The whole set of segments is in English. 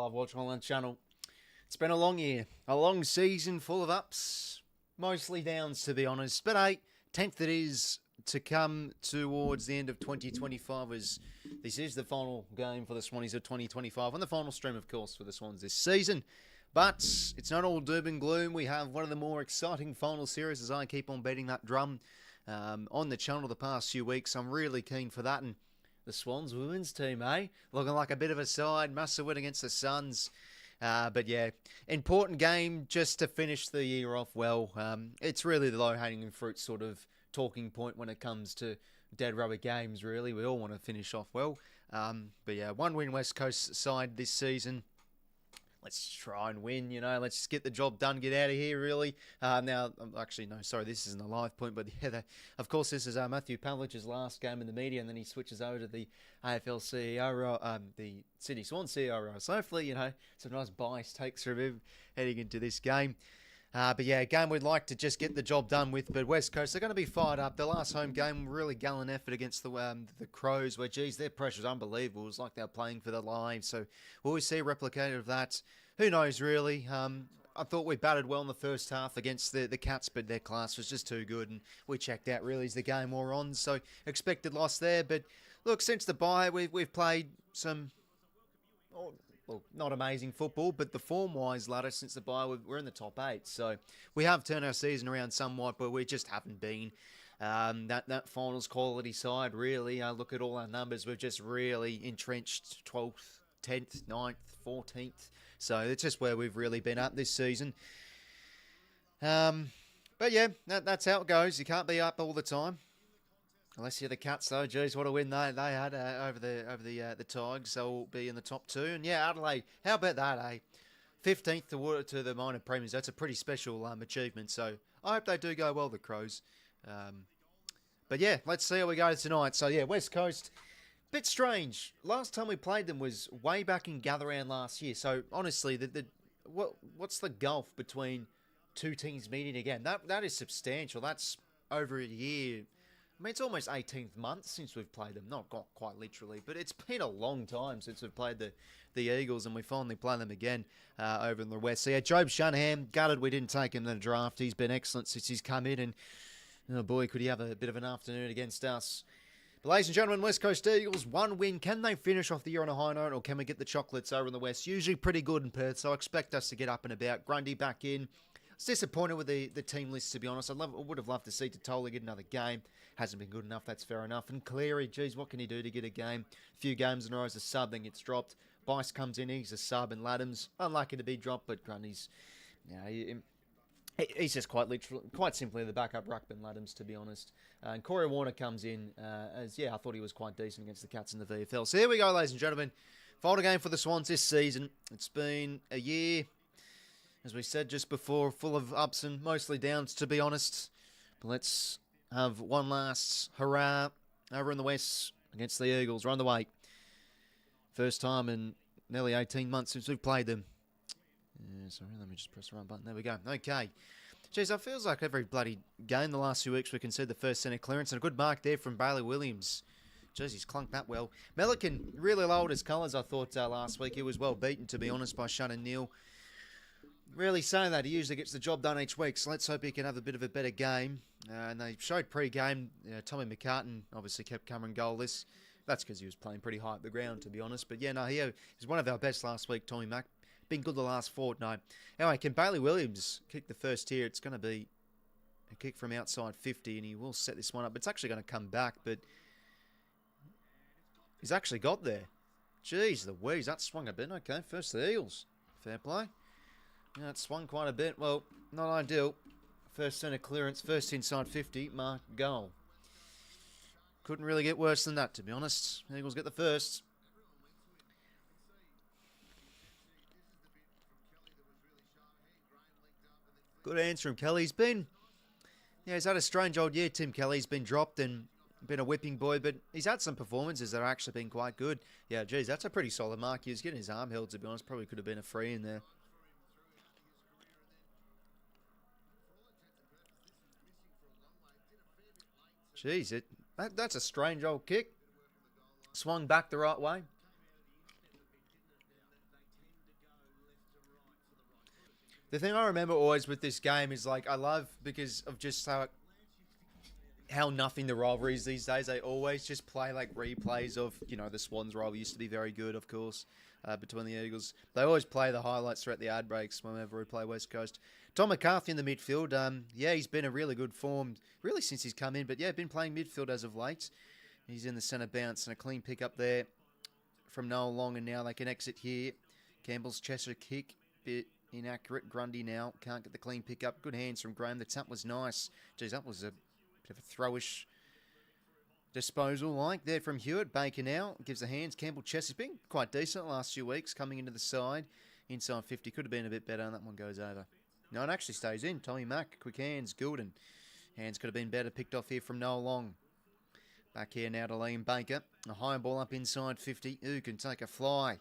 I've watched on the channel. It's been a long year, a long season full of ups, mostly downs to be honest. But hey, 10th it is to come towards the end of 2025 as this is the final game for the Swannies of 2025 and the final stream of course for the Swans this season. But it's not all doom and gloom. We have one of the more exciting final series as I keep on beating that drum on the channel the past few weeks. I'm really keen for that. And the Swans women's team, looking like a bit of a side. Must have win against the Suns. But yeah, important game just to finish the year off well. It's really the low-hanging fruit sort of talking point when it comes to dead rubber games, really. We all want to finish off well. But yeah, one win West Coast side this season. Let's try and win, let's just get the job done, get out of here, really. Now, actually, no, sorry, this isn't a live point, but yeah, of course, this is 𝐓𝐡𝐞 last game in the media, and then he switches over to the AFL CEO, the Sydney Swans CEO. So hopefully, some nice bias takes from him heading into this game. But yeah, a game we'd like to just get the job done with. But West Coast, they're going to be fired up. The last home game, really gallant effort against the Crows, where, geez, their pressure's unbelievable. It was like they were playing for their lives. So will we see a replicated of that? Who knows, really? I thought we batted well in the first half against the Cats, but their class was just too good, and we checked out, really, as the game wore on. So expected loss there. But look, since the bye, we've played some... well, not amazing football, but the form-wise, ladder since the bye, we're in the top 8. So we have turned our season around somewhat, but we just haven't been that finals quality side, really. Look at all our numbers. We've just really entrenched 12th, 10th, 9th, 14th. So it's just where we've really been at this season. But yeah, that's how it goes. You can't be up all the time. Unless you're the Cats, though, geez, what a win they had over the Tigers. They'll be in the top 2. And yeah, Adelaide, how about that, 15th to the minor premiers. That's a pretty special achievement. So I hope they do go well, the Crows. But yeah, let's see how we go tonight. So yeah, West Coast, bit strange. Last time we played them was way back in Gather Round last year. So honestly, what's the gulf between two teams meeting again? That is substantial. That's over a year. I mean, it's almost 18th month since we've played them. Not quite literally, but it's been a long time since we've played the Eagles, and we finally play them again over in the West. So yeah, 𝐓𝐡𝐞 gutted we didn't take him in the draft. He's been excellent since he's come in, and oh boy, could he have a bit of an afternoon against us. But ladies and gentlemen, West Coast Eagles, one win. Can they finish off the year on a high note, or can we get the chocolates over in the West? Usually pretty good in Perth, so I expect us to get up and about. Grundy back in. I was disappointed with the team list, to be honest. I would have loved to see 𝐸 get another game. Hasn't been good enough, that's fair enough. And 𝐸'𝐿𝐴𝐴, geez, what can he do to get a game? A few games in a row as a sub, then gets dropped. 𝐵𝐼𝐶 comes in, he's a sub, and 𝐼𝐴𝐴, unlucky to be dropped, but Grundy's, he's just quite simply the backup ruckman 𝐼𝐴𝐴, to be honest. And Corey Warner comes in I thought he was quite decent against the Cats in the VFL. So here we go, ladies and gentlemen. Final game for the Swans this season. It's been a year, as we said just before, full of ups and mostly downs, to be honest. But let's have one last hurrah over in the West against the Eagles. We're on the way. First time in nearly 18 months since we've played them. Sorry, let me just press the right button. There we go. Okay. Jeez, it feels like every bloody game the last few weeks we conceded the first centre clearance, and a good mark there from Bailey Williams. Jeez, he's clunked that well. 𝐸𝐿𝐴𝐴 really lowered his colours, I thought, last week. He was well beaten, to be honest, by Shannon Neal. Really saying that, he usually gets the job done each week, so let's hope he can have a bit of a better game. And they showed pre-game, Tommy McCartan obviously kept coming goalless. That's because he was playing pretty high up the ground, to be honest. But yeah, no, he was one of our best last week, Tommy Mac. Been good the last fortnight. Anyway, can Bailey Williams kick the first here? It's going to be a kick from outside 50, and he will set this one up. It's actually going to come back, but he's actually got there. Jeez, the wheeze, that swung a bit. Okay, first the Eagles. Fair play. Yeah, it swung quite a bit. Well, not ideal. First centre clearance, first inside 50, mark goal. Couldn't really get worse than that, to be honest. Eagles get the first. Good answer from Kelly. He's had a strange old year, Tim Kelly. He's been dropped and been a whipping boy, but he's had some performances that have actually been quite good. Yeah, geez, that's a pretty solid mark. He was getting his arm held, to be honest. Probably could have been a free in there. Jeez, that's a strange old kick. Swung back the right way. The thing I remember always with this game is like I love because of just how nothing the rivalries these days. They always just play like replays of, the Swans rivalry used to be very good, of course, between the Eagles. They always play the highlights throughout the ad breaks whenever we play West Coast. Tom McCarthy in the midfield. He's been a really good form, really since he's come in. But been playing midfield as of late. He's in the centre bounce and a clean pick up there from Noel Long, and now they can exit here. Campbell's Chester kick, bit inaccurate. Grundy now can't get the clean pick up. Good hands from Graham. The tap was nice. Geez, that was a bit of a throwish disposal like there from Hewitt. Baker now gives the hands. Campbell Chester's been quite decent the last few weeks coming into the side. Inside 50 could have been a bit better, and that one goes over. No, it actually stays in. Tommy Mack, quick hands. Goulden. Hands could have been better. Picked off here from Noel Long. Back here now to Liam Baker. A high ball up inside 50. Who can take a fly?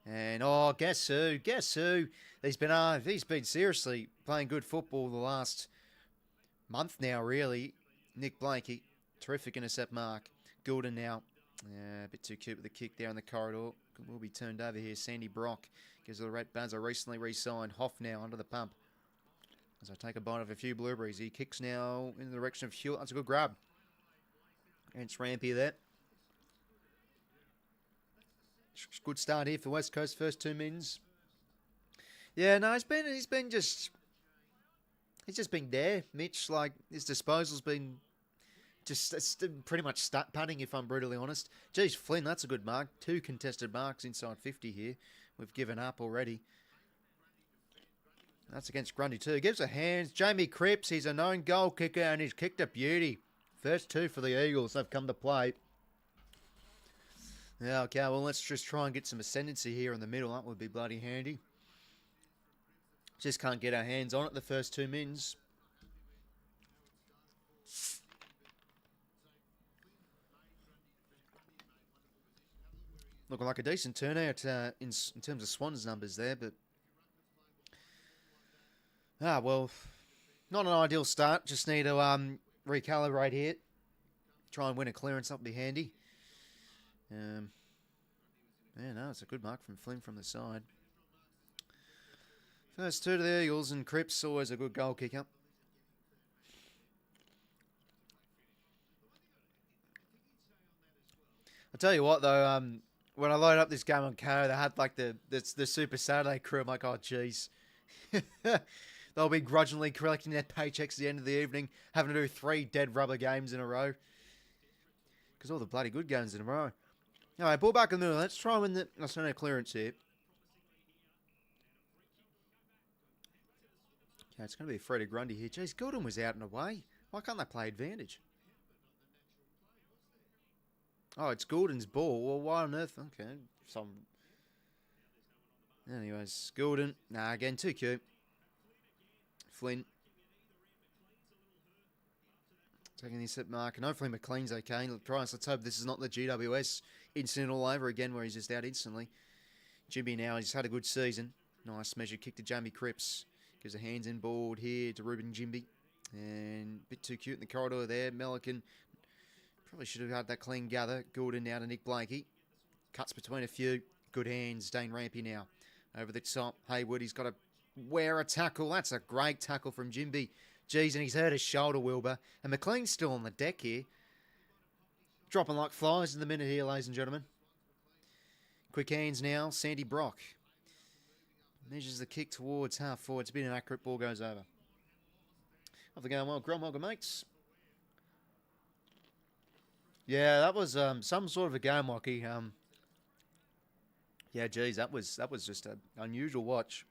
And, guess who? Guess who? He's been seriously playing good football the last month now, really. Nick Blakey. Terrific intercept mark. Goulden now. A bit too cute with the kick there in the corridor. Will be turned over here. Sandy Brock gives it a red buzzer. Recently re-signed. Hoff now under the pump. As I take a bite of a few blueberries. He kicks now in the direction of Hewitt. That's a good grab. Against Rampy there. Good start here for West Coast. First 2 mins. Yeah, no, he's just been there, Mitch. Like his disposal's been just pretty much stat padding, if I'm brutally honest. Geez, Flynn, that's a good mark. 2 contested marks inside 50 here. We've given up already. That's against Grundy too. Gives a hands. Jamie Cripps, he's a known goal kicker and he's kicked a beauty. First 2 for the Eagles. They've come to play. Yeah, okay, well, let's just try and get some ascendancy here in the middle. That would be bloody handy. Just can't get our hands on it the first 2 mins. Looking like a decent turnout in terms of Swans numbers there, but... well, not an ideal start. Just need to recalibrate here. Try and win a clearance. That would be handy. It's a good mark from Flynn from the side. First 2 to the Eagles, and Cripps always a good goal kicker. I'll tell you what though, when I loaded up this game on KO, they had like the Super Saturday crew. I'm like, oh jeez. They'll be grudgingly collecting their paychecks at the end of the evening, having to do 3 dead rubber games in a row. Because all the bloody good games in a row. Alright, ball back in the middle. Let's try and win the... That's no clearance here. Okay, it's going to be Freddie Grundy here. Jeez, Goulden was out and away. Why can't they play advantage? Oh, it's Goulden's ball. Well, why on earth? Okay, Anyways, Goulden. Nah, again, too cute. Flynn. Taking the set mark, and hopefully McLean's okay. Let's hope this is not the GWS incident all over again where he's just out instantly. Jimmy now, he's had a good season. Nice measured kick to Jamie Cripps. Gives a hands in board here to Ruben Jimby. And a bit too cute in the corridor there. Melican probably should have had that clean gather. Goulden now to Nick Blakey. Cuts between a few. Good hands. Dane Rampy now. Over the top. Hayward, he's got to wear a tackle. That's a great tackle from Jimby. Jeez, and he's hurt his shoulder, Wilbur. And McLean's still on the deck here. Dropping like flies in the minute here, ladies and gentlemen. Quick hands now. Sandy Brock. Measures the kick towards half forward. It's a bit inaccurate. Ball goes over. Off the going well. 𝐓𝐿 𝐿𝐴, mates. Yeah, that was some sort of a game, 𝐷𝐿𝐴. Yeah, geez, that was just an unusual watch.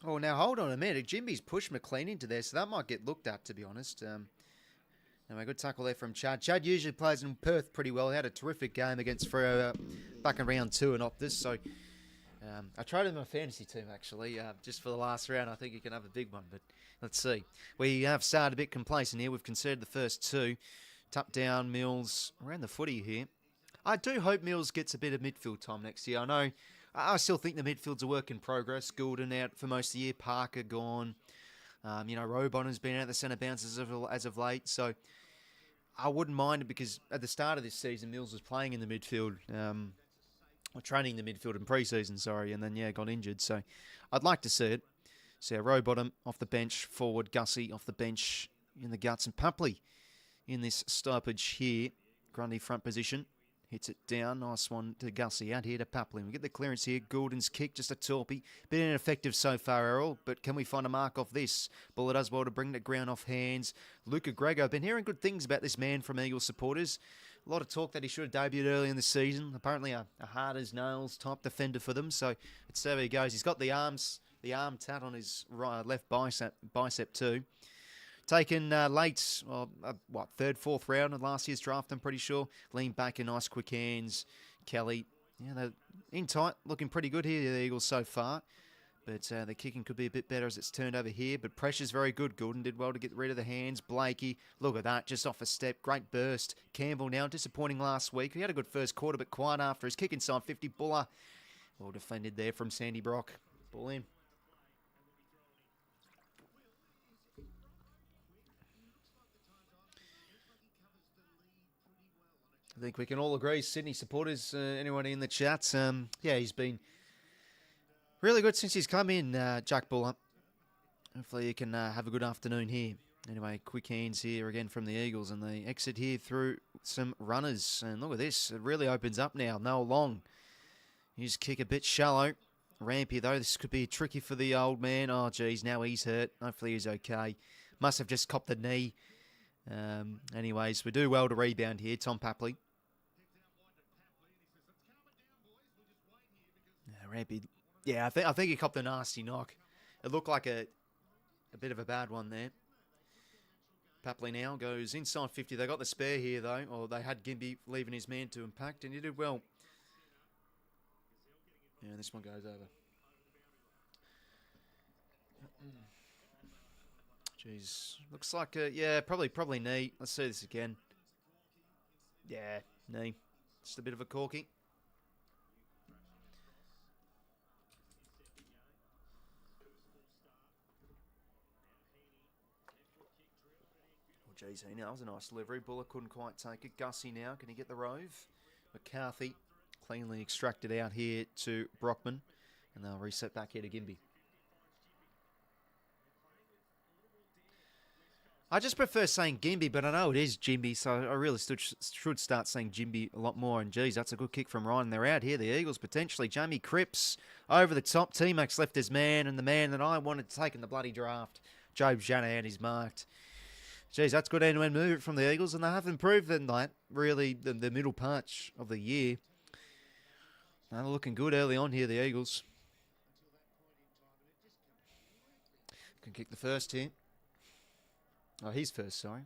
Oh, now hold on a minute. Jimby's pushed McLean into there, so that might get looked at, to be honest. Anyway, good tackle there from Chad. Chad usually plays in Perth pretty well. He had a terrific game against Freo back in round 2 and Optus. So I tried him in my fantasy team, actually, just for the last round. I think he can have a big one, but let's see. We have started a bit complacent here. We've conceded the first 2. Tap down, Mills around the footy here. I do hope Mills gets a bit of midfield time next year. I know I still think the midfield's a work in progress. Goulden out for most of the year. Parker gone. Robon has been out the centre bounces as of late. So I wouldn't mind it because at the start of this season, Mills was playing in the midfield. Or training the midfield in pre-season, sorry, and then, yeah, got injured. So I'd like to see it. So Rowbottom off the bench, forward 𝐼𝐴 off the bench in the guts, and Papley in this stoppage here. Grundy front position. Hits it down. Nice one to 𝐼𝐴. Out here to Papley. We get the clearance here. Goulden's kick, just a torpy. Bit ineffective so far, Errol. But can we find a mark off this? Ball does well to bring the ground off hands. Luca Grego. I've been hearing good things about this man from Eagles supporters. A lot of talk that he should have debuted early in the season. Apparently a hard as nails type defender for them. So let's see how he goes. He's got the arm tat on his left bicep too. Taken late, third, fourth round of last year's draft, I'm pretty sure. Leaned back in nice quick hands. Kelly, yeah, they're in tight, looking pretty good here, the Eagles so far. But the kicking could be a bit better as it's turned over here. But pressure's very good. Goulden did well to get rid of the hands. Blakey, look at that, just off a step. Great burst. Campbell now, disappointing last week. He had a good first quarter, but quiet after his kick inside 50. Buller, well defended there from Sandy Brock. Ball in. I think we can all agree, Sydney supporters, anyone in the chat, yeah, he's been really good since he's come in, Jack Buller. Hopefully you can have a good afternoon here. Anyway, quick hands here again from the Eagles, and they exit here through some runners. And look at this, it really opens up now. Noah Long, his kick a bit shallow. Rampy though, this could be tricky for the old man. Oh geez, now he's hurt. Hopefully he's okay. Must have just copped the knee. Anyways, we do well to rebound here, Tom Papley. Rampy, yeah, I think he copped a nasty knock. It looked like a bit of a bad one there. Papley now goes inside 50. They got the spare here though, or they had 𝐵𝐵𝐵 leaving his man to impact, and he did well. Yeah, this one goes over. Jeez, looks like yeah, probably knee. Let's see this again. Yeah, knee. Just a bit of a corky. Jeez, that was a nice delivery. Buller couldn't quite take it. 𝐼𝐴 now, can he get the rove? McCarthy cleanly extracted out here to Brockman, and they'll reset back here to 𝐵𝐵𝐵. I just prefer saying 𝐵𝐵𝐵, but I know it is 𝐵𝐵𝐵, so I really should start saying 𝐵𝐵𝐵 a lot more. And geez, that's a good kick from Ryan. They're out here, the Eagles potentially. Jamie Cripps over the top. 𝐵𝐴𝐵𝐵's left his man, and the man that I wanted to take in the bloody draft, Jobe Shanahan, is marked. Geez, that's good end-to-end movement from the Eagles, and they have improved in that, really, the middle patch of the year. They're looking good early on here, the Eagles. Can kick the first here. Oh, he's first, sorry.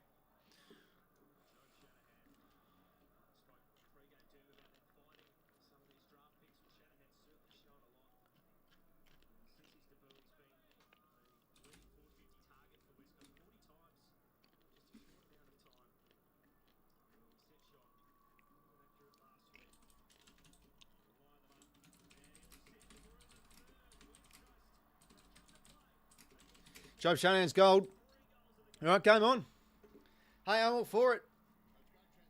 Jobe Shanahan's gold. All right, game on. Hey, I'm all for it.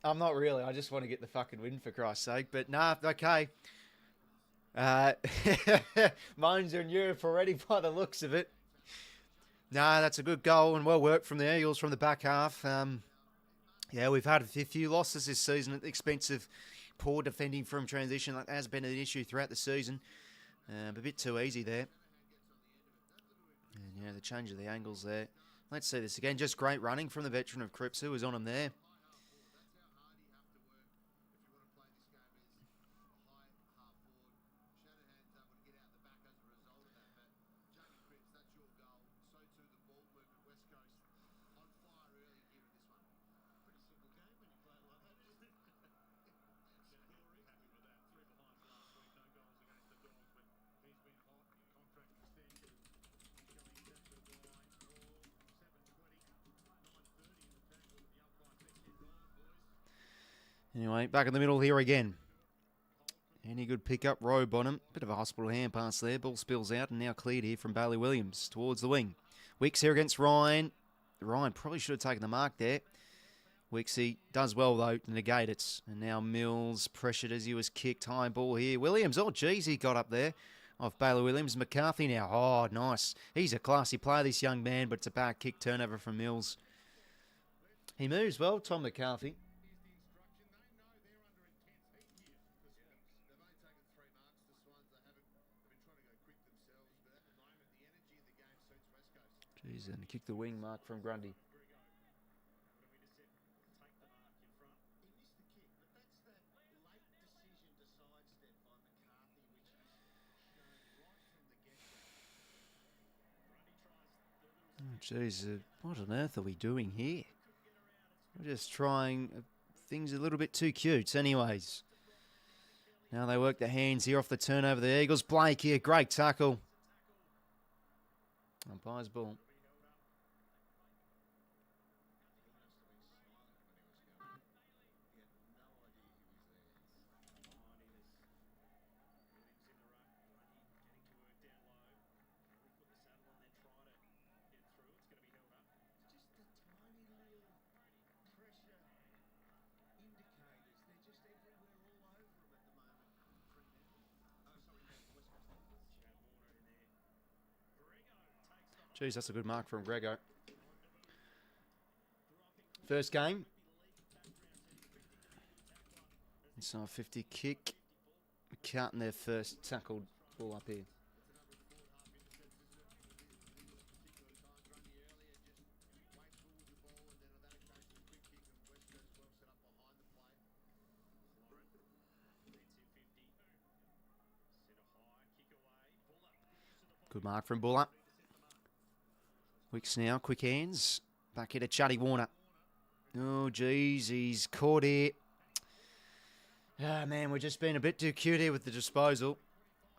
I'm not really. I just want to get the fucking win, for Christ's sake. But nah, okay. Moans are in Europe already by the looks of it. Nah, that's a good goal and well worked from the Eagles from the back half. Yeah, we've had a few losses this season at the expense of poor defending from transition. That has been an issue throughout the season. A bit too easy there. And yeah, the change of the angles there. Let's see this again. Just great running from the veteran of Cripps, who was on him there. Anyway, back in the middle here again. Any good pickup, Robe on him. Bit of a hospital hand pass there. Ball spills out and now cleared here from Bailey Williams towards the wing. Weeks here against Ryan. Ryan probably should have taken the mark there. 𝐓𝐡𝐞 does well, though, to negate it. And now Mills pressured as he was kicked. High ball here. Williams, oh, geez, he got up there. Off Baylor Williams. McCarthy now. Oh, nice. He's a classy player, this young man, but it's a bad kick turnover from Mills. He moves well, Tom McCarthy. Jeez, and kick the wing mark from Grundy. Oh, jeez, what on earth are we doing here? We're just trying things a little bit too cute. Anyways, now they work the hands here off the turnover. The Eagles. Blake here, great tackle. Umpire's ball. Jeez, that's a good mark from Grego. First game. Inside 50 kick. Counting their first tackled ball up here. Good mark from Buller. Wicks now, quick hands. Back here to Chuddy Warner. Oh, geez, he's caught here. Ah, man, we're just being a bit too cute here with the disposal.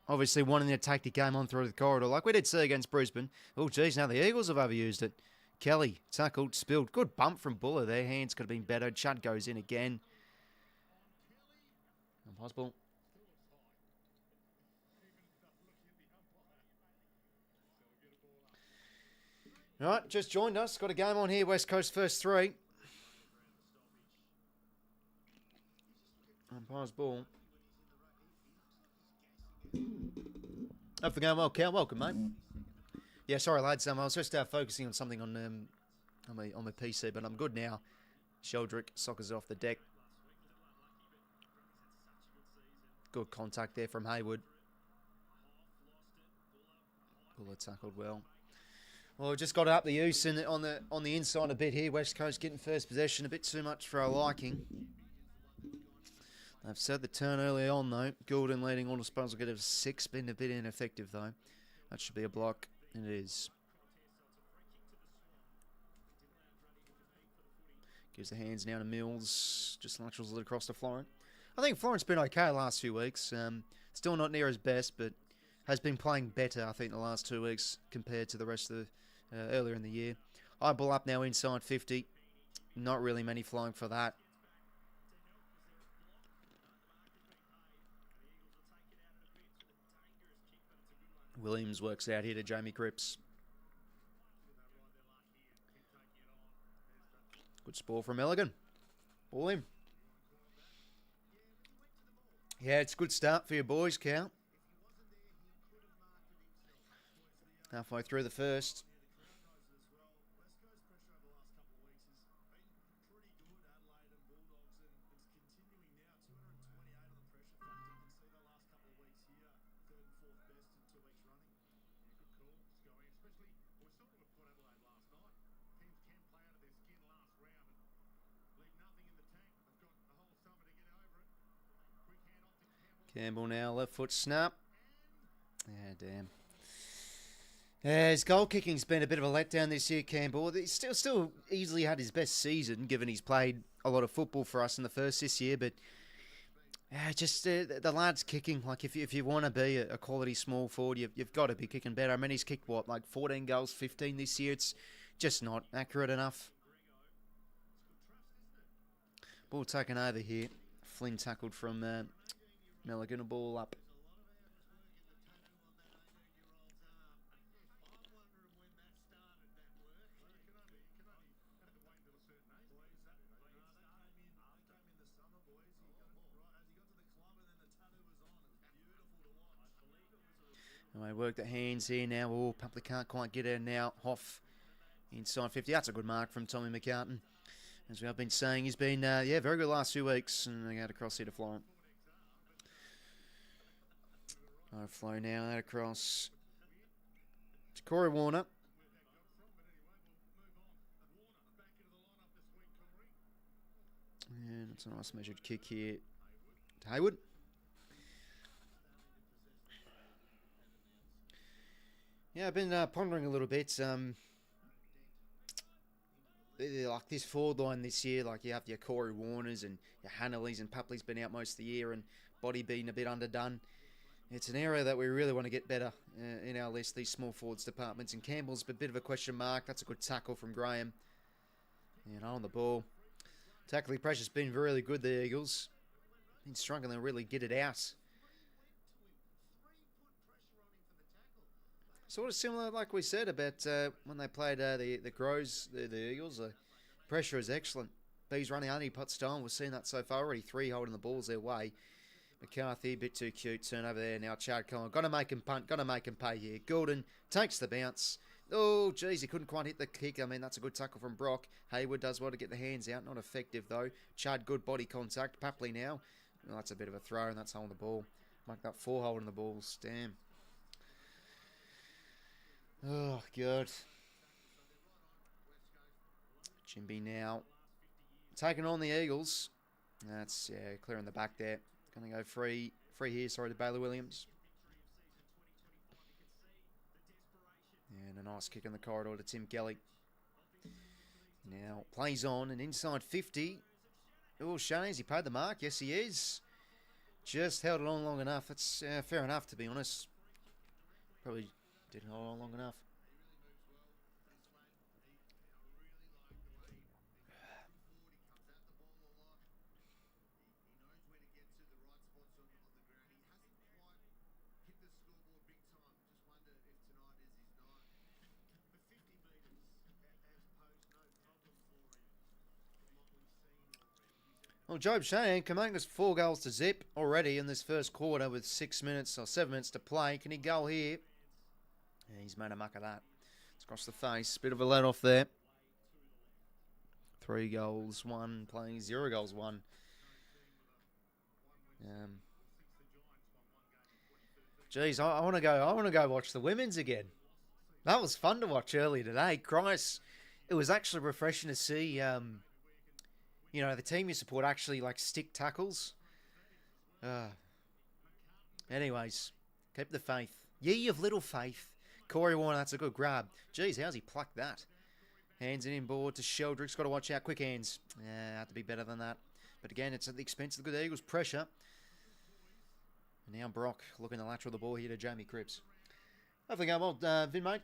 Obviously wanting to take the game on through the corridor like we did see against Brisbane. Oh, geez, now the Eagles have overused it. Kelly, tackled, spilled. Good bump from Buller. Their hands could have been better. Chud goes in again. Impossible. All right, just joined us. Got a game on here. West Coast first three. Umpire's ball. Hope for going well, Cal. Welcome, mate. Yeah, sorry, lads. I was just focusing on something on my PC, but I'm good now. Sheldrick soccers off the deck. Good contact there from Hayward. Buller tackled well. Well, we've just got up the use on the inside a bit here. West Coast getting first possession, a bit too much for our liking. They've set the turn early on though. Goulden leading all disposal, get a 6, been a bit ineffective though. That should be a block, and it is. Gives the hands now to Mills, just laterals it across to Florent. I think Florent's been okay the last few weeks. Still not near his best, but has been playing better, I think, the last 2 weeks compared to the rest of the earlier in the year. High ball up now inside 50. Not really many flying for that. Williams works out here to Jamie Cripps. Good spore from Milligan. Ball him. Yeah, it's a good start for your boys, Cal. Halfway through the first. Campbell now, left foot snap. Yeah, damn. Yeah, his goal kicking's been a bit of a letdown this year, Campbell. He's still easily had his best season, given he's played a lot of football for us in the first this year. But just the lad's kicking. Like if you want to be a quality small forward, you've got to be kicking better. I mean, he's kicked what, like 14 goals, 15 this year. It's just not accurate enough. Ball taken over here. Flynn tackled from Milligan, a ball up. Anyway, work the hands here now. Oh, Pupley can't quite get it now. Hoff inside 50. That's a good mark from Tommy McCartan. As we have been saying, he's been, very good last 2 weeks. And they go across here to Florent. Flow now, that across to Corey Warner. And it's a nice measured kick here to Hayward. Yeah, I've been pondering a little bit. Like this forward line this year, like you have your Corey Warners and your Hannelly's, and Pupley's been out most of the year, and Body being a bit underdone. It's an area that we really want to get better in our list, these small forwards departments. And Campbell's a bit of a question mark. That's a good tackle from Graham. And on the ball. Tackling pressure's been really good, the Eagles. Been struggling to really get it out. Sort of similar, like we said, about when they played the Crows, the Eagles. The pressure is excellent. B's running only pot style. We've seen that so far already. 3 holding the balls their way. McCarthy, a bit too cute. Turn over there now. Chad Cullen. Got to make him punt. Got to make him pay here. Goulden takes the bounce. Oh, geez, he couldn't quite hit the kick. I mean, that's a good tackle from Brock. Hayward does well to get the hands out. Not effective, though. Chad, good body contact. Pupley now. Oh, that's a bit of a throw, and that's holding the ball. Marked up 4 holding the balls. Damn. Oh, God. Jimby now taking on the Eagles. That's, clearing the back there. Going to go free here, sorry, to Bailey Williams. And a nice kick in the corridor to Tim Kelly. Now plays on and inside 50. Oh, Shane, has he paid the mark? Yes, he is. Just held it on long enough. That's fair enough, to be honest. Probably didn't hold on long enough. Well, Job Shane Kamanga's 4 goals to zip already in this first quarter with 6 minutes or 7 minutes to play. Can he go here? Yeah, he's made a muck of that. It's across the face. Bit of a let off there. 3 goals, 1 playing, 0 goals, 1. Geez, I want to go. I want to go watch the women's again. That was fun to watch earlier today. Christ, it was actually refreshing to see. You know, the team you support actually, like, stick tackles. Anyways, keep the faith. Ye of little faith. Corey Warner, that's a good grab. Geez, how's he plucked that? Hands it inboard to Sheldrick's. Got to watch out. Quick hands. Have to be better than that. But again, it's at the expense of the good Eagles. Pressure. And now Brock looking to lateral the ball here to Jamie Cripps. Hopefully going well, Vin, mate.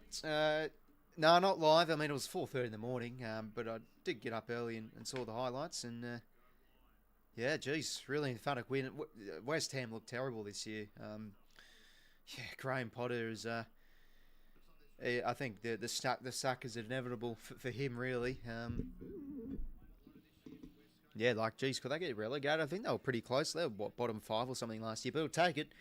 No, not live. I mean, it was 4:30 in the morning, but I did get up early and saw the highlights. And, yeah, geez, really emphatic win. West Ham looked terrible this year. Graham Potter is, I think the sack is inevitable for him, really. Yeah, like, geez, could they get relegated? I think they were pretty close. They were, bottom 5 or something last year, but we'll take it.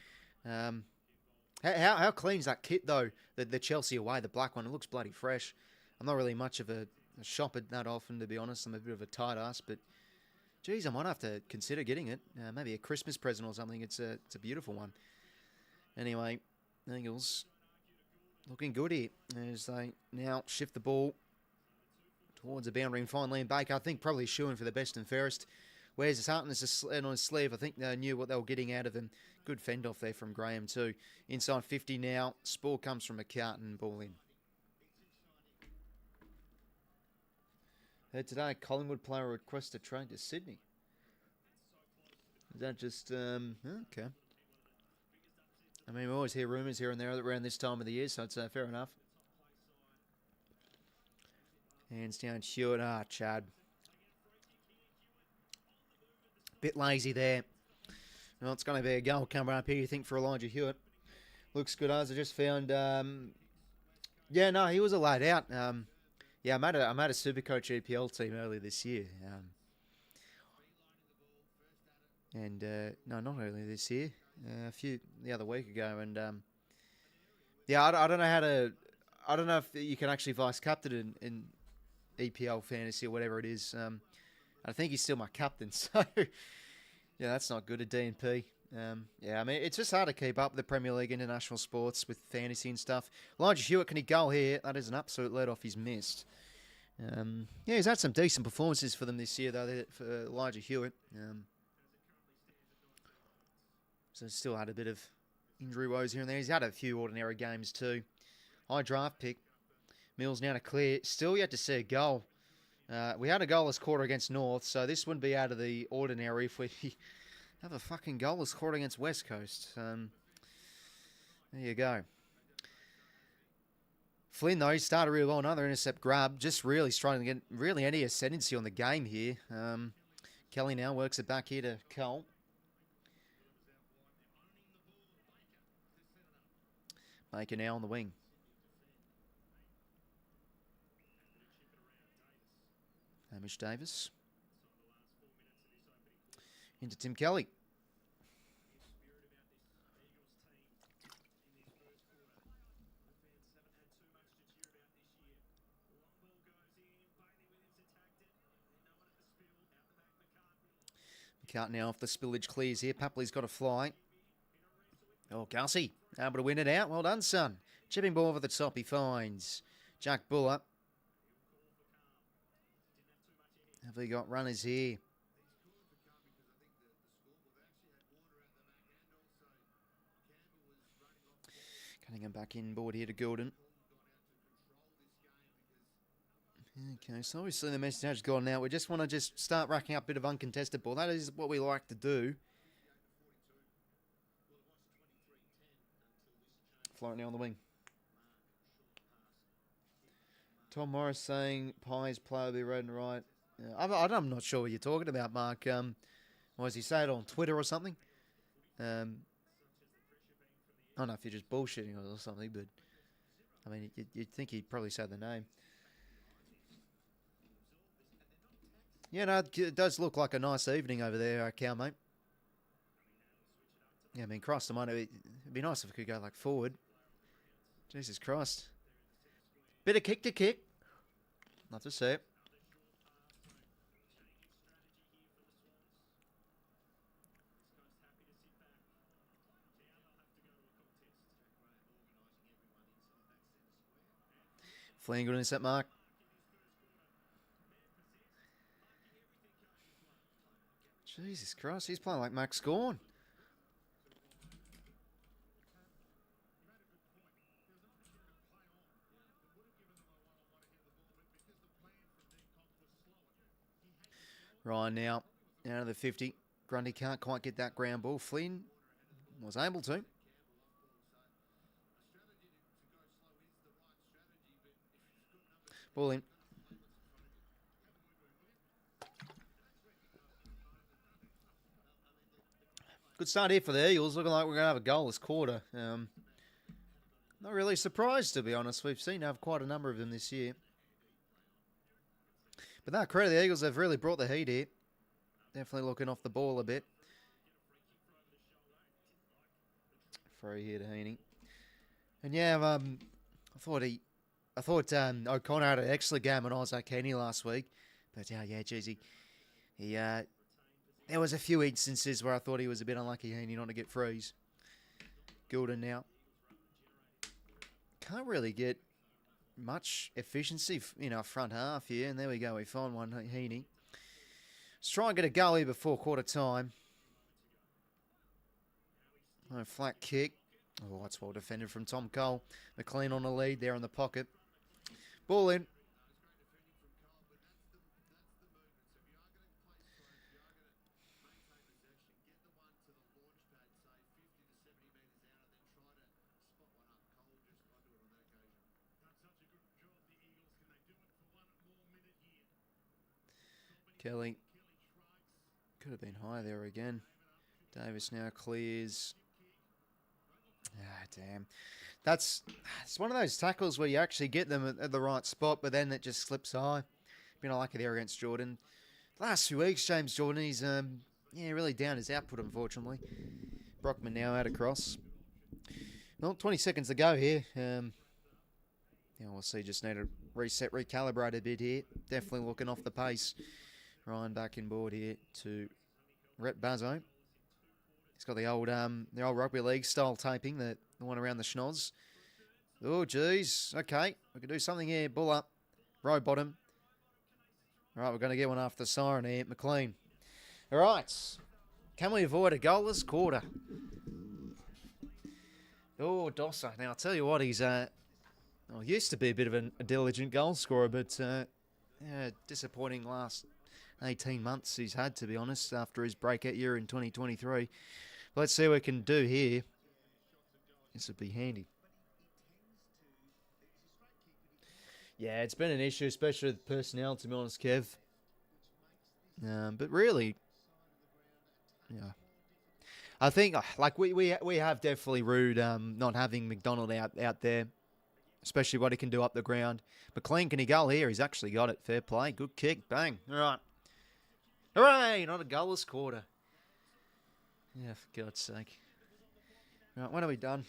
How clean's that kit, though? The Chelsea away, the black one. It looks bloody fresh. I'm not really much of a shopper that often, to be honest. I'm a bit of a tight ass, but geez, I might have to consider getting it. Maybe a Christmas present or something. It's a beautiful one. Anyway, Eagles looking good here as they now shift the ball towards the boundary and find Liam Baker. I think probably shooing for the best and fairest. Wears his heart on his sleeve. I think they knew what they were getting out of him. Good fend off there from Graham too. Inside 50 now. Spore comes from McCartan. Ball in. Heard today, Collingwood player request to trade to Sydney. Is that just, okay. I mean, we always hear rumours here and there around this time of the year, so it's fair enough. Hands down, Hewitt. Chad. Bit lazy there. Well, it's going to be a goal coming up here, you think, for Elijah Hewitt. Looks good, as I just found. Yeah, no, he was a laid out. Yeah, I made a 𝐓𝐡𝐞 𝐎𝐴 team earlier this year. No, not earlier this year. The other week ago, and Yeah, I don't know how to. I don't know if you can actually vice captain in EPL fantasy or whatever it is. I think he's still my captain, so yeah, that's not good at DNP. Yeah, I mean, it's just hard to keep up with the Premier League international sports with fantasy and stuff. 𝐼𝐗𝐿𝐴, can he go here? That is an absolute let-off he's missed. Yeah, he's had some decent performances for them this year, though, for 𝐼𝐗𝐿𝐴. So still had a bit of injury woes here and there. He's had a few ordinary games too. High draft pick. Mills now to clear. Still yet to see a goal. We had a goalless quarter against North, so this wouldn't be out of the ordinary if we have a fucking goalless quarter against West Coast. There you go. Flynn, though, he started really well. Another intercept grab. Just really struggling to get really any ascendancy on the game here. Kelly now works it back here to 𝐴FL. Baker now on the wing. Hamish Davis. Into Tim Kelly. McCart now off the spillage clears here. Papley's got a fly. Oh, 𝐴FL able to win it out. Well done, son. Chipping ball over the top. He finds Jack Buller. Have we got runners here? Cunningham back in board here to Gordon. Okay, so obviously the message has gone now. We just want to start racking up a bit of uncontested ball. That is what we like to do. Florent now on the wing. Tom Morris saying Pies player will be red and right. I'm not sure what you're talking about, Mark. What does he say it on Twitter or something? I don't know if you're just bullshitting or something, but I mean, you'd think he'd probably say the name. Yeah, no, it does look like a nice evening over there, 𝐴FL, mate. Yeah, I mean, Christ, it'd be nice if we could go like forward. Jesus Christ. Bit of kick to kick. Love to see it. Fleeing good intercept mark. Jesus Christ, he's playing like Max Gawn. Ryan now out of the 50. Grundy can't quite get that ground ball. Flynn was able to. Ball in. Good start here for the Eagles. Looking like we're going to have a goalless quarter. Not really surprised, to be honest. We've seen to have quite a number of them this year. But that credit, the Eagles have really brought the heat here. Definitely looking off the ball a bit. Free here to 𝐴FL. And yeah, I thought 𝐵𝐿𝐴 had an excellent game on 𝐼𝐗𝐿𝐴 last week. But yeah, geez, there was a few instances where I thought he was a bit unlucky, 𝐴FL, not to get frees. Gordon now. Can't really get much efficiency in our front half here. And there we go. We find one, 𝐴FL. Let's try and get a goal here before quarter time. Oh, flat kick. Oh, that's well defended from Tom Cole. McLean on the lead there in the pocket. Ball in. Kelly. Could have been high there again. Davis now clears. Ah, damn. It's one of those tackles where you actually get them at the right spot, but then it just slips high. Been unlucky there against Jordan. Last few weeks, James Jordan, he's really down his output, unfortunately. Brockman now out across. Well, 20 seconds to go here. Yeah, we'll see. Just need to reset, recalibrate a bit here. Definitely looking off the pace. Ryan back in board here to 𝐓𝐡𝐞 𝐎𝐥𝐝. He's got the old rugby league style taping, the one around the schnoz. Oh, geez. Okay, we can do something here. Bull up, row bottom. All right, we're going to get one after the siren here. McLean. All right. Can we avoid a goalless quarter? Oh, 𝐷𝐸𝐶𝐞. Now, I'll tell you what, he's used to be a bit of a diligent goal scorer, but yeah, disappointing last 18 months he's had, to be honest, after his breakout year in 2023. But let's see what we can do here. This would be handy. Yeah, it's been an issue, especially with personnel, to be honest, Kev. But really, yeah. I think, like, we have definitely rued not having McDonald out there, especially what he can do up the ground. McLean, can he go here? He's actually got it. Fair play. Good kick. Bang. All right. Hooray! Not a goalless quarter. Yeah, for God's sake. Right, when are we done?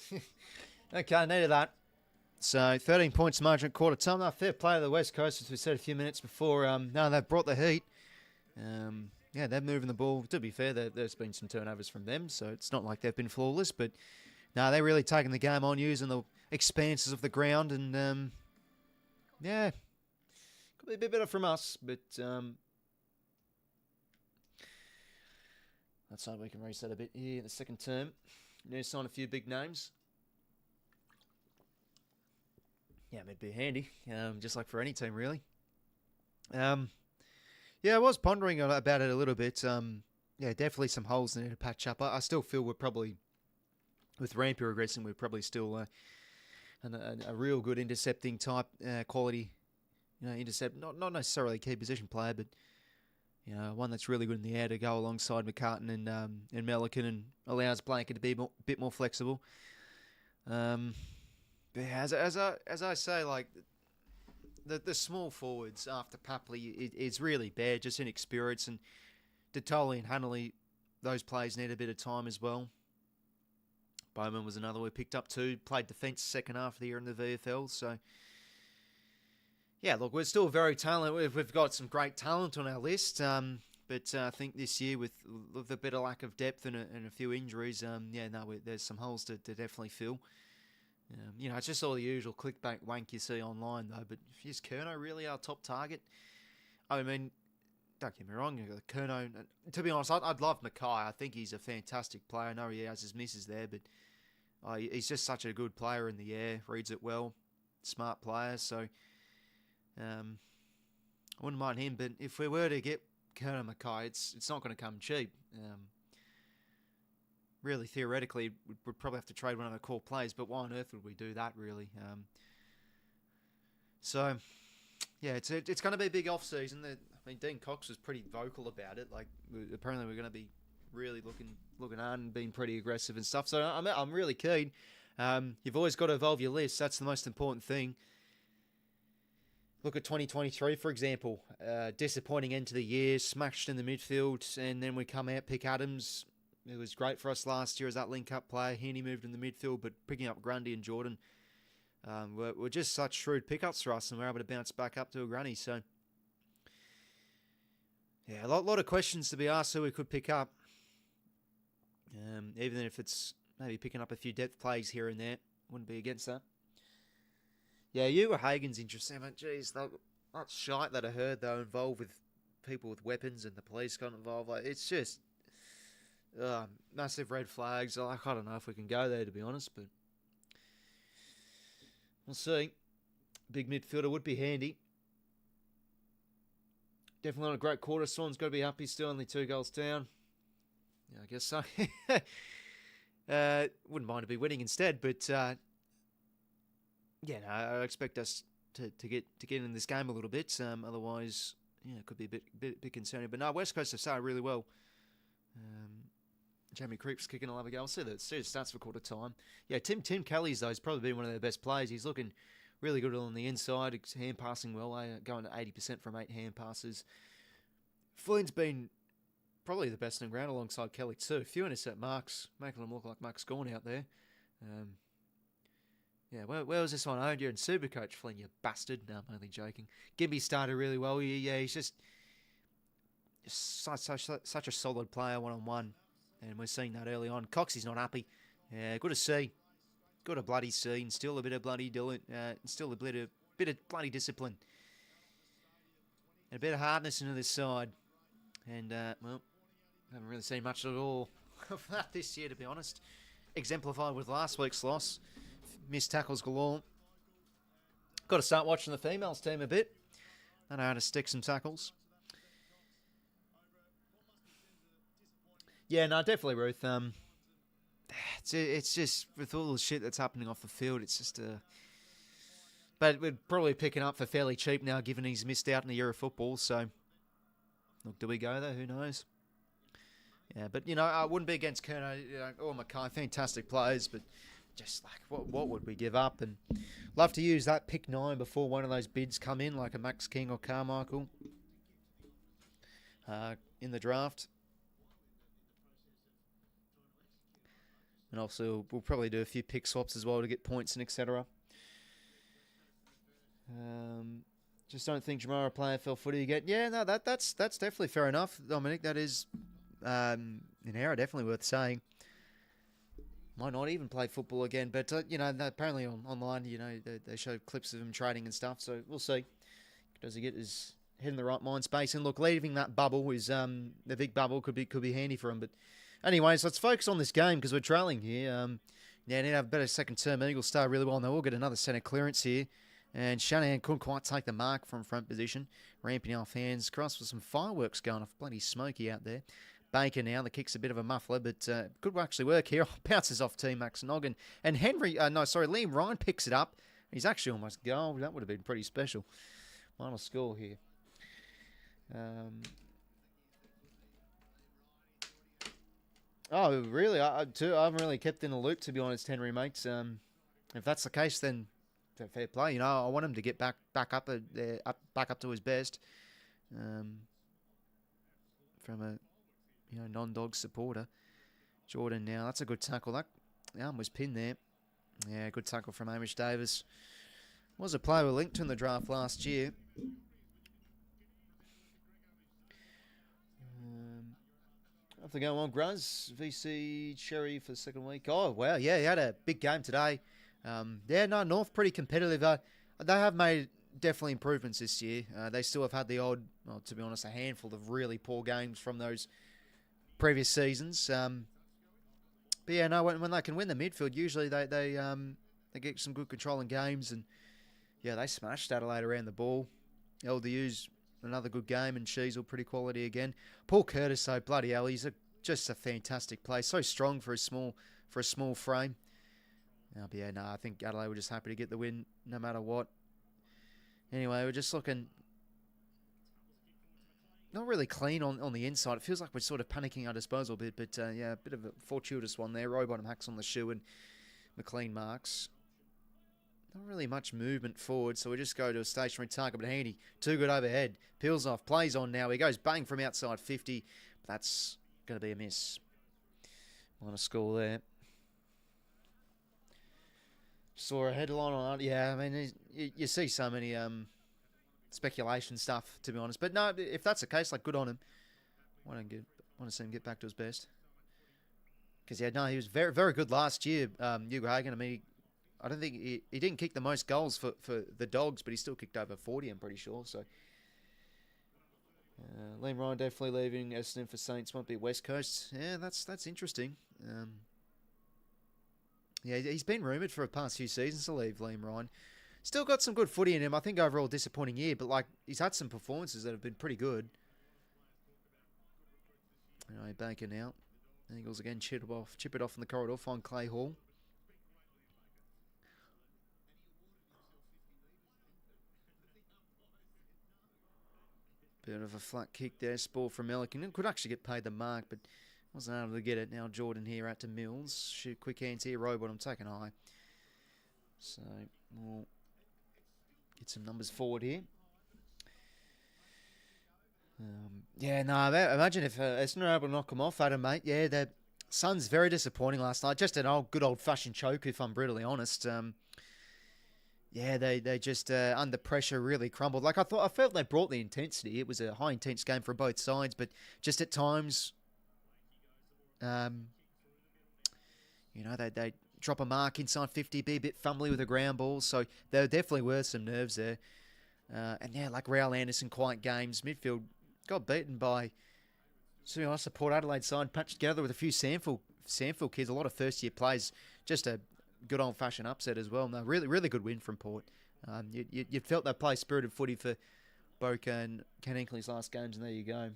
Okay, needed that. So, 13 points margin at quarter time. No, fair play to the West Coast, as we said a few minutes before. No, they've brought the heat. Yeah, they're moving the ball. To be fair, there's been some turnovers from them, so it's not like they've been flawless. But, no, they're really taking the game on, using the expanses of the ground. And, yeah, could be a bit better from us. But, let's hope we can reset a bit here in the second term. Need to sign a few big names. Yeah, it'd be handy, just like for any team, really. Yeah, I was pondering about it a little bit. Yeah, definitely some holes that need to patch up. I still feel we're probably, with Rampy regressing, we're probably still a real good intercepting type quality, intercept. Not necessarily a key position player, but one that's really good in the air to go alongside 𝐓𝐿T𝐞 and 𝐼𝐵LICAN and allows Blanker to be a bit more flexible. But as I say, like the small forwards after Papley, it's really bad, just inexperience, and Detoli and Hanley, those players need a bit of time as well. Bowman was another we picked up too, played defence second half of the year in the VFL, so yeah, look, we're still very talented. We've got some great talent on our list, but I think this year with a bit of lack of depth and a few injuries, there's some holes to definitely fill. It's just all the usual clickbait wank you see online, though. But is 𝐼𝐶𝐞 really our top target? I mean, don't get me wrong, 𝐼𝐶𝐞. To be honest, I'd love 𝐸𝐼. I think he's a fantastic player. I know he has his misses there, but he's just such a good player in the air. Reads it well, smart player. So I wouldn't mind him. But if we were to get 𝐸𝐼, it's not going to come cheap. Really, theoretically, we'd probably have to trade one of the core players, but why on earth would we do that, really? So, yeah, it's going to be a big off-season. I mean, Dean Cox was pretty vocal about it. Like, apparently we're going to be really looking hard and being pretty aggressive and stuff. So I'm really keen. You've always got to evolve your list. That's the most important thing. Look at 2023, for example. Disappointing end to the year, smashed in the midfield, and then we come out, pick Adams. It was great for us last year as that link-up player. Heaney moved in the midfield, but picking up Grundy and Jordan were just such shrewd pickups for us, and we're able to bounce back up to a granny. So, yeah, a lot of questions to be asked who we could pick up. Even if it's maybe picking up a few depth plays here and there. Wouldn't be against that. Yeah, 𝐼𝐗𝐻𝐵 interesting, but geez, that shite that I heard, though, involved with people with weapons and the police got involved. Like, it's just massive red flags. I don't know if we can go there, to be honest, but we'll see. Big midfielder would be handy. Definitely not a great quarter. Swans got to be happy still, only 2 goals down. Yeah, I guess so. Wouldn't mind to be winning instead, but I expect us to get in this game a little bit. Otherwise, it could be a bit concerning. But no, West Coast have started really well. Jamie Creep's kicking 11 goals. See the stats for quarter time. Yeah, Tim Kelly's, though, has probably been one of their best players. He's looking really good on the inside. He's hand passing well, going to 80% from 8 hand passes. Flynn's been probably the best on the ground alongside Kelly too. A few intercept marks, making him look like Mark Scorn out there. Yeah, where was this one? Oh, you're in Supercoach, Flynn, you bastard. No, I'm only joking. Ginbey started really well. Yeah, he's just such a solid player one-on-one. And we're seeing that early on. Coxie's not happy. Yeah, good to see. Good to bloody see. And still a bit of bloody still a bit of bloody discipline. And a bit of hardness into this side. And, well, haven't really seen much at all of that this year, to be honest. Exemplified with last week's loss. Missed tackles galore. Got to start watching the females team a bit. I know how to stick some tackles. Yeah, no, definitely, Ruth. It's just, with all the shit that's happening off the field, it's just but we're probably picking up for fairly cheap now, given he's missed out in a year of football. So, look, do we go there? Who knows? Yeah, but, I wouldn't be against Kerno or Mackay. Fantastic players, but just like, what would we give up? And love to use that pick 9 before one of those bids come in, like a Max King or Carmichael in the draft. And also, we'll probably do a few pick swaps as well to get points and etc. Just don't think Jamara will play AFL footy again. Yeah, no, that's definitely fair enough, Dominic. That is an error, definitely worth saying. Might not even play football again, but apparently online, they show clips of him training and stuff. So we'll see. Does he get his head in the right mind space? And look, leaving that bubble is the big bubble could be handy for him. But anyways, let's focus on this game because we're trailing here. Need to have a better second term. Eagles start really well, and they will get another centre clearance here. And Shanahan couldn't quite take the mark from front position. Ramping off hands. Cross with some fireworks going off. Bloody smoky out there. Baker now, the kick's a bit of a muffler, but could actually work here. Bounces off Team Max Noggin. And Liam Ryan picks it up. He's actually almost goal. That would have been pretty special. Final score here. Oh, really? I haven't really kept in the loop, to be honest, Henry, mate. If that's the case, then fair play. I want him to get back up to his best. From a non-dog supporter. Jordan now. That's a good tackle. That arm was pinned there. Yeah, good tackle from Hamish Davis. Was a player linked to in the draft last year. Have to go on, Gruz. 𝐓𝐶 Cherry for the second week. Oh, wow. Yeah, he had a big game today. North pretty competitive. They have made definitely improvements this year. They still have had the odd, well, to be honest, a handful of really poor games from those previous seasons. But yeah, no, when they can win the midfield, usually they get some good control in games. And yeah, they smashed Adelaide around the ball. LDU's another good game, and Sheezel pretty quality again. Paul Curtis, though, bloody hell, he's just a fantastic play. So strong for a small frame. But yeah, no, I think Adelaide were just happy to get the win no matter what. Anyway, we're just looking not really clean on the inside. It feels like we're sort of panicking our disposal a bit, but yeah, a bit of a fortuitous one there. Rowbottom hacks on the shoe and McLean marks. Not really much movement forward, so we just go to a stationary target, but handy. Too good overhead. Peels off, plays on now. He goes bang from outside 50, but that's going to be a miss. On a score there. Saw a headline on it. Yeah, I mean, you see so many speculation stuff, to be honest. But no, if that's the case, like, good on him. Want to see him get back to his best. Because, yeah, no, he was very, very good last year, 𝐓𝐴𝐺. I mean, I don't think he didn't kick the most goals for the Dogs, but he still kicked over 40, I'm pretty sure. So, Liam Ryan definitely leaving Essendon for Saints. Won't be West Coast. Yeah, that's interesting. Yeah, he's been rumoured for the past few seasons to leave, Liam Ryan. Still got some good footy in him. I think overall disappointing year, but like he's had some performances that have been pretty good. Anyway, Baker now. Eagles again, chip it off in the corridor, find Clay Hall. Bit of a flat kick there, Spore from Melican. Could actually get paid the mark, but wasn't able to get it. Now Jordan here out to Mills. Shoot quick hands here. Rowbottom taking high. So we'll get some numbers forward here. Yeah, no, imagine if Essendon are able to knock them off, Adam, mate. Yeah, their Suns very disappointing last night. Just an good old-fashioned choke, if I'm brutally honest. Yeah, they just under pressure really crumbled. Like I felt they brought the intensity. It was a high intense game for both sides, but just at times, um, they drop a mark inside 50, be a bit fumbly with the ground balls. So there definitely were some nerves there. And yeah, like Raul Anderson, quiet games. Midfield got beaten by, to be honest, the Port Adelaide side patched together with a few Sandfield kids, a lot of first year players. Just a good old fashioned upset as well. No, really good win from Port. You felt they play spirited footy for Boca and Ken Inkley's last games, and there you go.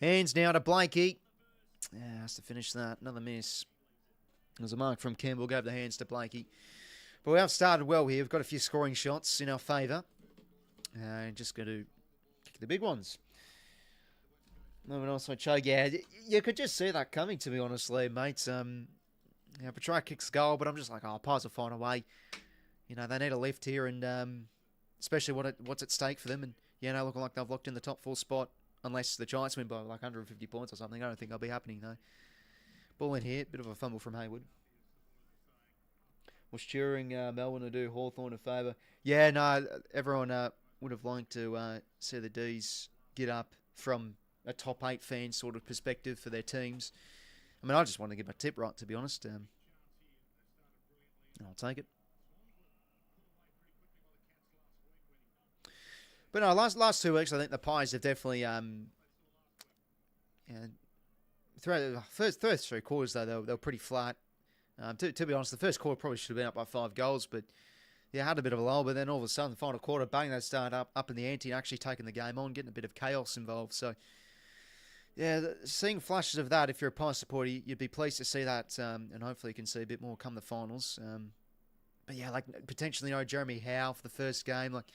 Hands now to 𝐓𝐿𝐴𝐵𝐿𝐴. Yeah, has to finish that. Another miss. There's a mark from Campbell. Gave the hands to 𝐓𝐿𝐴𝐵𝐿𝐴. But we have started well here. We've got a few scoring shots in our favour. Just going to kick the big ones. Moving on to choke. Yeah, you could just see that coming, to be honest, mate. Petrarca kicks goal, but I'm just like, Pies will find a way. They need a lift here, and especially what's at stake for them. And, looking like they've locked in the top 4 spot, unless the Giants win by like 150 points or something. I don't think that'll be happening, though. Ball in here, bit of a fumble from Hayward. Was cheering Melbourne to do Hawthorn a favour. Yeah, no, everyone would have liked to see the D's get up from a top 8 fan sort of perspective for their teams. I mean, I just want to get my tip right, to be honest. I'll take it. But no, last 2 weeks, I think the Pies have definitely throughout the first 3 quarters, though, they were pretty flat. To be honest, the first quarter probably should have been up by 5 goals, but yeah, had a bit of a lull. But then all of a sudden, the final quarter, bang, they started up in the ante and actually taking the game on, getting a bit of chaos involved. So yeah, seeing flashes of that, if you're a Pies supporter, you'd be pleased to see that, and hopefully you can see a bit more come the finals. But yeah, like potentially, Jeremy Howe for the first game, like,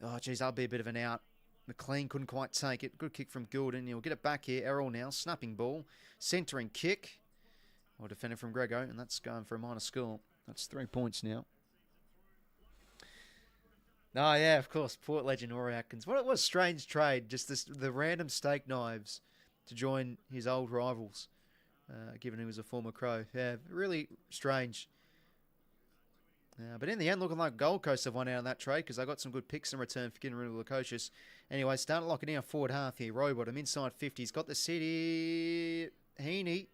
oh geez, that'll be a bit of an out. McLean couldn't quite take it. Good kick from Gulden. He'll get it back here. Errol now, snapping ball, centering kick. Or defender from Grego, and that's going for a minor score. That's 3 points now. Oh, yeah, of course. Port legend Rory Atkins. What a strange trade. Just the random steak knives to join his old rivals, given he was a former Crow. Yeah, really strange. But in the end, looking like Gold Coast have won out on that trade because they got some good picks in return for getting rid of 𝐿𝐴𝐵𝐿𝐴. Anyway, starting to lock it in 4 1/2 here. Robot, inside 50. He's got the city. Heaney.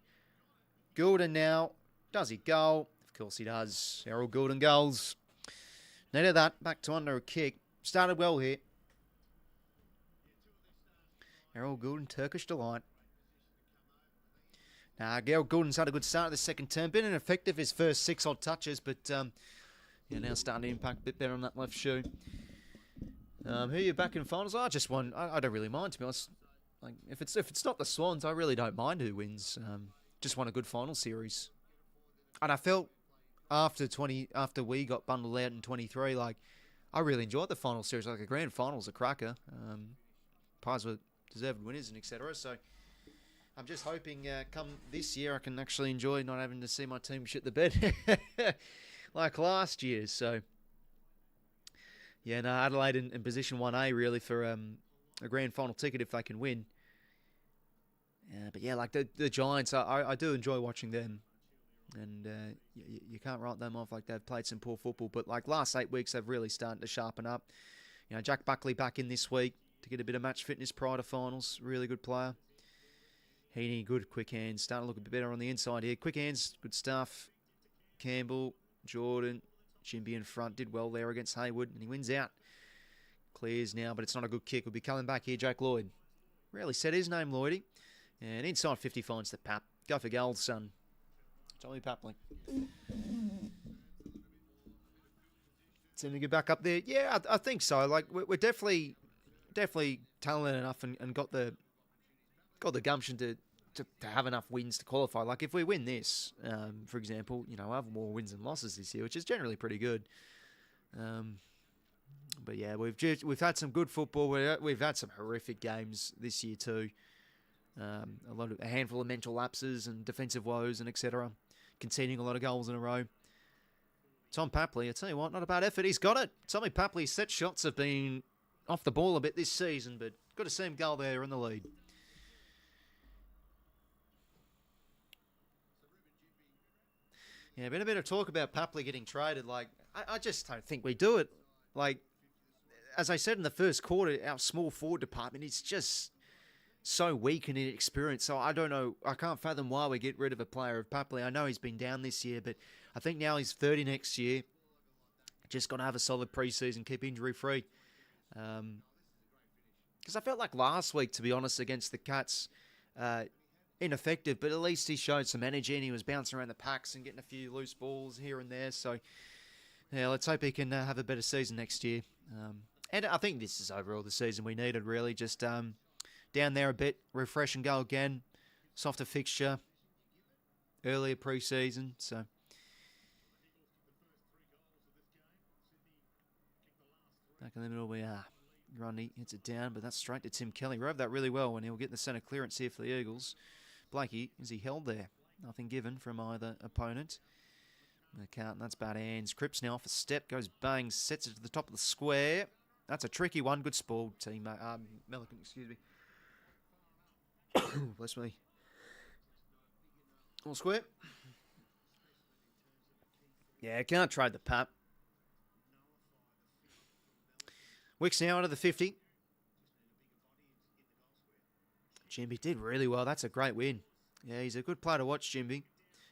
Gulden now. Does he goal? Of course he does. Errol Gulden goals. Needed that. Back to under a kick. Started well here. Errol Gulden, Turkish delight. Errol Gulden's had a good start of the second term. Been ineffective his first 6 odd touches, but now starting to impact a bit better on that left shoe. Who are you back in finals? I just want. I don't really mind, to be honest. Like if it's not the Swans, I really don't mind who wins. Just want a good final series. And I felt after we got bundled out in 23, like I really enjoyed the final series. Like a grand final's a cracker. Pies were deserved winners and etc. So I'm just hoping come this year I can actually enjoy not having to see my team shit the bed like last year. So yeah, no, Adelaide in position 1A really for a grand final ticket if they can win. But yeah, like the Giants, I do enjoy watching them. And you can't write them off like they've played some poor football. But like last 8 weeks, they've really started to sharpen up. Jack Buckley back in this week to get a bit of match fitness prior to finals. Really good player. Heaney, good quick hands. Starting to look a bit better on the inside here. Quick hands, good stuff. Campbell, Jordan, Jimby in front. Did well there against Hayward. And he wins out. Clears now, but it's not a good kick. We'll be coming back here, Jake Lloyd. Really said his name, Lloydie. And inside 50 finds the Pap. Go for gold, son. Tommy Papley. Seem to get back up there. Yeah, I think so. Like we're definitely talented enough and got the gumption to have enough wins to qualify. Like if we win this, for example, we'll have more wins and losses this year, which is generally pretty good. But yeah, we've had some good football. We've had some horrific games this year too. A handful of mental lapses and defensive woes and etc. Conceding a lot of goals in a row. Tom Papley, I tell you what, not a bad effort. He's got it. Tommy Papley's set shots have been off the ball a bit this season, but good to see him go there in the lead. Yeah, been a bit of talk about Papley getting traded. Like, I just don't think we do it. Like, as I said in the first quarter, our small forward department is just so weak and inexperienced. So I don't know. I can't fathom why we get rid of a player of Papley. I know he's been down this year, but I think now he's 30 next year. Just got to have a solid preseason, keep injury free. Because I felt like last week, to be honest, against the Cats, ineffective, but at least he showed some energy and he was bouncing around the packs and getting a few loose balls here and there. So, yeah, let's hope he can have a better season next year. And I think this is overall the season we needed, really. Just down there a bit, refresh and go again. Softer fixture, earlier pre-season. So, back in the middle we are. Rodney hits it down, but that's straight to Tim Kelly. Rode that really well, and he'll get the centre clearance here for the Eagles. Blakey, is he held there? Nothing given from either opponent. Carlton, that's bad hands. Cripps now off a step, goes bang, sets it to the top of the square. That's a tricky one. Good spoil, team. Melican, excuse me. Bless me. All square. Yeah, can't trade the pap. Wicks now out of the 50. Jimby did really well. That's a great win. Yeah, he's a good player to watch, Jimby.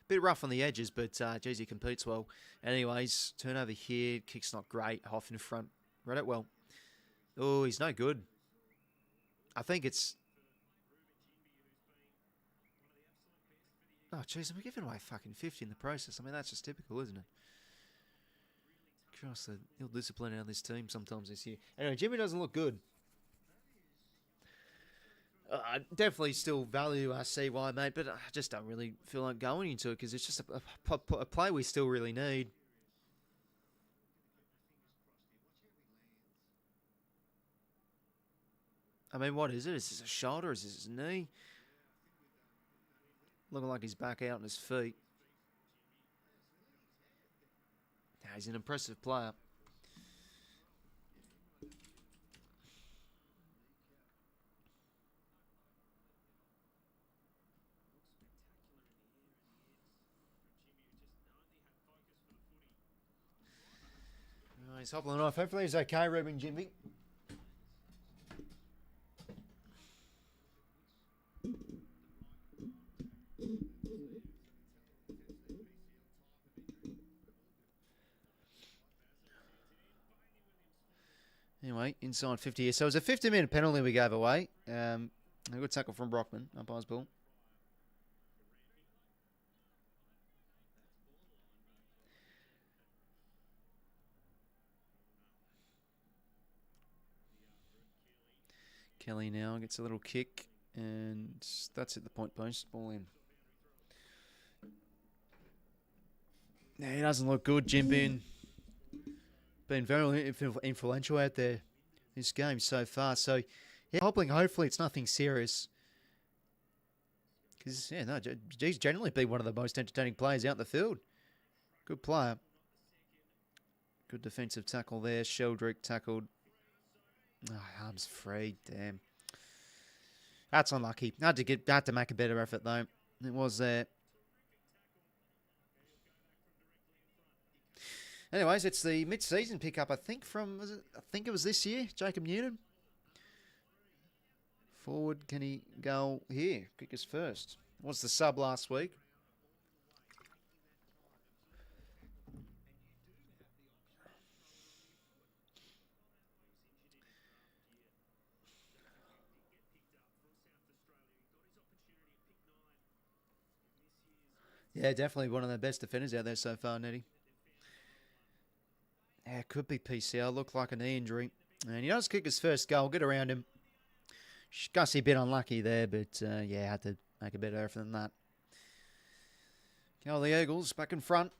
Bit rough on the edges, but geez, he competes well. Anyways, turnover here. Kick's not great. Hoff in front. Read it well. Oh, he's no good. I think it's... Oh, jeez, I'm giving away fucking 50 in the process. I mean, that's just typical, isn't it? Cross the ill discipline out of this team sometimes this year. Anyway, Jimmy doesn't look good. I definitely still value 𝐼𝐶𝐷, mate, but I just don't really feel like going into it because it's just a play we still really need. I mean, what is it? Is this a shoulder? Is this his knee? Looking like he's back out on his feet. Yeah, he's an impressive player. Oh, he's hobbling off. Hopefully he's okay, Ruben Jimby. Anyway, inside 50 here. So it was a 50-minute penalty we gave away. A good tackle from Brockman. Umpire's ball. Kelly now gets a little kick. And that's at the point post. Ball in. Yeah, he doesn't look good, Jim. Been very influential out there this game so far. So, yeah, hopefully it's nothing serious. Because, yeah, no, he's generally been one of the most entertaining players out in the field. Good player. Good defensive tackle there. Sheldrick tackled. Oh, arms free. Damn. That's unlucky. Had to make a better effort, though. It was there. Anyways, it's the mid-season pickup, I think, I think it was this year, Jacob Newton. Forward, can he go here? Kickers first. Was the sub last week. Yeah, definitely one of the best defenders out there so far, Nettie. Yeah, it could be PCL. Looked like a knee injury. And he does kick his first goal. Get around him. Gussie a bit unlucky there, but yeah, had to make a better effort than that. Go the Eagles back in front.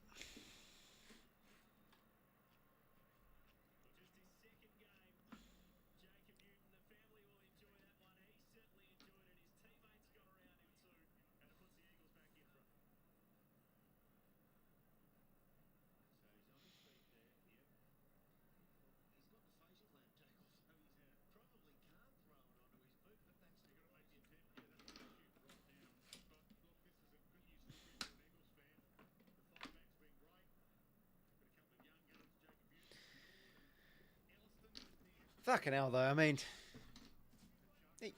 Fucking hell, though. I mean,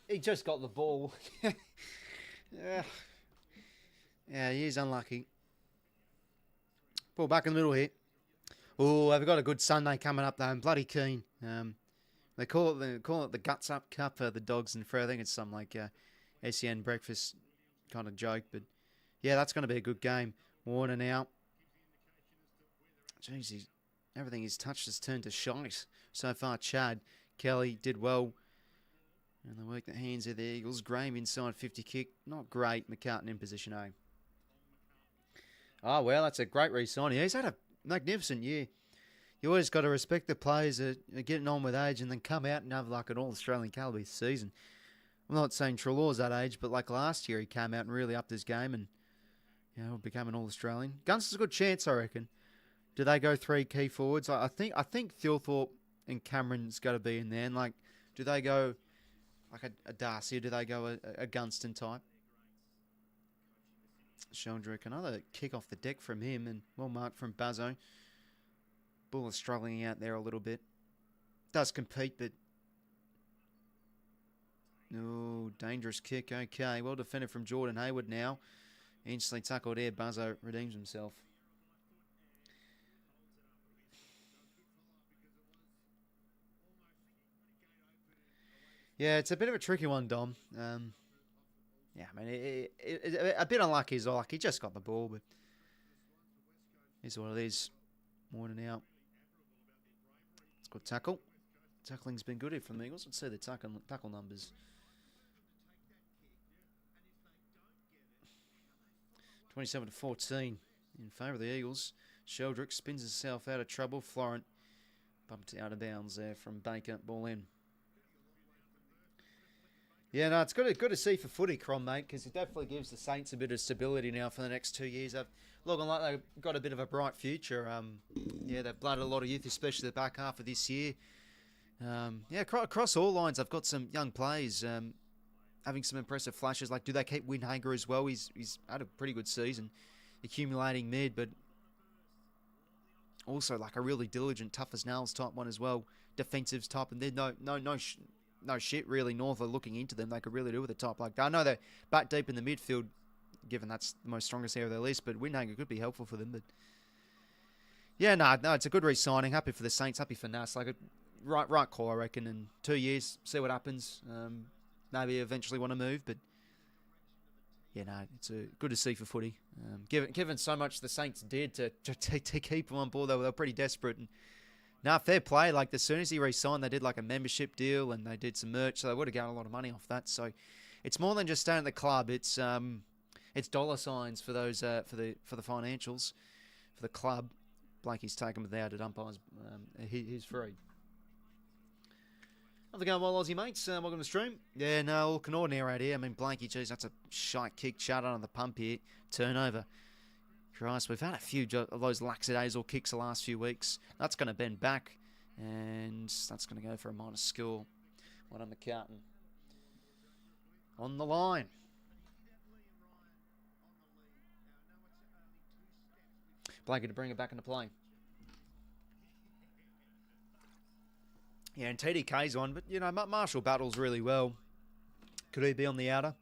he just got the ball. Yeah, he is unlucky. Ball back in the middle here. Oh, they've got a good Sunday coming up, though. I'm bloody keen. They call it the Guts Up Cup for the dogs and Fred. I think it's some like SEN breakfast kind of joke, but yeah, that's going to be a good game. Warner now. Jeez, everything he's touched has turned to shite so far. Chad Kelly did well. And they work the hands of the Eagles. Graham inside 50 kick. Not great. McCartan in position A. Oh, well, that's a great re-signing. He's had a magnificent year. You always got to respect the players that are getting on with age and then come out and have like an all-Australian calibre season. I'm not saying Treloar's that age, but like last year he came out and really upped his game and became an all-Australian. Gunster's a good chance, I reckon. Do they go 3 key forwards? I think 𝐓𝐴𝐿𝐴𝐻𝐿𝐴𝐻𝐿 and Cameron's got to be in there. And like, do they go like a Darcy or do they go a Gunston type? Sheldrick, another kick off the deck from him and well marked from Bazzo. Bull is struggling out there a little bit. Does compete, but oh, dangerous kick. Okay, well defended from Jordan Hayward now. Instantly tackled there. Bazzo redeems himself. Yeah, it's a bit of a tricky one, Dom. Yeah, I mean, a bit unlucky as well. Like, he just got the ball, but here's what it is. Warning out. It's good tackle. Tackling's been good here from the Eagles. Let's see the tackle numbers. 27-14 in favour of the Eagles. Sheldrick spins himself out of trouble. Florent bumped out of bounds there from Baker. Ball in. Yeah, no, it's good to see for footy, Crom, mate, because it definitely gives the Saints a bit of stability now for the next 2 years. They've looking like they've got a bit of a bright future. Yeah, they've blooded a lot of youth, especially the back half of this year. Yeah, across all lines, they've got some young players having some impressive flashes. Like, do they keep 𝐵𝐻𝐴𝐻𝐿 as well? He's had a pretty good season, accumulating mid, but also like a really diligent, tough as nails type one as well. Defensives type, and there's no shit really North are looking into them. They could really do with a top like that. I know they're back deep in the midfield, given that's the most strongest area of their list, but 𝐵𝐻𝐴𝐻𝐿 could be helpful for them. But yeah, no, it's a good re-signing. Happy for the Saints, happy for Nas. Like a right call, I reckon. In 2 years, see what happens. Maybe eventually want to move, but yeah, no, it's good to see for footy. Given so much the Saints did to keep him on board, they were pretty desperate. And nah, fair play. Like, as soon as he re-signed, they did like a membership deal and they did some merch, so they would have gotten a lot of money off that. So it's more than just staying at the club. It's dollar signs for those for the financials for the club. Blakey's taken without it. Umpires, he's free. How's it going, well, Aussie mates? Welcome to the stream. Yeah, no, all can ordinary out here. I mean, Blakey, geez, that's a shite kick. Shut on the pump here. Turnover. Christ, we've had a few of those lackadaisical kicks the last few weeks. That's going to bend back, and that's going to go for a minus score. One on McCartan. On the line. Blakey to bring it back into play. Yeah, and TDK's on, but, you know, Marshall battles really well. Could he be on the outer?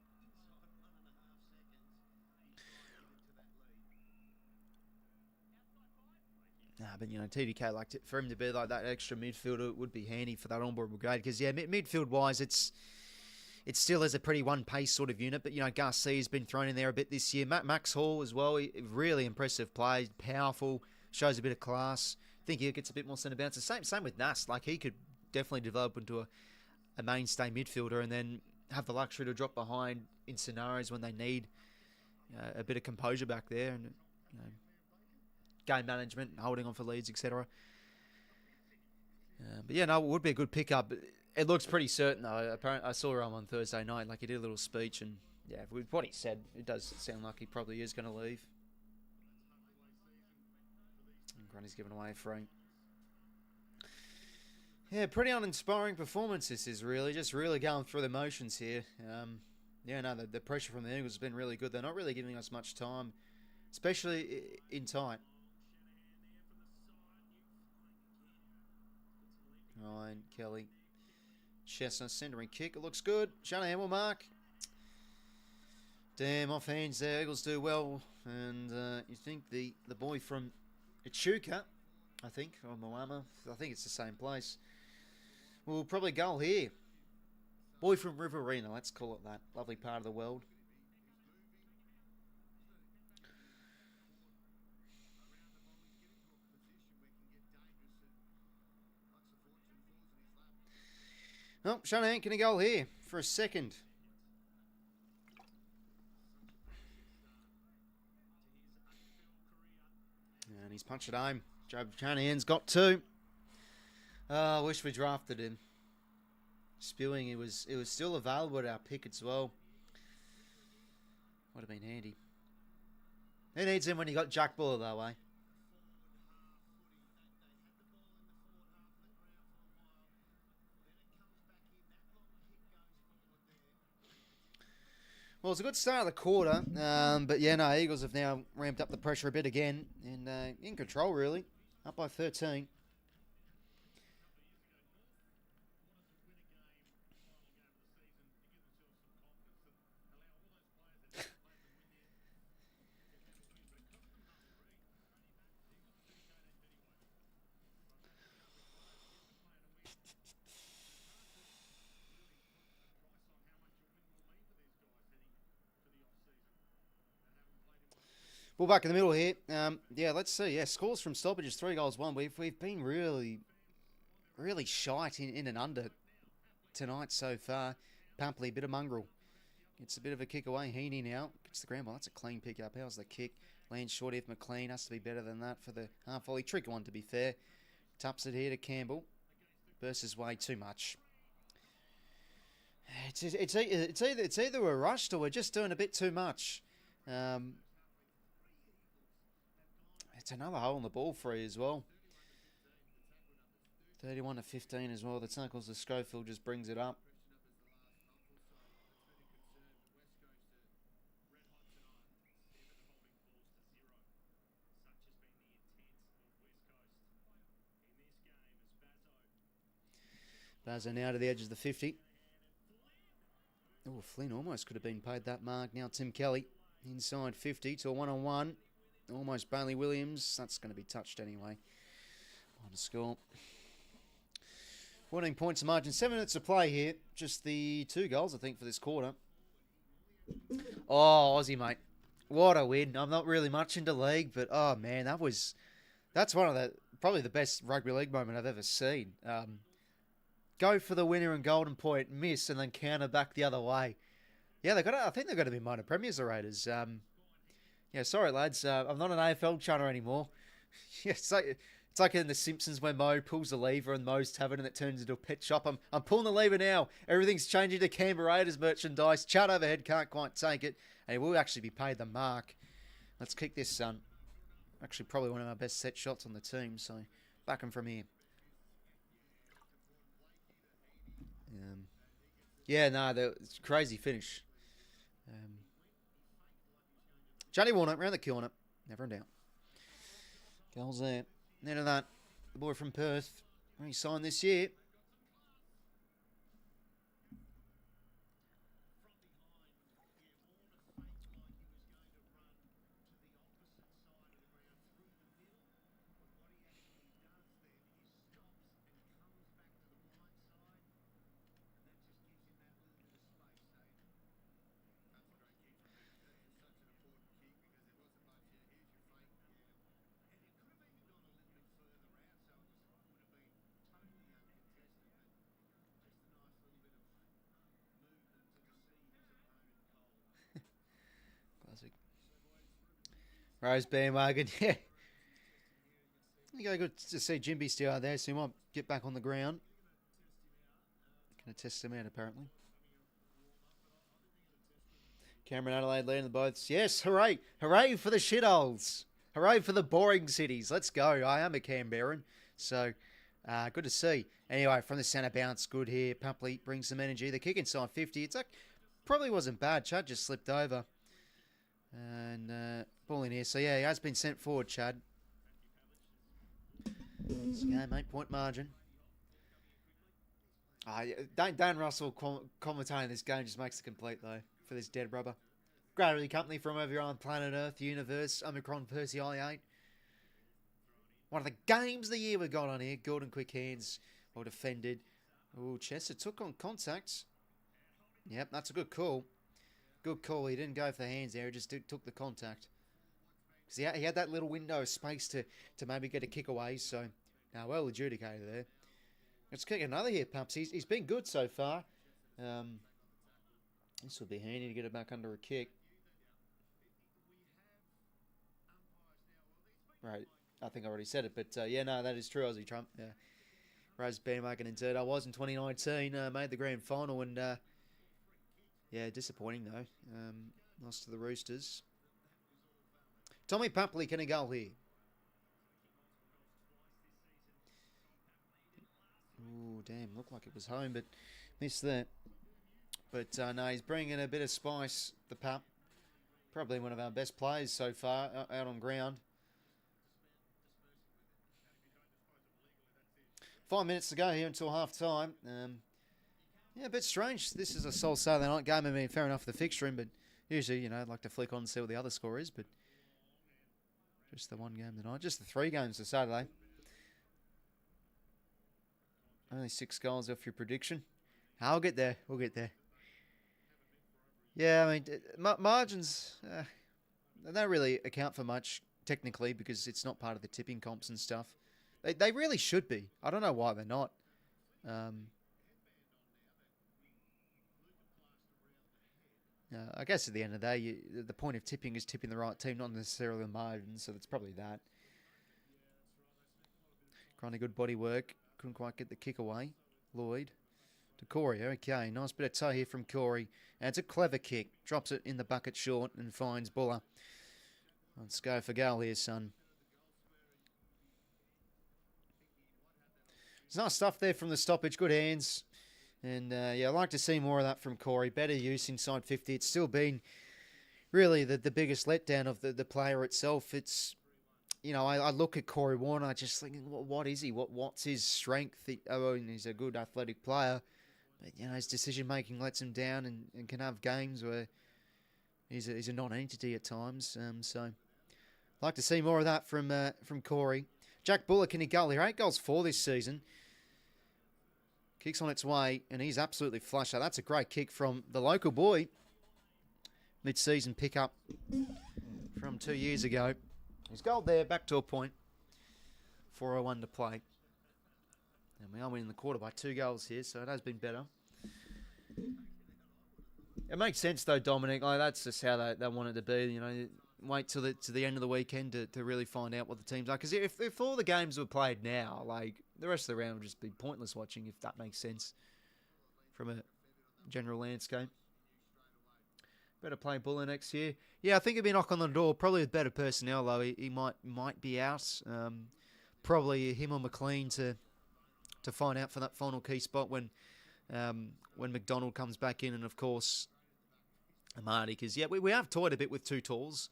Nah, but, you know, TDK, like, for him to be like that extra midfielder would be handy for that onboard brigade. Because, yeah, midfield-wise, it still is a pretty one-pace sort of unit. But, you know, Garcia's been thrown in there a bit this year. Max Hall as well, really impressive play. Powerful, shows a bit of class. I think he gets a bit more centre bounce. Same with Nas. Like, he could definitely develop into a mainstay midfielder and then have the luxury to drop behind in scenarios when they need a bit of composure back there and, you know, game management, holding on for leads, etc. But yeah, no, it would be a good pickup. It looks pretty certain though. Apparently, I saw him on Thursday night. Like, he did a little speech, and yeah, with what he said, it does sound like he probably is going to leave. And Grundy's given away a free. Yeah, pretty uninspiring performance this is really. Just really going through the motions here. Yeah, no, the pressure from the Eagles has been really good. They're not really giving us much time, especially in tight. Ryan, Kelly. Chestnut centering kick. It looks good. Shanahan will mark. Damn, off hands there. Eagles do well. And you think the boy from 𝐓𝐡𝐞, I think, or 𝐼𝐗𝐿𝐼𝐻, I think it's the same place, will probably goal here. Boy from Riverina, let's call it that. Lovely part of the world. Oh, Shanahan can a goal here for a second. And he's punched it home. Shanahan's got 2. I wish we drafted him. Spewing, it was still available at our pick as well. Would have been handy. Who needs him when you got Jack Buller that way? Well, it's a good start of the quarter, but yeah, no, Eagles have now ramped up the pressure a bit again, and in control really, up by 13. Ball back in the middle here. Yeah, let's see. Yeah, scores from stoppages, 3 goals, 1. We've been really shite in and under tonight so far. Pampley, a bit of mongrel. Gets a bit of a kick away. Heaney now gets the ground ball. That's a clean pick up. How's the kick? Lands short if McLean has to be better than that for the half volley. Tricky one to be fair. Taps it here to Campbell. Versus way too much. It's either we're rushed or we're just doing a bit too much. It's another hole in the ball for you as well. 31 to 15 as well. The tackles of Schofield just brings it up. Bazzo now to the edge of the 50. Oh, Flynn almost could have been paid that mark. Now Tim Kelly inside 50 to a 1-on-1. Almost Bailey Williams. That's going to be touched anyway. On the score. 14 points of margin. 7 minutes to play here. Just the 2 goals, I think, for this quarter. Oh, Aussie, mate. What a win. I'm not really much into league, but oh, man, that's one of the, probably the best rugby league moment I've ever seen. Go for the winner and golden point, miss, and then counter back the other way. Yeah, I think they're going to be minor premiers, the Raiders. Yeah, sorry, lads. I'm not an AFL chunner anymore. Yeah, it's like in The Simpsons when Mo pulls the lever in Mo's Tavern and it turns into a pet shop. I'm pulling the lever now. Everything's changing to Canberra Raiders merchandise. Chad overhead can't quite take it. And he will actually be paid the mark. Let's kick this, son. Actually, probably one of our best set shots on the team. So, back him from here. Yeah, no, it's a crazy finish. Johnny Warner, round the corner. Never in doubt. Goals there. Net of that, the boy from Perth. He signed this year. Classic. Rose bandwagon, yeah. Good to see Jimby still out there, so he might get back on the ground. Going to test him out, apparently. Cameron Adelaide leading the boats. Yes, hooray. Hooray for the shitholes. Hooray for the boring cities. Let's go. I am a Canberran, so good to see. Anyway, from the centre bounce, good here. Pumpley brings some energy. The kick inside 50. It's like, probably wasn't bad. Chad just slipped over. And ball in here. So, yeah, he has been sent forward, Chad. So, game, 8-point margin. Dan Russell commentating this game just makes it complete, though, for this dead rubber. Gravity Company from over here on planet Earth, universe, Omicron, 𝗬𝐶𝐼 𝐼𝐴. One of the games of the year we got on here. Good and quick hands, well defended. Oh, Chester took on contact. Yep, that's a good call. Good call. He didn't go for the hands there. He just took the contact. Because he had that little window of space to maybe get a kick away. So, now well adjudicated there. Let's kick another here, Pumps. He's been good so far. This would be handy to get it back under a kick. Right. I think I already said it. But, yeah, no, that is true, Aussie Trump. Yeah. Rose bandwagon indeed. I was in 2019. Made the grand final and... yeah, disappointing though. Lost to the Roosters. Tommy Papley can a goal here. Oh, damn. Looked like it was home, but missed that. But no, he's bringing a bit of spice, the Pap. Probably one of our best players so far out on ground. 5 minutes to go here until half time. Yeah, a bit strange. This is a sole Saturday night game. I mean, fair enough, the fixturing, but usually, you know, I'd like to flick on and see what the other score is, but just the one game tonight. Just the 3 games for Saturday. Only 6 goals off your prediction. I'll get there. We'll get there. Yeah, I mean, margins, they don't really account for much, technically, because it's not part of the tipping comps and stuff. They really should be. I don't know why they're not. I guess at the end of the day, the point of tipping is tipping the right team, not necessarily the margin, so that's probably that. Kind of good body work. Couldn't quite get the kick away. Lloyd to Corey. Okay, nice bit of toe here from Corey. And it's a clever kick. Drops it in the bucket short and finds Buller. Let's go for goal here, son. It's nice stuff there from the stoppage. Good hands. And, yeah, I'd like to see more of that from Corey. Better use inside 50. It's still been really the biggest letdown of the player itself. It's, you know, I look at Corey Warner, I just think, what is he? What's his strength? He's a good athletic player. But, you know, his decision-making lets him down and can have games where he's a non-entity at times. So, I'd like to see more of that from Corey. Jack Buller, can he go here? 8 goals for this season. Kick's on its way, and he's absolutely flush. So that's a great kick from the local boy. Mid-season pickup from 2 years ago. He's goal there, back to a point. 4:01 to play. And we are winning the quarter by 2 goals here, so it has been better. It makes sense, though, Dominic. Like, that's just how they want it to be. You know, wait till the end of the weekend to really find out what the teams are. Because if all the games were played now, like, the rest of the round would just be pointless watching, if that makes sense from a general landscape. Better play Buller next year. Yeah, I think he'd be knock on the door. Probably with better personnel, though. He might be out. Probably him or McLean to find out for that final key spot when McDonald comes back in, and of course Amadi. Because yeah, we have toyed a bit with 2 talls,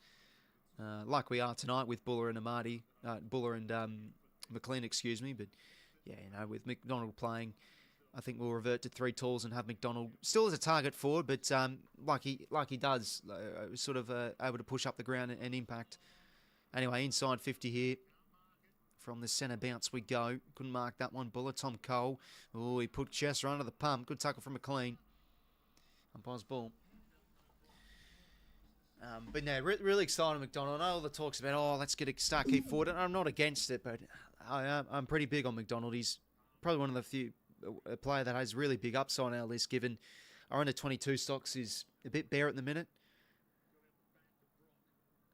like we are tonight with Buller and Amadi, Buller and McLean, excuse me. But yeah, you know, with McDonald playing, I think we'll revert to 3 talls and have McDonald still as a target forward, but like he does, sort of able to push up the ground and impact. Anyway, inside 50 here. From the centre bounce we go. Couldn't mark that one. Buller, Tom Cole. Oh, he put Chester under the pump. Good tackle from McLean. Umpire's ball. But no, really excited, McDonald. I know all the talks about, let's get a start keep forward. And I'm not against it, but I'm pretty big on McDonald. He's probably one of the few player that has really big upside on our list, given our under 22 stocks is a bit bare at the minute.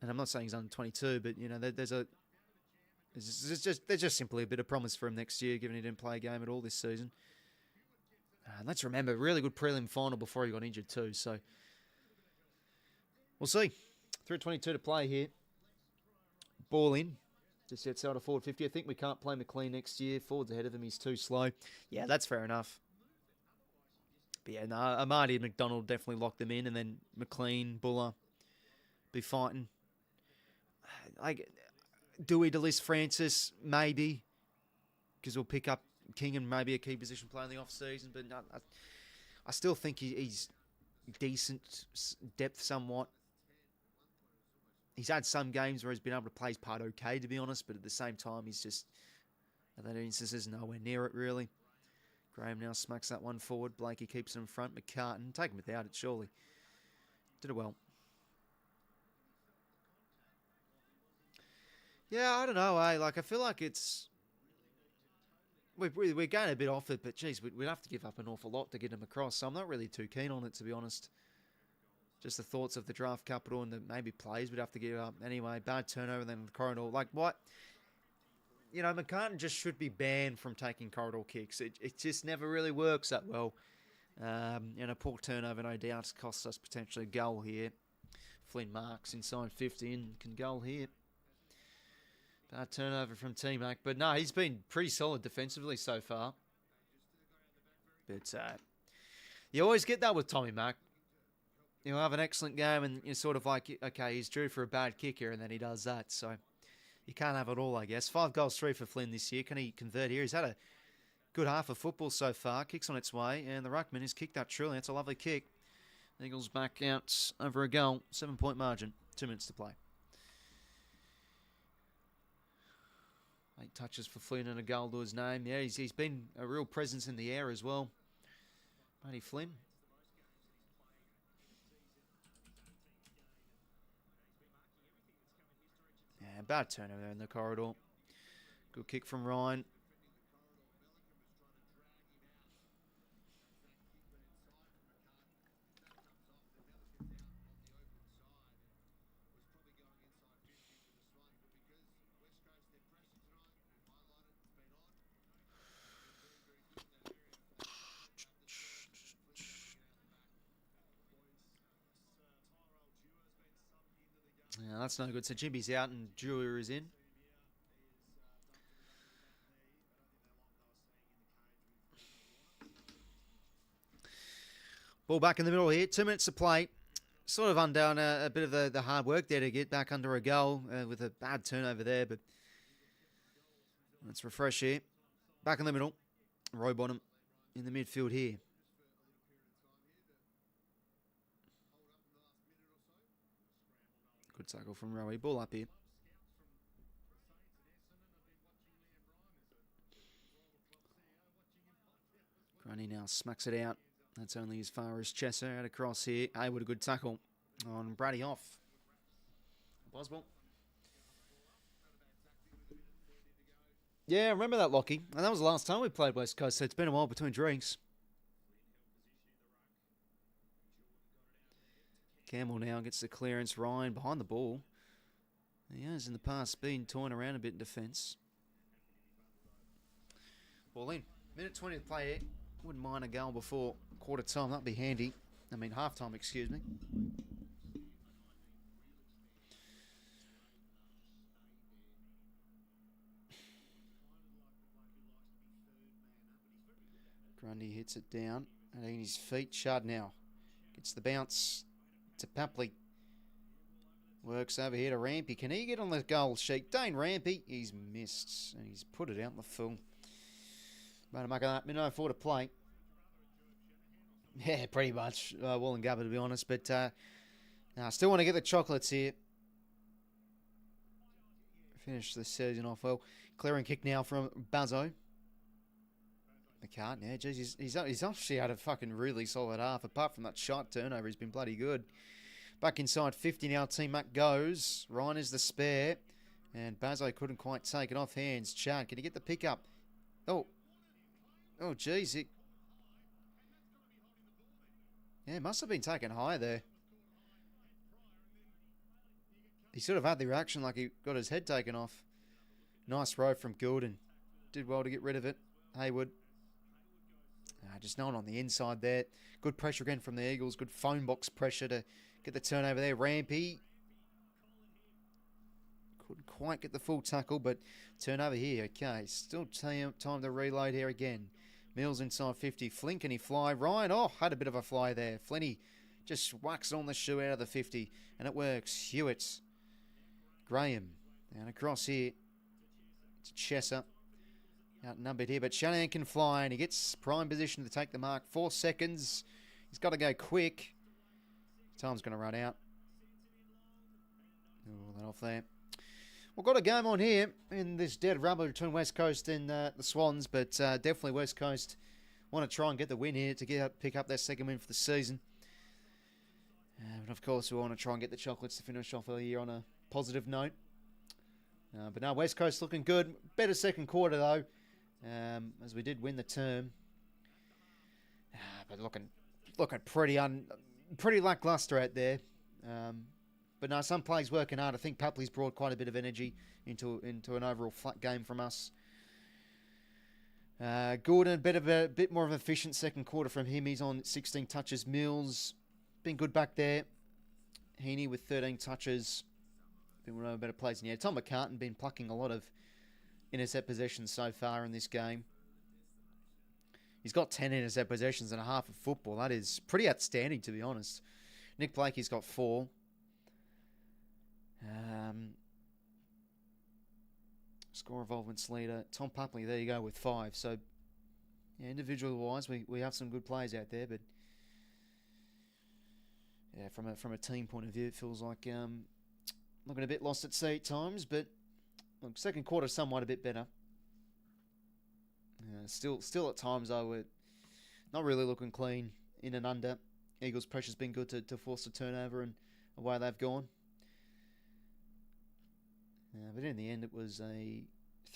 And I'm not saying he's under 22, but you know, there's just simply a bit of promise for him next year, given he didn't play a game at all this season. And let's remember, really good prelim final before he got injured too. So we'll see. 3:22 to play here. Ball in. Just outside of forward 50. I think we can't play McLean next year. Forward's ahead of him. He's too slow. Yeah, that's fair enough. But yeah, no, Amadi and McDonald definitely lock them in. And then McLean, Buller, be fighting. Like, Dewey, DeLis, Francis, maybe. Because we'll pick up King maybe a key position player in the off-season, but no, I still think he's decent depth somewhat. He's had some games where he's been able to play his part okay, to be honest, but at the same time, he's just, at that instances, nowhere near it, really. Graham now smacks that one forward. Blakey keeps it in front. McCartan, take him without it, surely. Did it well. Yeah, I don't know, Like, I feel like it's... We're going a bit off it, but, geez, we'd have to give up an awful lot to get him across, so I'm not really too keen on it, to be honest. Just the thoughts of the draft capital and the maybe plays we'd have to give up. Anyway, bad turnover, then the corridor. Like, what? You know, McCartan just should be banned from taking corridor kicks. It just never really works that well. And a poor turnover, no doubt, costs us potentially a goal here. Flynn marks inside 50 and can goal here. Bad turnover from T-Mac. But no, he's been pretty solid defensively so far. But you always get that with Tommy Mack. He'll have an excellent game and you're sort of like, okay, he's due for a bad kick here, and then he does that. So you can't have it all, I guess. 5 goals, 3 for Flynn this year. Can he convert here? He's had a good half of football so far. Kicks on its way, and the ruckman has kicked that truly. That's a lovely kick. Eagles back out over a goal. 7-point margin. 2 minutes to play. 8 touches for Flynn and a goal to his name. Yeah, he's been a real presence in the air as well. Matty Flynn. Yeah, bad turnover there in the corridor. Good kick from Ryan. Yeah, that's no good. So Jimby's out and Drewer is in. Ball back in the middle here. 2 minutes to play. Sort of undone a bit of the hard work there to get back under a goal with a bad turnover there. But let's refresh here. Back in the middle. Rowbottom in the midfield here. Good tackle from Rowie. Ball up here. Grundy now smacks it out. That's only as far as Chesser. Out across here. Haywood, a good tackle on Brady off. Boswell. Yeah, remember that, Lockie. And that was the last time we played West Coast, so it's been a while between drinks. Campbell now gets the clearance. Ryan behind the ball. He has in the past been torn around a bit in defence. Ball in. Minute 20 to play here. Wouldn't mind a goal before quarter time. That'd be handy. I mean, half time, excuse me. Grundy hits it down. And in his feet. Shard now gets the bounce to Papley. Works over here to Rampy. Can he get on the goal sheet? Dane Rampy. He's missed. And he's put it out in the full. Made a muck of that. Minute 04 to play. Yeah, pretty much. 𝐴𝐿𝐴𝐿𝐴𝐵, to be honest. But I still want to get the chocolates here. Finish the season off well. Clearing kick now from Buzzo. McCartan, yeah, geez, he's actually had a fucking really solid half. Apart from that shot turnover, he's been bloody good. Back inside 50 now, Team Mac goes. Ryan is the spare. And Bazzo couldn't quite take it off hands. Chad, can he get the pick up? Oh, geez. Yeah, must have been taken high there. He sort of had the reaction like he got his head taken off. Nice row from Goulden. Did well to get rid of it. Haywood. Just no one on the inside there. Good pressure again from the Eagles. Good phone box pressure to get the turnover there. Rampy. Couldn't quite get the full tackle, but turnover here. Okay, still time to reload here again. Mills inside 50. Flynn, can he fly? Ryan, had a bit of a fly there. Flinny just whacks on the shoe out of the 50, and it works. Hewitt. Graham. And across here to Chesser. Outnumbered here, but Shanahan can fly, and he gets prime position to take the mark. 4 seconds. He's got to go quick. Time's going to run out. Oh, that off there. We've got a game on here in this dead rubber between West Coast and the Swans, but definitely West Coast want to try and get the win here to pick up their second win for the season. But of course, we want to try and get the Chocolates to finish off the year on a positive note. But no, West Coast looking good. Better second quarter though, as we did win the term. But looking pretty lackluster out there. But no, some plays working hard. I think Papley's brought quite a bit of energy into an overall flat game from us. Gordon, a bit more of an efficient second quarter from him. He's on 16 touches. Mills, been good back there. Heaney with 13 touches. Been one of the better plays in the air. Tom McCartan been plucking a lot of intercept possessions so far in this game. He's got 10 intercept possessions and a half of football. That is pretty outstanding, to be honest. Nick Blakey's got 4. Score involvements leader Tom Papley, there you go, with 5. So yeah, individual wise we have some good players out there, but yeah, from a team point of view, it feels like looking a bit lost at sea at times. But look, second quarter somewhat a bit better. Still at times though, we're not really looking clean in and under. Eagles' pressure's been good to force a turnover, and away they've gone. But in the end, it was a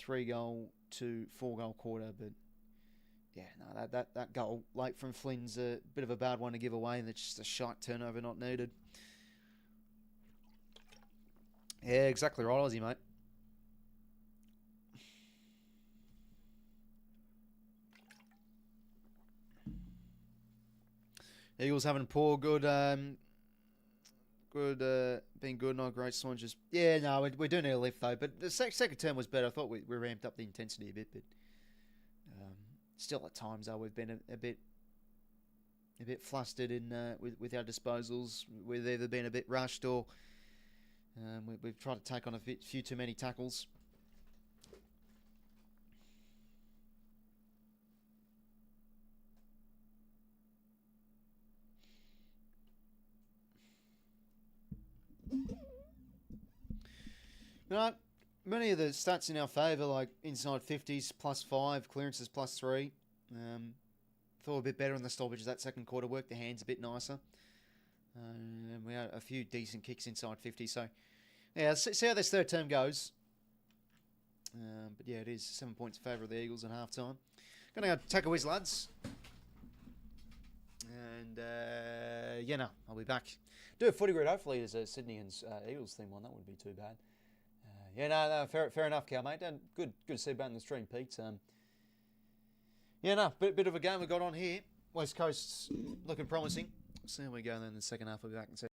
3-goal to 4-goal quarter. But yeah, no, that goal late from Flynn's a bit of a bad one to give away, and it's just a shite turnover not needed. Yeah, exactly right, Aussie, mate. Eagles having poor, good, been good, not great. Swans just, yeah, no, we do need a lift though. But the second term was better. I thought we ramped up the intensity a bit, but still at times though we've been a bit flustered in with our disposals. We've either been a bit rushed or we've tried to take on a few too many tackles. You know, many of the stats in our favour, like inside 50s, +5, clearances +3. Thought a bit better in the stoppages that second quarter. Worked the hands a bit nicer. And we had a few decent kicks inside 50. So, yeah, see how this third term goes. But yeah, it is 7 points in favour of the Eagles at half time. Going to go take a whiz, lads. And, yeah, no, I'll be back. Do a footy grid, hopefully, as a Sydney and Eagles theme one. That wouldn't be too bad. Yeah, no, fair enough, Cal, mate. Good to see you back in the stream, Pete. Yeah, no, bit of a game we got on here. West Coast's looking promising. See how we go then in the second half. We'll be back and see.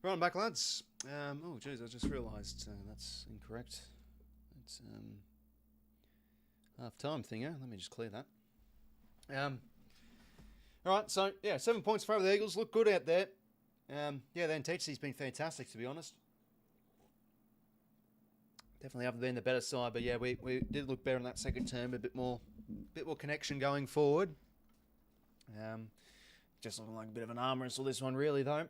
Right, I'm back, lads. Oh, jeez, I just realised that's incorrect. It's half-time thing, eh? Let me just clear that. All right, so, yeah, 7 points for the Eagles. Look good out there. Yeah, then 𝐼𝐶's been fantastic, to be honest. Definitely haven't been the better side, but yeah, we did look better in that second term. A bit more connection going forward. Just looking like a bit of an arm wrestle, this one, really, though.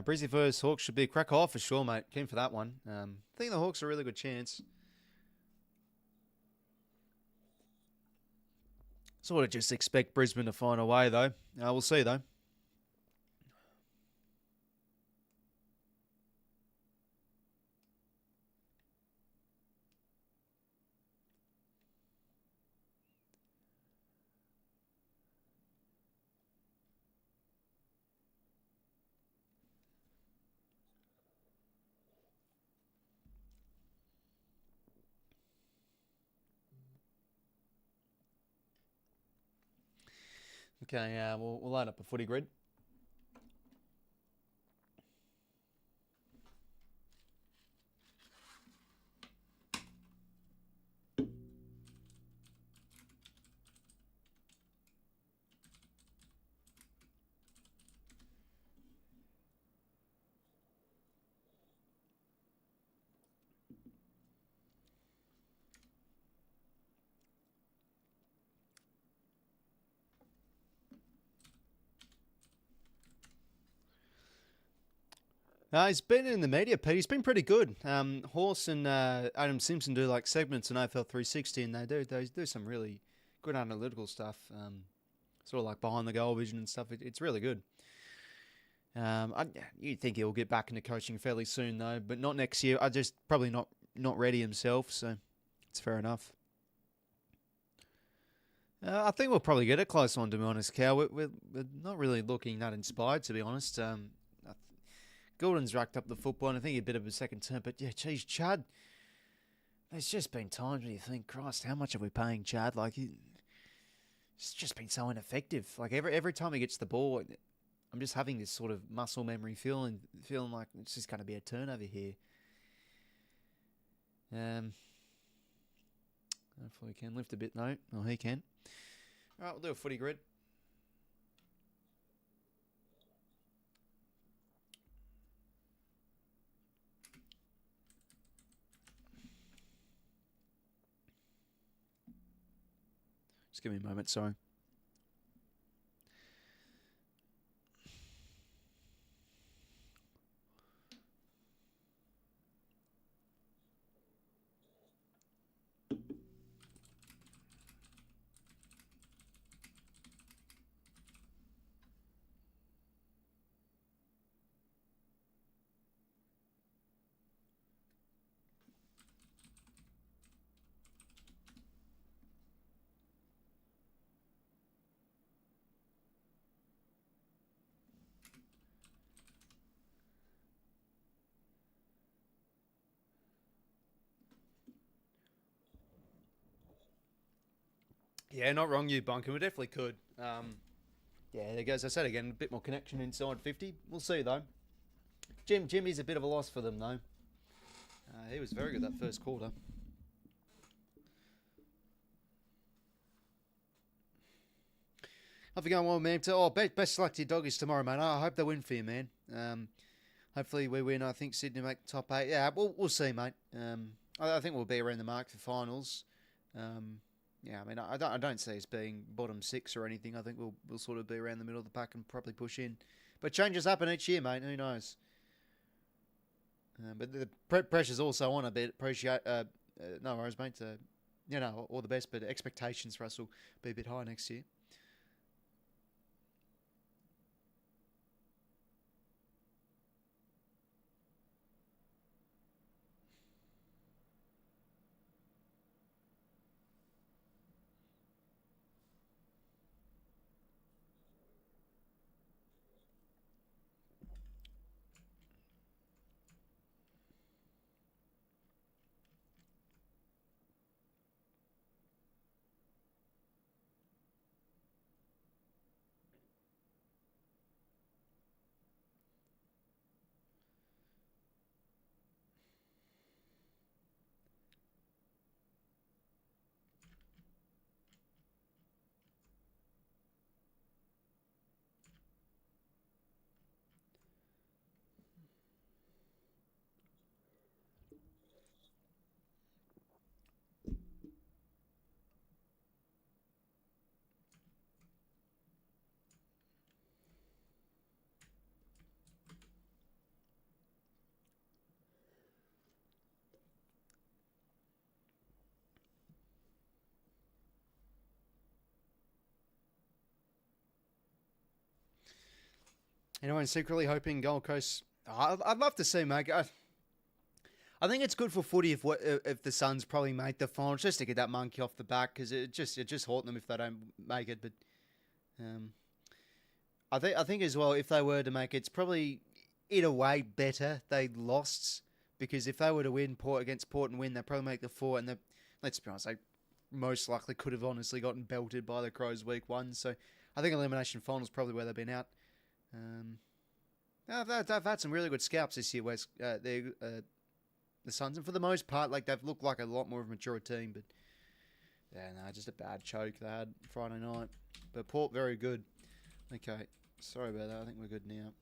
Breezy versus Hawks should be a crack off for sure, mate. Keen for that one. I think the Hawks are a really good chance. Sort of just expect Brisbane to find a way, though. We'll see, though. Okay, we'll line up a footy grid. He's been in the media, Pete. He's been pretty good. Horse and Adam Simpson do like segments on AFL 360, and they do some really good analytical stuff. Sort of like behind the goal vision and stuff. It's really good. You'd think he'll get back into coaching fairly soon, though, but not next year. I just probably not ready himself, so it's fair enough. I think we'll probably get a close one, to be honest, Cal. We're not really looking that inspired, to be honest. Gordon's racked up the football, and I think a bit of a second term. But yeah, geez, Chad. There's just been times where you think, Christ, how much are we paying Chad? Like, it's just been so ineffective. Like every time he gets the ball, I'm just having this sort of muscle memory feeling like it's just going to be a turnover here. Hopefully he can lift a bit though. Oh, he can. All right, we'll do a footy grid. Just give me a moment, sorry. Yeah, not wrong, you bunker. We definitely could. Yeah, as I said again, a bit more connection inside 50. We'll see though. Jimmy's a bit of a loss for them though. He was very good that first quarter. How's it going, well, man? Best luck to your doggies tomorrow, man. I hope they win for you, man. Hopefully we win. I think Sydney make the top 8. Yeah, we'll see, mate. I think we'll be around the mark for finals. Yeah, I mean, I don't see us being bottom 6 or anything. I think we'll sort of be around the middle of the pack and probably push in. But changes happen each year, mate. Who knows? But the pressure's also on a bit. No worries, mate. All the best, but expectations for us will be a bit high next year. Anyone secretly hoping Gold Coast? I'd love to see, mate. I think it's good for footy if the Suns probably make the finals just to get that monkey off the back, because it just haunt them if they don't make it. But I think as well, if they were to make it, it's probably in a way better they lost, because if they were to win against Port and win, they'd probably make the 4, and let's be honest, they most likely could have honestly gotten belted by the Crows week 1. So I think elimination final is probably where they've been out. They've had some really good scalps this year, the Suns, and for the most part, like, they've looked like a lot more of a mature team. But yeah, no, just a bad choke they had Friday night. But Port, very good. Okay, sorry about that. I think we're good now.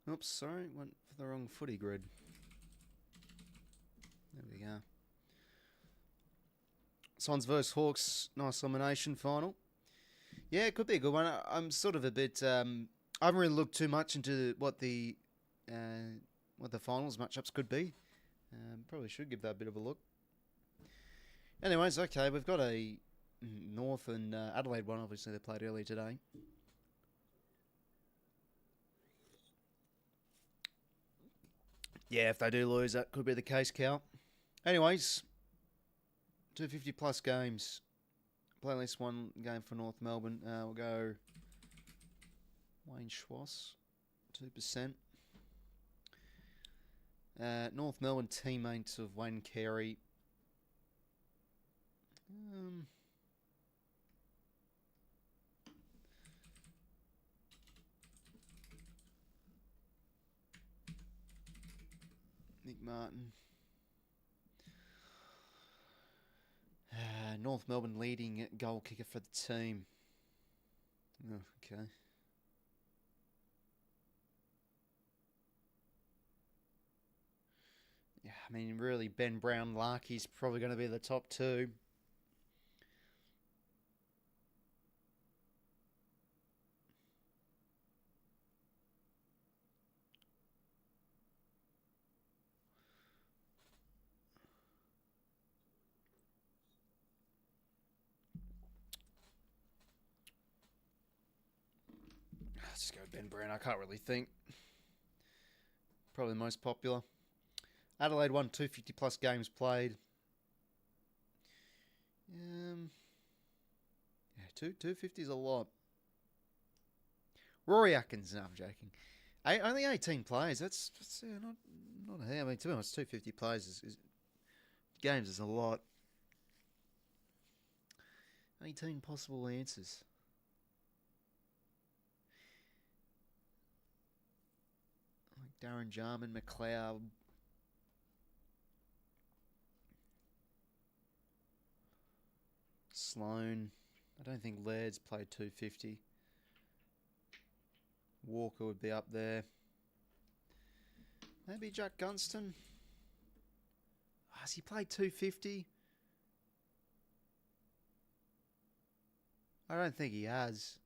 Oops, sorry, went for the wrong footy grid. There we go. Swans versus Hawks, nice elimination final. Yeah, it could be a good one. I'm sort of a bit. I haven't really looked too much into what the finals matchups could be. Probably should give that a bit of a look. Anyways, okay, we've got a North and Adelaide one. Obviously, they played earlier today. Yeah, if they do lose, that could be the case, Cal. Anyways, 250 plus games. Play at least one game for North Melbourne. We'll go 𝐼𝐴 𝐴𝐵, 2%. North Melbourne teammates of 𝐻𝐴 𝐬𝐿. Nick Martin. North Melbourne leading goal kicker for the team. Oh, okay. Yeah, I mean, really, Ben Brown, Larkey's probably going to be the top 2. Let's just go with Ben Brown. I can't really think. Probably the most popular. Adelaide won 250 plus games played. Yeah, 250 is a lot. Rory Atkins, no, I'm joking. Only 18 players. That's not a hair. I mean, to be honest, 250 players games is a lot. 18 possible answers. Like Darren Jarman, McLeod. Sloan. I don't think Laird's played 250. Walker would be up there. Maybe Jack Gunston. Has he played 250? I don't think he has.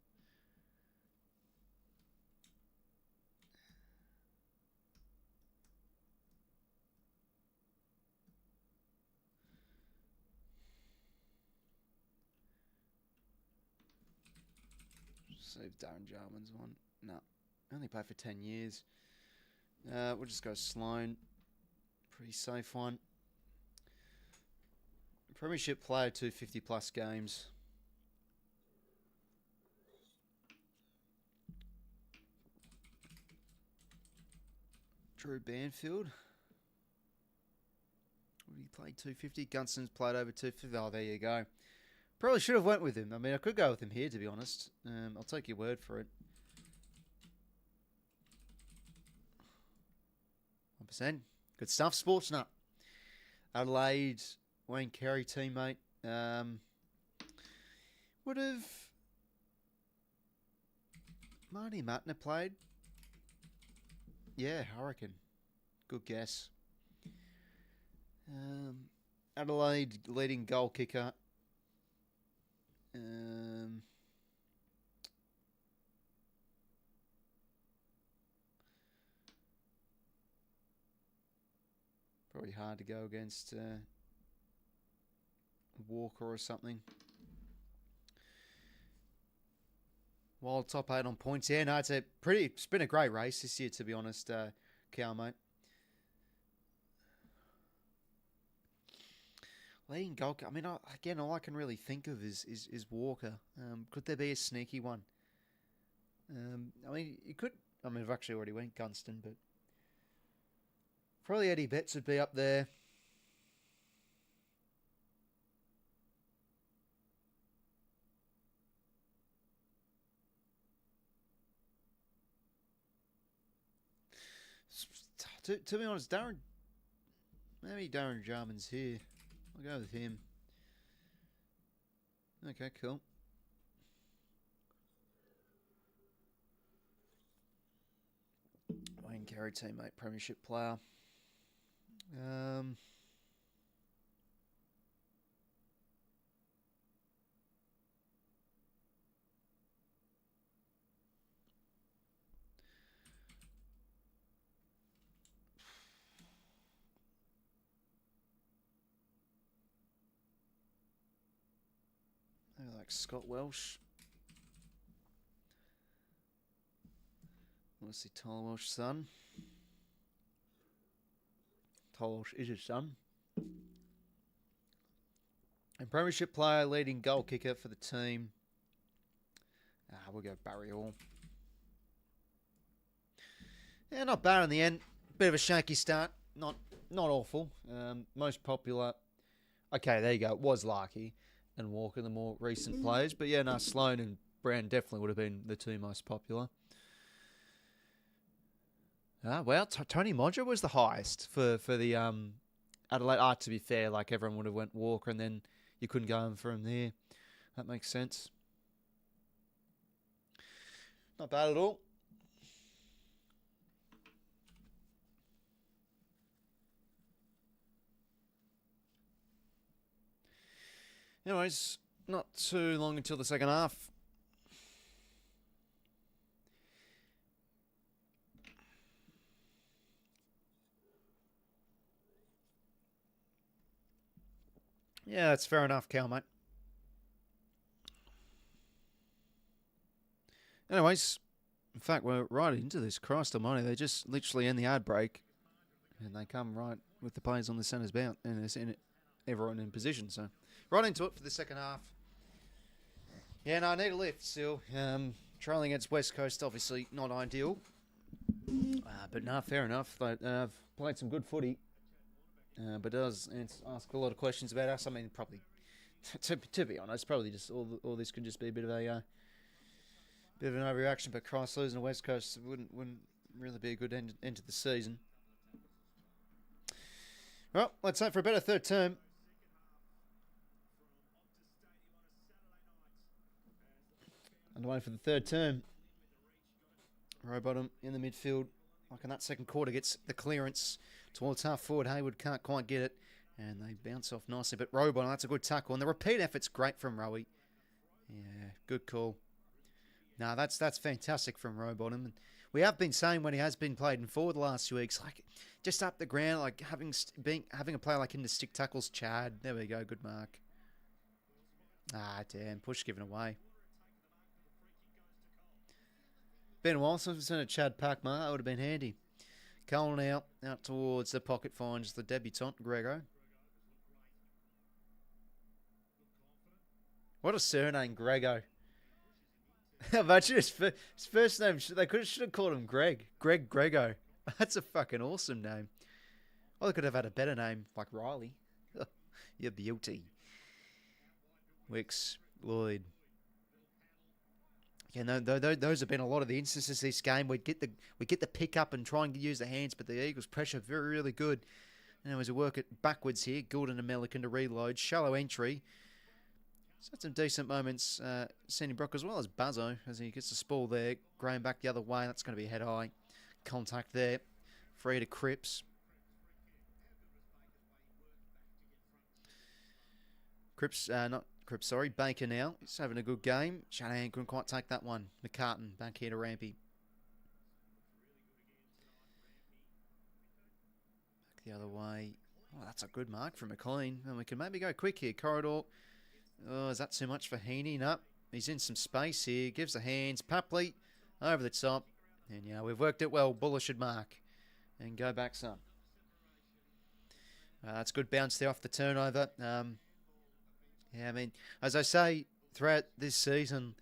See if Darren Jarman's one. No. Only played for 10 years. We'll just go Sloan. Pretty safe one. Premiership player, 250 plus games. Drew Banfield. Would he play 250? Gunston's played over 250. Oh, there you go. Probably should have went with him. I mean, I could go with him here, to be honest. I'll take your word for it. 1%. Good stuff, Sportsnut. Adelaide, 𝐻𝐴 𝐬𝐿 teammate. Would have Marty Mattner played Yeah, I reckon. Good guess. Adelaide leading goal kicker. Probably hard to go against Walker or something. Wild top 8 on points. Yeah, no, it's been a great race this year, to be honest, 𝐴𝐿, mate. Leading goal. I mean, again, all I can really think of is Walker. Could there be a sneaky one? I mean, you could. I mean, I've actually already went Gunston, but probably Eddie Betts would be up there. To be honest, maybe Darren Jarman's here. I'll go with him. Okay, cool. Wayne Carey teammate, premiership player. Maybe like Scott Welsh. Obviously, Tyler Welsh's son. Tyler Welsh is his son. And premiership player, leading goal kicker for the team. We'll go Barry Hall. Yeah, not bad in the end. Bit of a shaky start. Not awful. Most popular. Okay, there you go. It was Larkey and Walker, the more recent players. But yeah, no, Sloan and Brown definitely would have been the two most popular. Well, Tony Modra was the highest for the Adelaide. To be fair, like everyone would have went Walker, and then you couldn't go in for him there. That makes sense. Not bad at all. Anyways, not too long until the second half. Yeah, that's fair enough, 𝐴𝐿, mate. Anyways, in fact, we're right into this. Christ almighty, they just literally end the ad break, and they come right with the players on the centre's bout, and it's everyone in position. So, right into it for the second half. Yeah, no, I need a lift still. Trailing against West Coast, obviously not ideal. But no, fair enough. They've played some good footy. But does ask a lot of questions about us. I mean, probably, to be honest, probably just all this could just be a bit of an overreaction. But Christ, losing to West Coast wouldn't really be a good end to the season. Well, let's hope for a better third term. Underway for the third term. Rowbottom in the midfield. Like in that second quarter, gets the clearance towards half forward. Hayward can't quite get it, and they bounce off nicely. But Rowbottom, that's a good tackle, and the repeat effort's great from Rowie. Yeah, good call. No, that's fantastic from Rowbottom. And we have been saying when he has been played in forward the last few weeks, like just up the ground, like having a player like him to stick tackles. Chad, there we go, good mark. Damn, push given away. Been a while since we've seen a Chad Packma. That would have been handy. Cole now out towards the pocket, finds the debutant, 𝐵𝐿. What a surname, 𝐵𝐿. Imagine his first name. They should have called him Greg. Greg 𝐵𝐿. That's a fucking awesome name. Well, they could have had a better name, like Riley. You're beauty. Wicks, Lloyd. Yeah, no, those have been a lot of the instances this game. We get the pick up and try and use the hands, but the Eagles pressure really good. And as we work it backwards here, Goulden and Melican to reload. Shallow entry. He's had some decent moments, Sandy Brock as well as Buzzo, as he gets the spool there. Graham back the other way. That's going to be head high. contact there. Free to 𝐓𝐴. Not 𝐓𝐴, sorry. Baker now. He's having a good game. Shanahan couldn't quite take that one. McCartan back here to 𝐼𝐴. Back the other way. Oh, that's a good mark from McLean. And we can maybe go quick here. Corridor. Oh, is that too much for Heaney? No. He's in some space here. Gives the hands. 𝐵𝐵𝐿𝐼 over the top. And, yeah, we've worked it well. 𝐵𝐿𝐼 should mark. And go back some. That's good bounce there off the turnover. Yeah, I mean, as I say, throughout this season,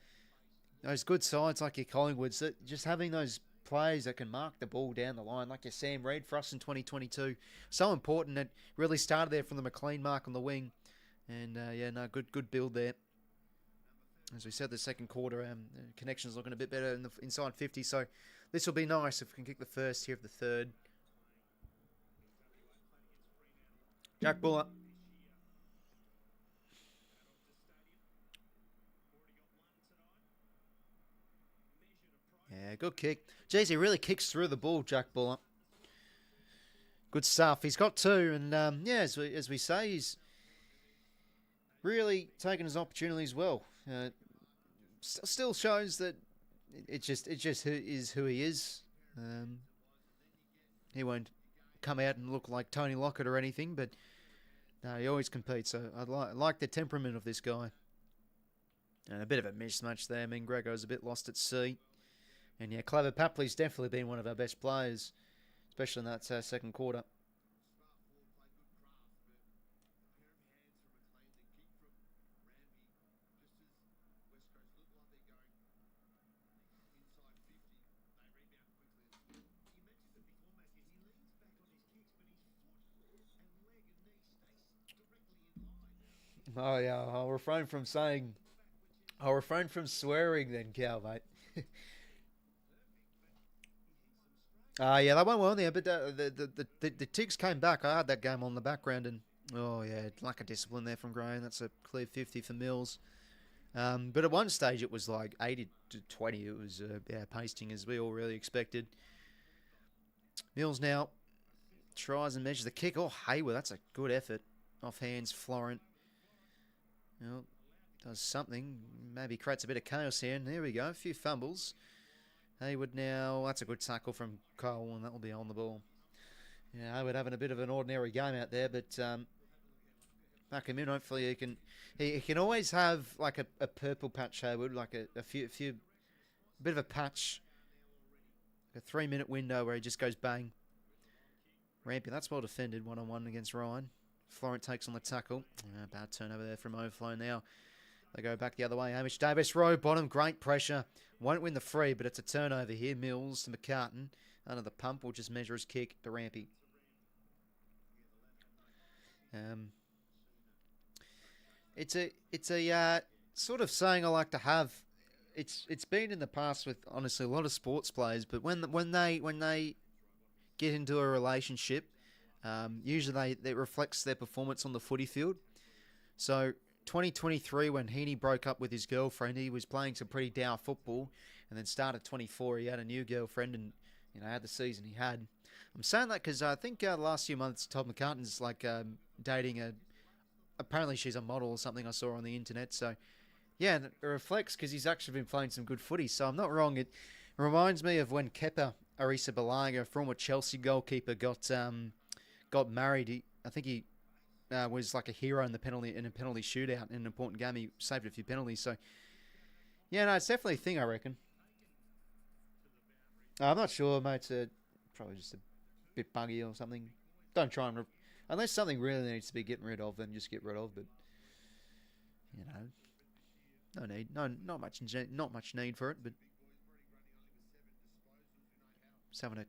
those good sides like your Collingwoods, that just having those players that can mark the ball down the line, like your Sam Reid for us in 2022, so important. It really started there from the McLean mark on the wing. And, yeah, no, good build there. As we said, the second quarter, connection's looking a bit better in the inside 50, so this will be nice if we can kick the first here of the third. Jack Buller. Yeah, good kick. Jeez, he really kicks through the ball, Jack Buller. Good stuff. He's got two, and yeah, as we say, he's really taken his opportunities well. Still shows that it just is who he is. He won't come out and look like Tony Lockett or anything, but no, he always competes. So I like the temperament of this guy. And a bit of a mismatch there. I mean, Grego's a bit lost at sea. And yeah, 𝐼𝐴 definitely been one of our best players, especially in that second quarter. Oh yeah, I'll refrain from swearing then, Cal, mate. Yeah, they went well there, but the Tigs came back. I had that game on the background, and oh yeah, lack of discipline there from Graham. That's a clear 50 for Mills. But at one stage it was like 80-20. It was yeah, pasting as we all really expected. Mills now tries and measures the kick. Oh, Hayward, that's a good effort. Off hands, Florent. Well, does something. Maybe creates a bit of chaos here. And there we go. A few fumbles. Hayward now. That's a good tackle from Cole, and that will be on the ball. Yeah, Hayward having a bit of an ordinary game out there, but back him in. Hopefully he can. He can always have like a purple patch, Hayward, like a few bit of a patch. A 3-minute window where he just goes bang. Rampion, that's well defended, one-on-one against Ryan. Florent takes on the tackle. Bad turnover there from Overflow now. They go back the other way. Hamish Davis, row bottom, great pressure. Won't win the free, but it's a turnover here. Mills to McCartan. Under the pump, will just measure his kick to Rampy. It's a sort of saying I like to have. It's been in the past with honestly a lot of sports players, but when they get into a relationship, usually it reflects their performance on the footy field. So 2023, when Heaney broke up with his girlfriend, he was playing some pretty dour football, and then started 24, he had a new girlfriend, and had the season he had. I'm saying that because I think the last few months Todd McCartan's like dating apparently she's a model or something I saw on the internet. So yeah, and it reflects because he's actually been playing some good footy. So I'm not wrong. It reminds me of when 𝐵𝐴𝐵𝐿𝐼, former Chelsea goalkeeper, got married. I think he was like a hero in a penalty shootout in an important game. He saved a few penalties. So yeah, no, it's definitely a thing, I reckon. I'm not sure, mate. It's probably just a bit buggy or something. Don't try and unless something really needs to be getting rid of, then just get rid of. But no need, not much need for it. But just having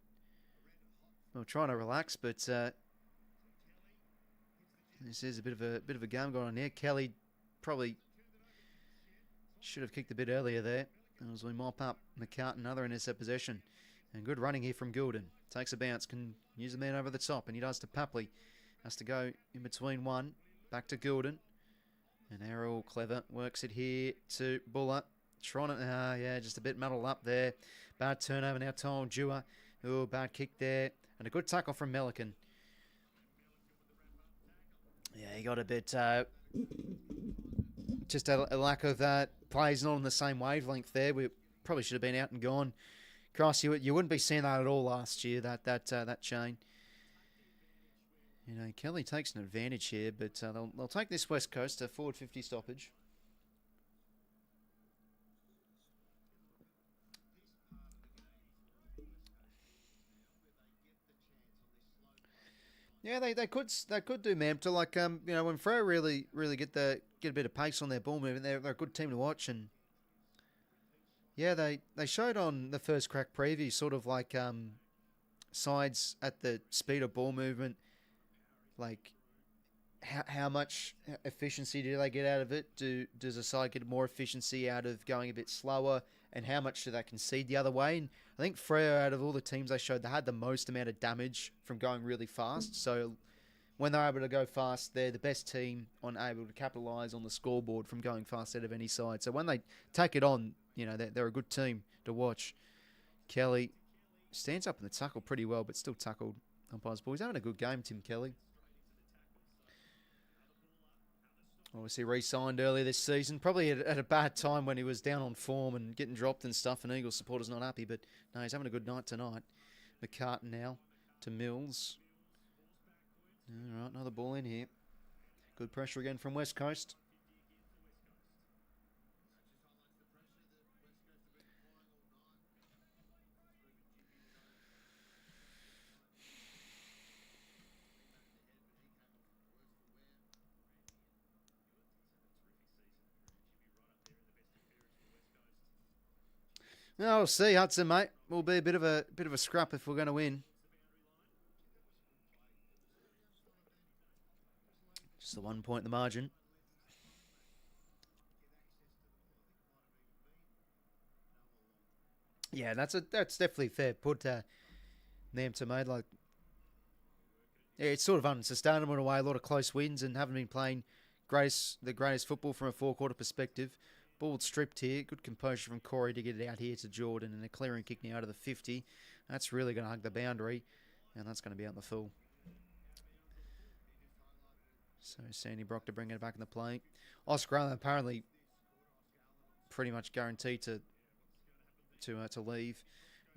trying to relax. But this is a bit of a game going on here. Kelly probably should have kicked a bit earlier there. As we mop up McCartan, another intercept possession. And good running here from Gulden. Takes a bounce, can use the man over the top, and he does to 𝐵𝐿𝐼. Has to go in between one. Back to Gulden. And Errol, clever, works it here to Buller. Trying to, yeah, just a bit muddled up there. Bad turnover now, Tom Dewar. Oh, bad kick there. And a good tackle from 𝐼𝐿𝐼𝐿. Yeah, he got a bit... just a lack of players not on the same wavelength there. We probably should have been out and gone. Cross, you wouldn't be seeing that at all last year, that chain. You know, Kelly takes an advantage here, but they'll take this West Coast, a forward 50 stoppage. Yeah, they could do Mampta, like you know, when Freo really get a bit of pace on their ball movement, they're a good team to watch. And yeah, they showed on the first crack preview sort of like sides at the speed of ball movement, like how much efficiency do they get out of it? Does a side get more efficiency out of going a bit slower? And how much do they concede the other way? And I think Freo, out of all the teams they showed, they had the most amount of damage from going really fast. So when they're able to go fast, they're the best team on able to capitalise on the scoreboard from going fast out of any side. So when they take it on, you know, they're a good team to watch. Kelly stands up in the tackle pretty well, but still tackled umpire's ball. He's having a good game, Tim Kelly. Obviously re-signed earlier this season. Probably at a bad time when he was down on form and getting dropped and stuff, and Eagles supporters not happy. But no, he's having a good night tonight. McCartan now to Mills. All right, another ball in here. Good pressure again from West Coast. Well, we'll see, Hudson, mate. Will be a bit of a scrap if we're going to win. Just the 1 point in the margin. Yeah, that's definitely fair put. 𝐼𝐿𝐼𝐿 made, like, yeah, it's sort of unsustainable in a way. A lot of close wins and haven't been playing the greatest football from a four-quarter perspective. Ball stripped here. Good composure from Corey to get it out here to Jordan, and a clearing kick now out of the 50. That's really going to hug the boundary, and that's going to be out in the full. So Sandy Brock to bring it back in the play. Oscar Allen apparently pretty much guaranteed to leave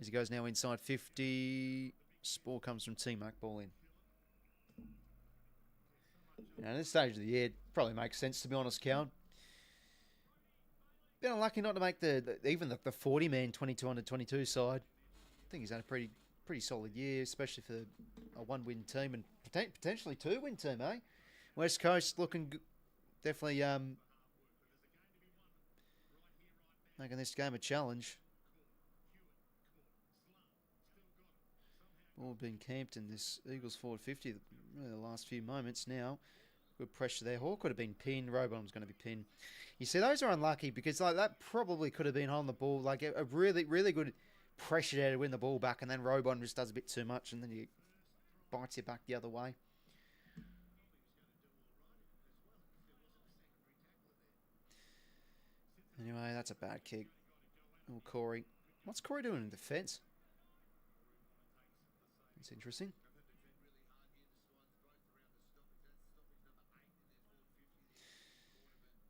as he goes now inside 50. Spore comes from T-Mac, ball in. You know, at this stage of the year, it probably makes sense, to be honest, Cal. Been unlucky not to make even the 40-man 22 under 22 side. I think he's had a pretty solid year, especially for a one-win team and potentially two-win team, eh? West Coast looking definitely making this game a challenge. All been camped in this Eagles forward 50 really the last few moments now. Good pressure there. Hawk could have been pinned. Robon was going to be pinned. You see, those are unlucky because like that probably could have been on the ball. Like a really good pressure there to win the ball back, and then Robon just does a bit too much, and then he bites you back the other way. Anyway, that's a bad kick. Oh, Corey. What's Corey doing in defence? It's interesting.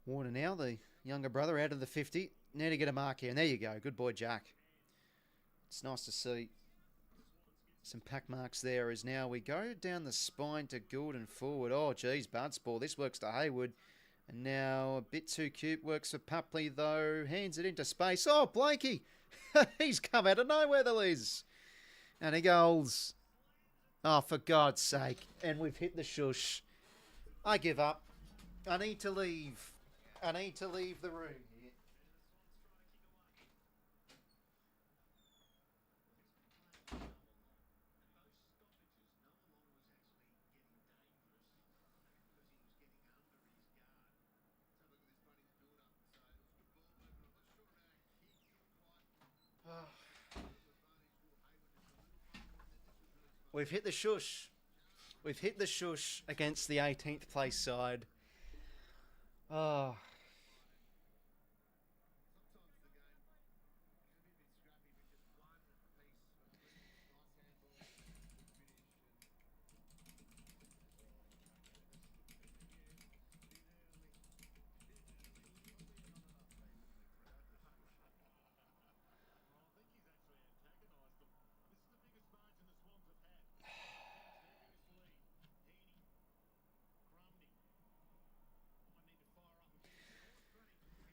Warner now, the younger brother, out of the 50. Need to get a mark here. And there you go. Good boy, Jack. It's nice to see some pack marks there as now we go down the spine to Gould and forward. Oh, geez, bad ball. This works to Hayward. And now a bit too cute. Works for Papley, though. Hands it into space. Oh, Blanky. He's come out of nowhere, the Liz. And he goes. Oh, for God's sake. And we've hit the shush. I give up. I need to leave. I need to leave the room here. We've hit the shush. We've hit the shush against the 18th place side. Oh.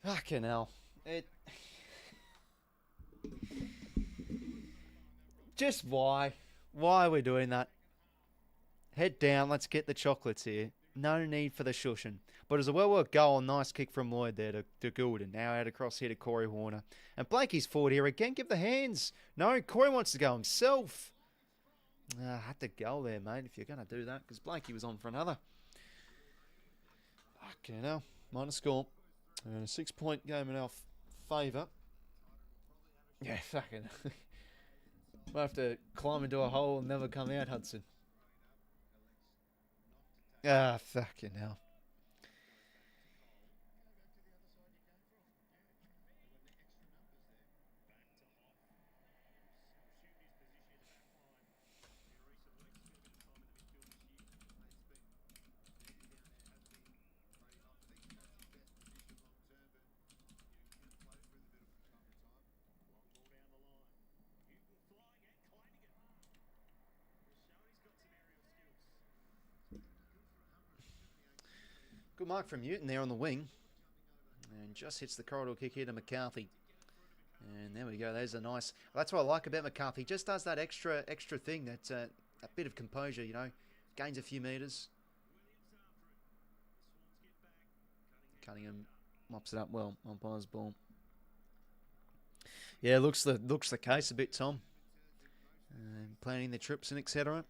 Fucking hell. Just why? Why are we doing that? Head down, let's get the chocolates here. No need for the shushing. But it was a well-worked goal. Nice kick from Lloyd there to Goulden. Now out across here to Corey Warner. And Blakey's forward here again. Give the hands. No, Corey wants to go himself. Had to go there, mate, if you're going to do that. Because Blakey was on for another. Fucking hell. Minor score. And a 6-point game in our favour. Yeah, fucking. We'll have to climb into a hole and never come out, Hudson. Fucking hell. Good mark from Newton there on the wing. And just hits the corridor kick here to McCarthy. And there we go. There's a nice... That's what I like about McCarthy. He just does that extra thing, that a bit of composure, you know. Gains a few metres. Cunningham mops it up well. Umpire's ball. Yeah, looks the case a bit, Tom. Planning the trips and etc.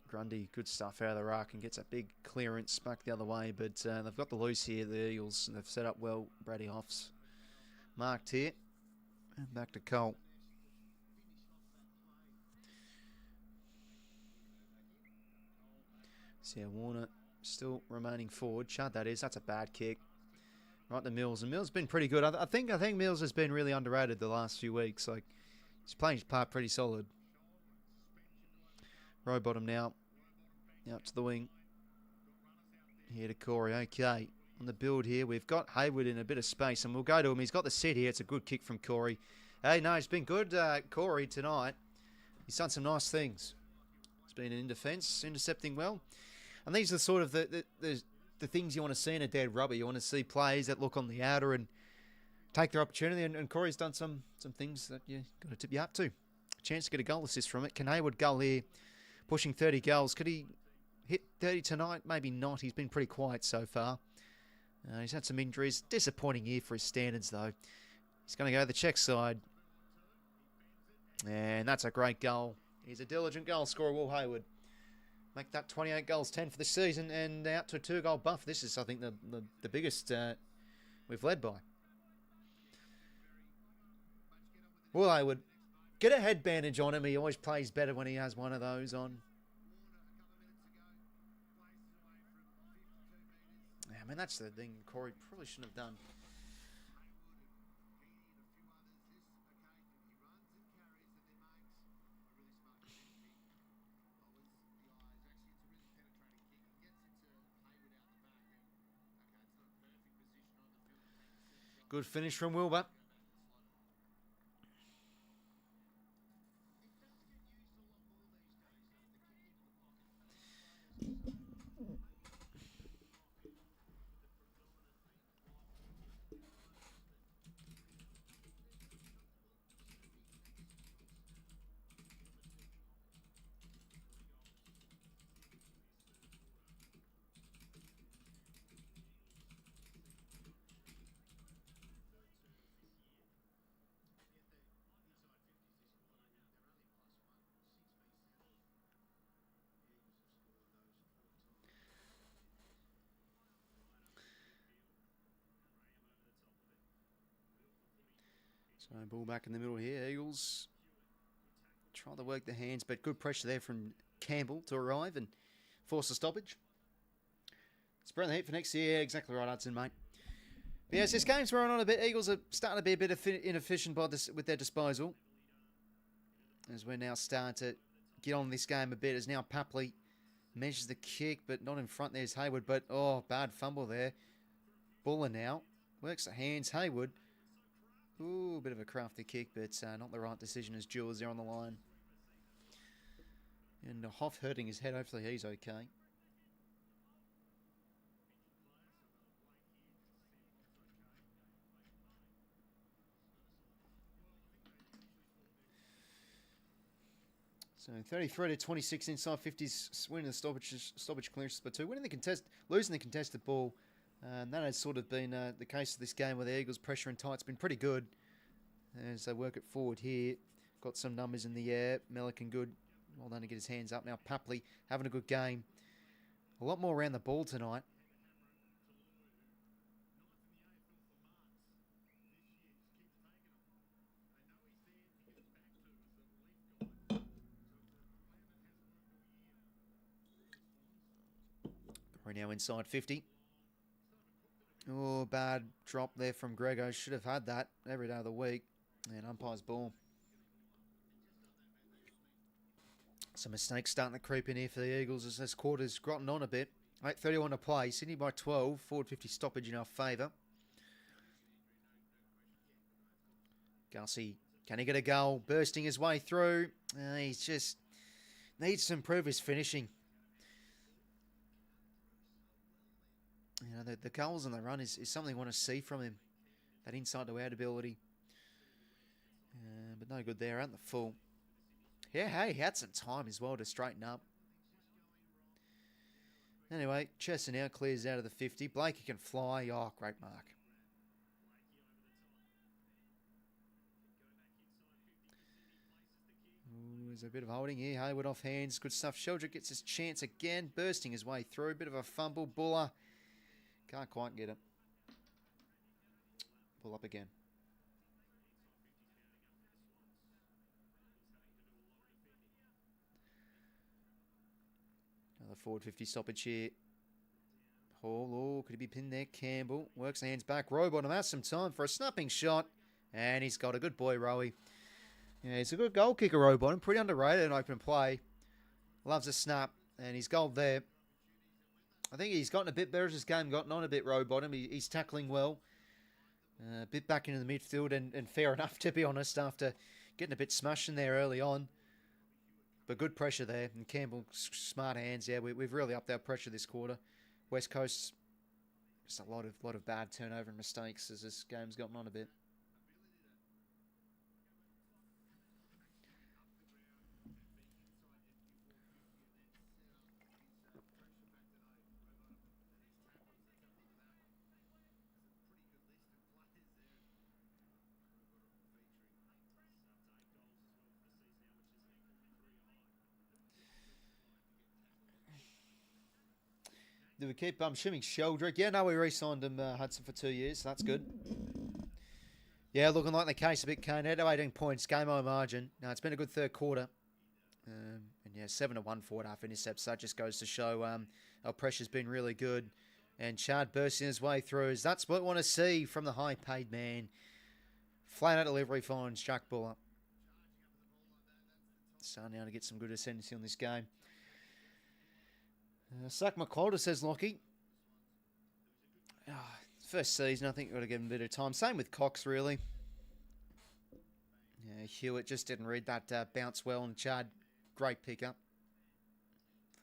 Grundy, good stuff out of the ruck and gets a big clearance back the other way. But they've got the loose here, the Eagles. They've set up well. Brady Hoff's marked here. And back to Cole. So yeah, Warner still remaining forward. Chad, that is. That's a bad kick. Right to Mills. And Mills has been pretty good. I think Mills has been really underrated the last few weeks. Like, he's playing his part pretty solid. Row bottom now. Out to the wing. Here to Corey. Okay. On the build here, we've got Hayward in a bit of space, and we'll go to him. He's got the set here. It's a good kick from Corey. Hey, no, it's been good, Corey, tonight. He's done some nice things. He's been in defence, intercepting well. And these are sort of the things you want to see in a dead rubber. You want to see players that look on the outer and take their opportunity. And Corey's done some things that you got to tip you up to. Chance to get a goal assist from it. Can Hayward goal here, pushing 30 goals. Could he hit 30 tonight? Maybe not. He's been pretty quiet so far. He's had some injuries. Disappointing year for his standards, though. He's going to go the check side. And that's a great goal. He's a diligent goal scorer, Will Hayward. Make that 28 goals, 10 for the season, and out to a 2-goal buff. This is, I think, the biggest we've led by. Will Hayward, get a head bandage on him. He always plays better when he has one of those on. Yeah, I mean, that's the thing Corey probably shouldn't have done. Good finish from Wilbur. So ball back in the middle here. Eagles try to work the hands, but good pressure there from Campbell to arrive and force a stoppage. Spread the heat for next year. Exactly right, Hudson, mate. But yes, this game's wearing on a bit. Eagles are starting to be a bit inefficient with their disposal. As we're now starting to get on this game a bit. As now Papley measures the kick, but not in front. There's Hayward, but oh, bad fumble there. Buller now works the hands. Hayward. Ooh, a bit of a crafty kick, but not the right decision as Jules there on the line. And Hoff hurting his head. Hopefully he's okay. So 33 to 26 inside 50s, winning the stoppage clearances by 2. Winning the contest, losing the contested ball. That has sort of been the case of this game where the Eagles' pressure and tight's been pretty good. As they work it forward here. Got some numbers in the air. 𝐼𝐻𝐿 good. Well done to get his hands up. Now 𝐵𝐵𝐿 having a good game. A lot more around the ball tonight. We're now inside 50. Oh, bad drop there from Grego. Should have had that every day of the week. And umpire's ball. Some mistakes starting to creep in here for the Eagles as this quarter's gotten on a bit. 8:31 to play. Sydney by 12. Forward 50 stoppage in our favour. 𝐓𝐿𝐴, can he get a goal? Bursting his way through. He's just needs to improve his finishing. You know, the goals on the run is something we want to see from him. That inside to out ability. But no good there, out in the full. Yeah, hey, he had some time as well to straighten up. Anyway, Chester now clears out of the 50. 𝐵𝐿𝐴 can fly. Oh, great mark. Ooh, there's a bit of holding here. Hayward off hands. Good stuff. 𝐓𝐿𝐴 gets his chance again. Bursting his way through. Bit of a fumble. Buller can't quite get it. Pull up again. Another forward 50 stoppage here. Oh, could he be pinned there? Campbell works the hands back. Rowbottom has some time for a snapping shot. And he's got a good boy, Rowie. Yeah, he's a good goal kicker, Rowbottom. Pretty underrated in open play. Loves a snap. And he's gold there. I think he's gotten a bit better as his game gotten on a bit, Rowbottom. He's tackling well. A bit back into the midfield and fair enough, to be honest, after getting a bit smashed in there early on. But good pressure there. And Campbell, smart hands. Yeah, we've really upped our pressure this quarter. West Coast, just a lot of bad turnover and mistakes as this game's gotten on a bit. Do we keep 𝐼𝐻𝐿𝐴 Sheldrick? Yeah, no, we re-signed him, Hudson, for 2 years, so that's good. Yeah, looking like the case a bit, Kane. 18 points, game over margin. No, it's been a good third quarter. And yeah, 7-1 forward half intercepts. That just goes to show our pressure's been really good. And Chad bursting his way through. That's what we want to see from the high-paid man. Flat out delivery finds Jack Buller. Starting now to get some good ascendancy on this game. 𝐷𝐶 McLeod says 𝐷𝐿𝐴. First season, I think we've got to give him a bit of time. Same with Cox, really. Yeah, 𝐓𝐿𝐴 just didn't read that bounce well, and Chad, great pickup.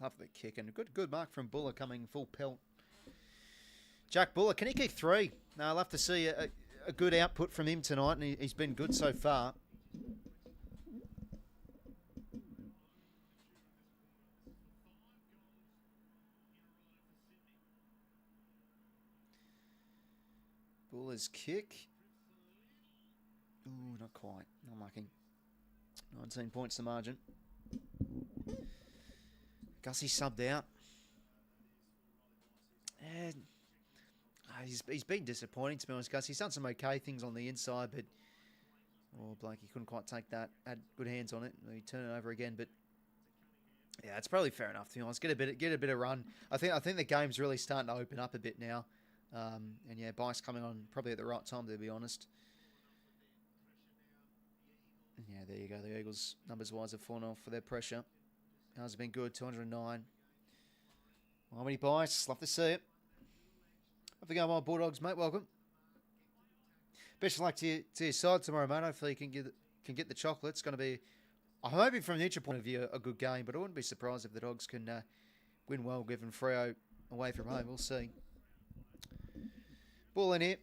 Love the kick, and a good mark from Buller coming full pelt. Jack Buller, can he kick 3? No, I'll have to see a good output from him tonight, and he's been good so far. Buller's kick. Ooh, not quite. Unlucky. 19 points the margin. 𝐵𝐿𝐴 subbed out. And he's been disappointing, to be honest, 𝐵𝐿𝐴. He's done some okay things on the inside, but 𝐷𝐿𝐴 couldn't quite take that. Had good hands on it. He turned it over again, but yeah, it's probably fair enough, to be honest. Get a bit of run. I think the game's really starting to open up a bit now. And yeah, 𝐵𝐴's coming on probably at the right time, to be honest. Yeah, there you go. The Eagles, numbers-wise, have fallen off for their pressure. Ours have been good, 209. How many 𝐵𝐴's? Love to see it. Have a go, my Bulldogs, mate. Welcome. Best of luck to your side tomorrow, mate. Hopefully you can get the chocolate. It's going to be, I'm hoping from the 𝐼𝐻𝐿𝐴 point of view, a good game, but I wouldn't be surprised if the Dogs can win well, given Freo away from home. We'll see. Ball in here.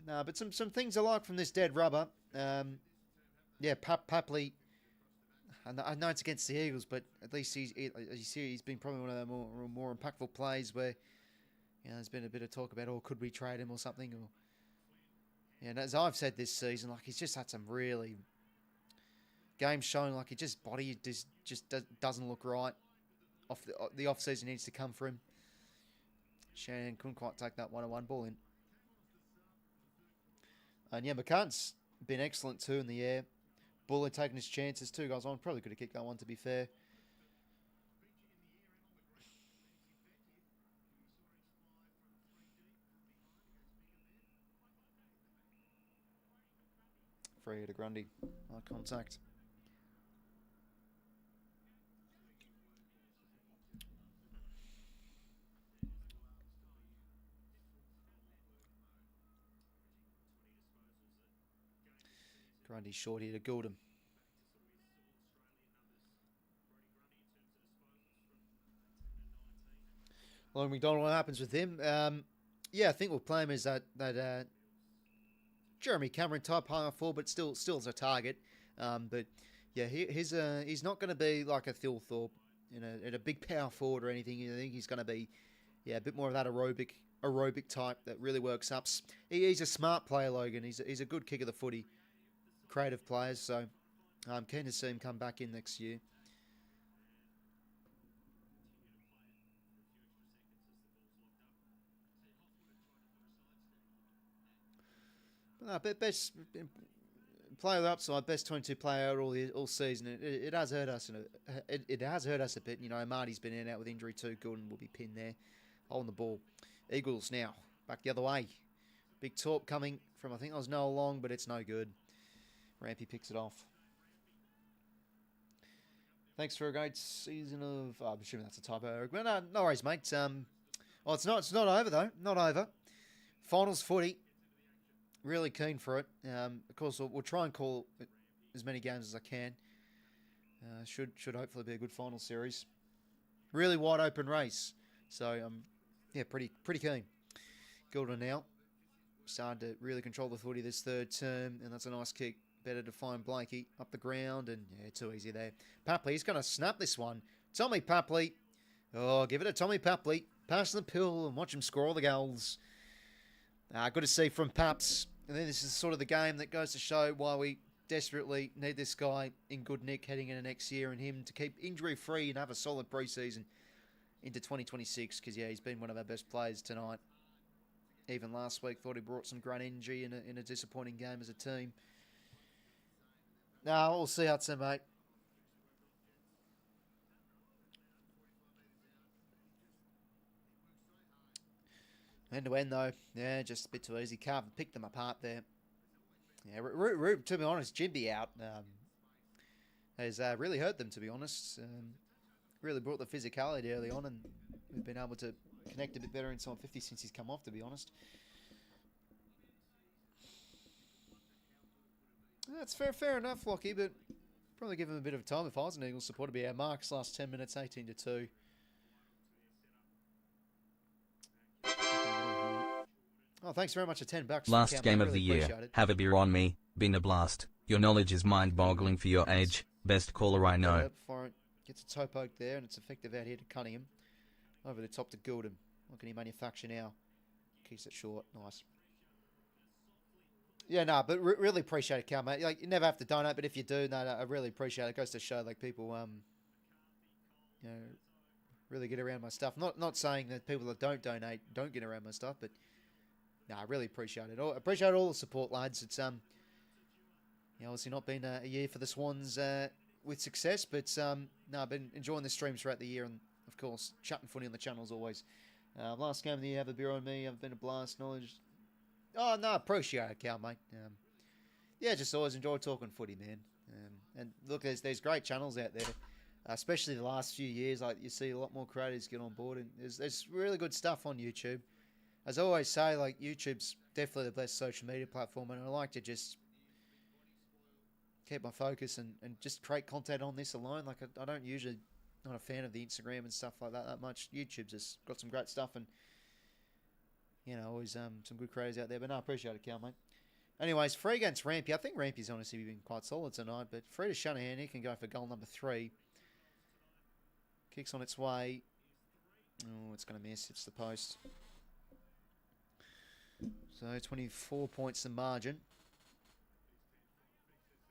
No, but some things I like from this dead rubber. Yeah, 𝐵𝐵𝐿𝐴 I know it's against the Eagles, but at least he's been probably one of the more impactful plays where, you know, there's been a bit of talk about, oh, could we trade him or something? Or, yeah, and as I've said this season, like, he's just had some really games showing like it just body just doesn't look right. The off season needs to come for him. Shannon couldn't quite take that 1-on-1 ball in. And yeah, McCartan's been excellent too in the air. Buller taking his chances. 2 guys on. Probably could have kicked that one, to be fair. Free to Grundy. Eye contact. Grundy short here to 𝐴𝐥𝐝. Long McDonald, what happens with him? Yeah, I think we'll play him as that Jeremy Cameron type high forward, but still as a target. But yeah, he's not going to be like a 𝐓𝐴𝐿𝐴 in a big power forward or anything. I think he's going to be a bit more of that aerobic type that really works ups. He's a smart player, Logan. He's a good kick of the footy. Creative players, so I'm keen to see him come back in next year. Best player of the upside, best 22 player out all season. It has hurt us, it has hurt us a bit. You know, Marty's been in and out with injury too. Gordon will be pinned there, holding the ball. Eagles now back the other way. Big talk coming from, I think that was Noah Long, but it's no good. Rampy picks it off. Thanks for a great season of... Oh, I'm assuming that's a typo, Eric. But no worries, mate. Well, it's not over, though. Not over. Finals footy. Really keen for it. Of course, we'll try and call as many games as I can. Should hopefully be a good final series. Really wide open race. So, yeah, pretty keen. 𝐴𝐥𝐝 now. Starting to really control the footy this third term, and that's a nice kick. Better to find 𝐵LAKE up the ground, and yeah, too easy there. Papley, he's going to snap this one. Tommy Papley. Oh, give it to Tommy Papley. Pass the pill and watch him score all the goals. Good to see from Paps. And then this is sort of the game that goes to show why we desperately need this guy in good nick heading into next year, and him to keep injury-free and have a solid pre-season into 2026, because, yeah, he's been one of our best players tonight. Even last week, thought he brought some great energy in a disappointing game as a team. No, we'll see how it's mate. End to end, though. Yeah, just a bit too easy. Can't pick them apart there. Yeah, to be honest, 𝐴𝐵𝐵 out has really hurt them, to be honest. Really brought the physicality early on, and we've been able to connect a bit better inside 50 since he's come off, to be honest. That's fair enough, Lockie, but probably give him a bit of time. If I was an Eagles supporter, be our marks last 10 minutes, 18-2. Oh, thanks very much for $10. Last game of the year. Have a beer on me. Been a blast. Your knowledge is mind-boggling for your age. Best caller I know. Before it gets a toe poke there, and it's effective out here to Cunningham. Over the top to 𝐴𝐥𝐝. What can he manufacture now? Keeps it short. Nice. Yeah, no, but really appreciate it, Cal, mate. Like, you never have to donate, but if you do, no, I really appreciate it. It goes to show, like, people, you know, really get around my stuff. Not saying that people that don't donate don't get around my stuff, but no, I really appreciate it. I appreciate all the support, lads. It's you know, obviously not been a year for the Swans with success, but no, I've been enjoying the streams throughout the year, and of course, chatting footy on the channel as always. Last game of the year, have a beer on me. I've been a blast. Knowledge. Oh, no, appreciate it, Cal, mate. Yeah, just always enjoy talking footy, man. And look, there's great channels out there, especially the last few years. Like, you see a lot more creators get on board, and there's really good stuff on YouTube. As I always say, like, YouTube's definitely the best social media platform, and I like to just keep my focus and just create content on this alone. Like, I don't usually, not a fan of the Instagram and stuff like that much. YouTube's just got some great stuff, and you know, always some good creators out there. But no, I appreciate it, Cal, mate. Anyways, free against Rampy. I think Rampy's honestly been quite solid tonight, but free to Shanahan. He can go for goal number 3. Kicks on its way. Oh, it's going to miss. It's the post. So 24 points the margin.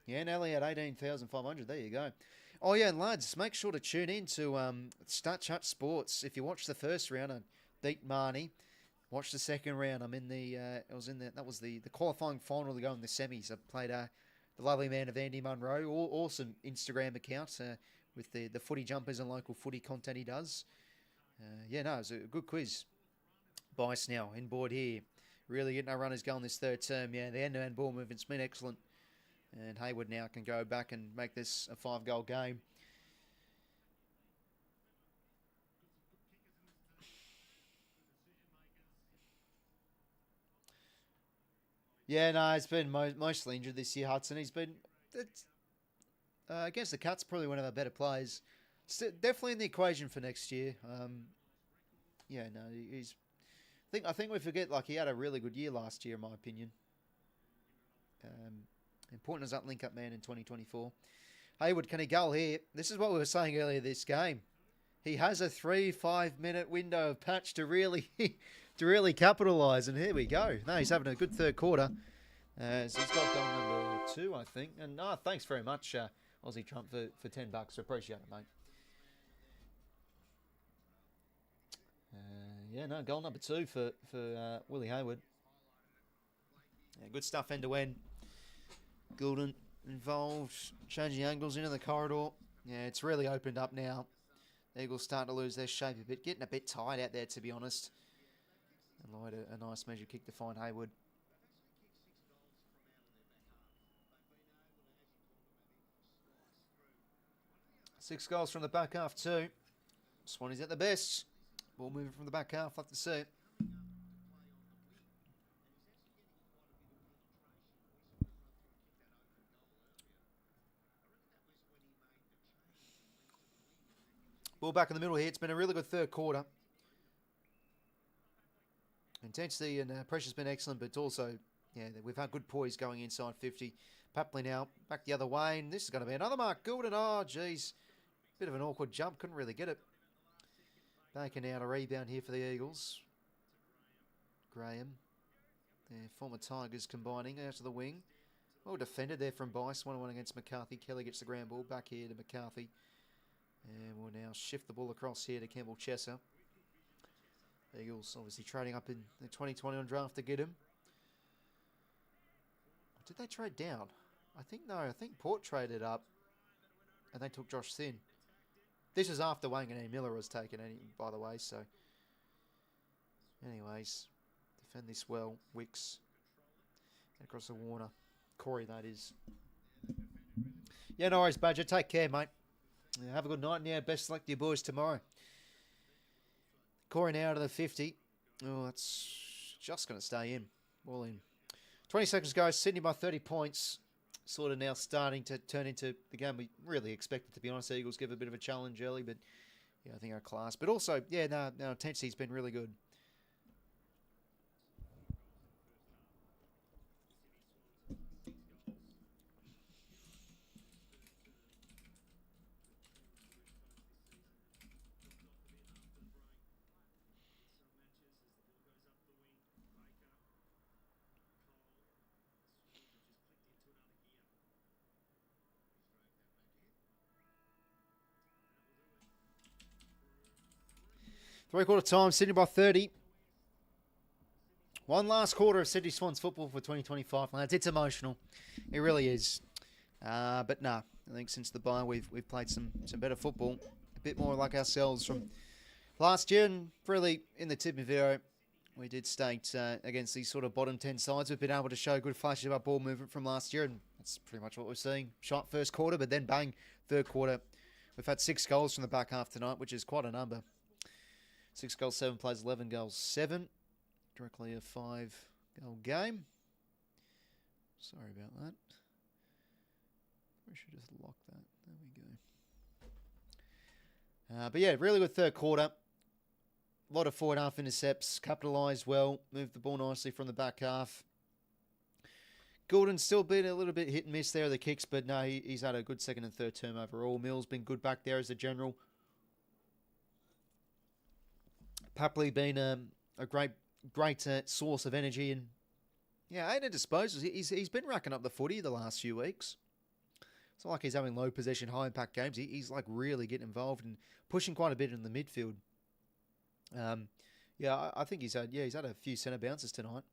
Yeah, Nelly at 18,500. There you go. Oh, yeah, and lads, make sure to tune in to Start Chat Sports. If you watch the first round, I beat Marnie. Watch the second round. I'm in the. That was the qualifying final to go in the semis. I played the lovely man of Andy Munro. Awesome Instagram account with the footy jumpers and local footy content he does. Yeah, no, it was a good quiz. Bice now inboard here. Really getting our runners going this third term. Yeah, the end-to-end ball movement's been excellent. And Hayward now can go back and make this a 5-goal game. Yeah, no, it's been mostly injured this year, Hudson. He's been... against the Cats, probably one of our better players. Definitely in the equation for next year. Yeah, no, he's... I think we forget, like, he had a really good year last year, in my opinion. Important as that link-up man in 2024. Hayward, can he go here? This is what we were saying earlier this game. He has a 3-5 minute window of patch to really capitalise, and here we go. No, he's having a good third quarter. So he's got goal number 2, I think. And thanks very much, Aussie Trump, for $10. Appreciate it, mate. Yeah, no, goal number 2 for Willie Hayward. Yeah, good stuff end to end. Goulden involved, changing angles into the corridor. Yeah, it's really opened up now. The Eagles starting to lose their shape a bit, getting a bit tight out there, to be honest. And Lloyd, a nice measure kick to find Hayward. Six goals from the back half too. Swannies at the best. Ball moving from the back half, love to see it. Ball back in the middle here. It's been a really good third quarter. Intensity and pressure's been excellent, but also, yeah, we've had good poise going inside 50. Papley now back the other way, and this is going to be another mark. Goulden, oh, geez. Bit of an awkward jump, couldn't really get it. Baker now to rebound here for the Eagles. Graham, their former Tigers combining out to the wing. Well defended there from Bice, 1-1 against McCarthy. Kelly gets the ground ball back here to McCarthy. And we'll now shift the ball across here to 𝐓𝐴𝐿. Eagles obviously trading up in the 2021 draft to get him. Did they trade down? I think Port traded up and they took Josh Thin. This is after 𝐼𝐴𝐿 Miller was taken, by the way, so... Anyways, defend this well, 𝐓𝐡𝐞. Across the Warner. Corey, that is. Yeah, no worries, Badger. Take care, mate. Have a good night, and yeah, best luck to your boys tomorrow. Corey now to the 50. Oh, that's just going to stay in. All in. 20 seconds ago, Sydney by 30 points. Sort of now starting to turn into the game we really expected, to be honest. Eagles give a bit of a challenge early, but yeah, I think our class. But also, yeah, no, intensity's been really good. Three-quarter time, Sydney by 30. One last quarter of Sydney Swans football for 2025, lads. It's emotional. It really is. But no, I think since the bye, we've played some better football. A bit more like ourselves from last year. And really, in the tip of video, we did state against these sort of bottom 10 sides, we've been able to show good flashes of our ball movement from last year. And that's pretty much what we're seeing. Shot first quarter, but then bang, third quarter. We've had 6 goals from the back half tonight, which is quite a number. 6 goals, 7 plays, 11 goals, 7. Directly a 5-goal game. Sorry about that. We should just lock that. There we go. But yeah, really good third quarter. A lot of 4.5 intercepts. Capitalised well. Moved the ball nicely from the back half. Gordon's still been a little bit hit and miss there, the kicks, but no, he's had a good second and third term overall. Mills been good back there as a general. Papley been a great source of energy, and yeah, 8 disposals. He's been racking up the footy the last few weeks. It's not like he's having low possession, high impact games. He's like really getting involved and pushing quite a bit in the midfield. Yeah, I think he's had a few centre bounces tonight.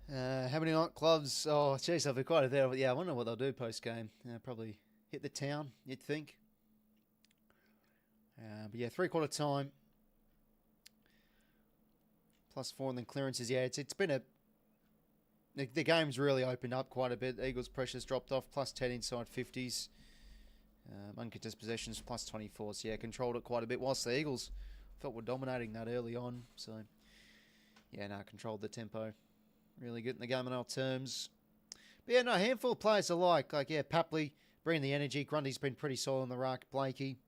How many nightclubs? Oh, jeez, I've been quite a there. Yeah, I wonder what they'll do post-game. Probably hit the town, you'd think. But yeah, 3/4 time. +4 and then clearances. Yeah, it's been a... The game's really opened up quite a bit. Eagles' pressure's dropped off. +10 inside 50s. Uncontested possessions +24. So yeah, controlled it quite a bit. Whilst the Eagles felt were dominating that early on. So yeah, controlled the tempo. Really good in the game on our terms. But yeah, a handful of players alike. Like, yeah, Papley, bringing the energy. Grundy's been pretty solid on the ruck. Blakey,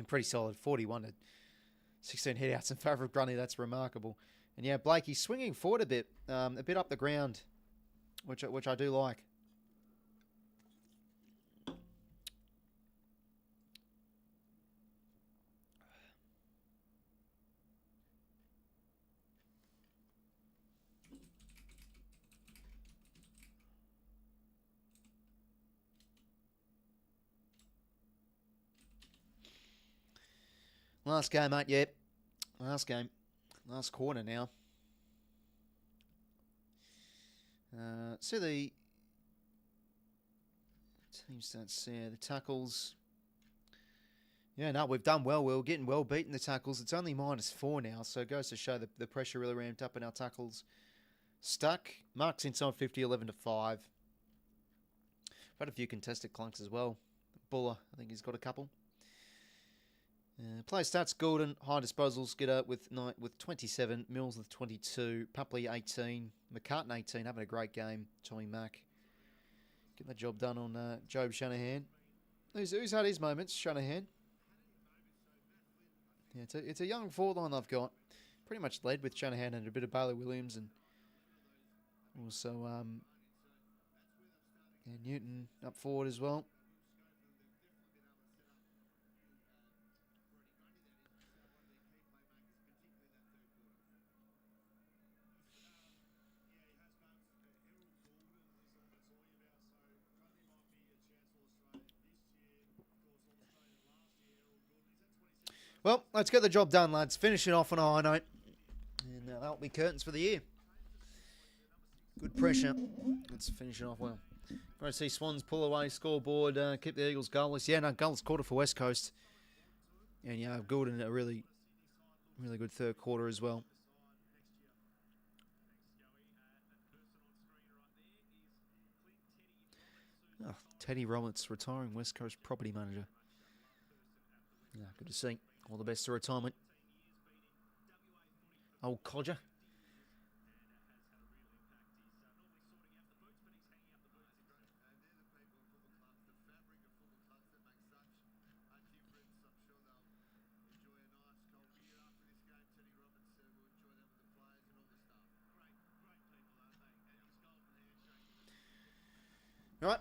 pretty solid. 41 to 16 hit-outs in favour of Grundy. That's remarkable. And yeah, Blakey swinging forward a bit up the ground, which I do like. Last game, mate, yep. Last game. Last quarter now. See the team stats there. The tackles. Yeah, no, we've done well. We're getting well beaten the tackles. It's only -4 now, so it goes to show the pressure really ramped up in our tackles. Stuck. Marks inside 50, 11 to 5. I've had a few contested clunks as well. Buller, I think he's got a couple. Play stats: Gordon, high disposals, 𝐓𝐡𝐞 with 27, Mills with 22, Papley 18, 𝐬𝐿𝐼 18, having a great game. Tommy Mack getting the job done on 𝐓𝐡𝐞 𝐎𝐿𝐼. Who's had his moments? 𝐚𝐿𝐼. Yeah, it's a young forward line they've got. Pretty much led with 𝐚𝐿𝐼 and a bit of Bailey Williams, and also Newton up forward as well. Well, let's get the job done, lads. Finish it off on a high note. And that'll be curtains for the year. Good pressure. Let's finish it off well. Great to see Swans pull away, scoreboard, keep the Eagles goalless. Yeah, goalless quarter for West Coast. And yeah, Gordon a really good third quarter as well. Oh, Teddy Roberts, retiring West Coast property manager. Yeah, good to see. All the best to retirement. Old codger. All right.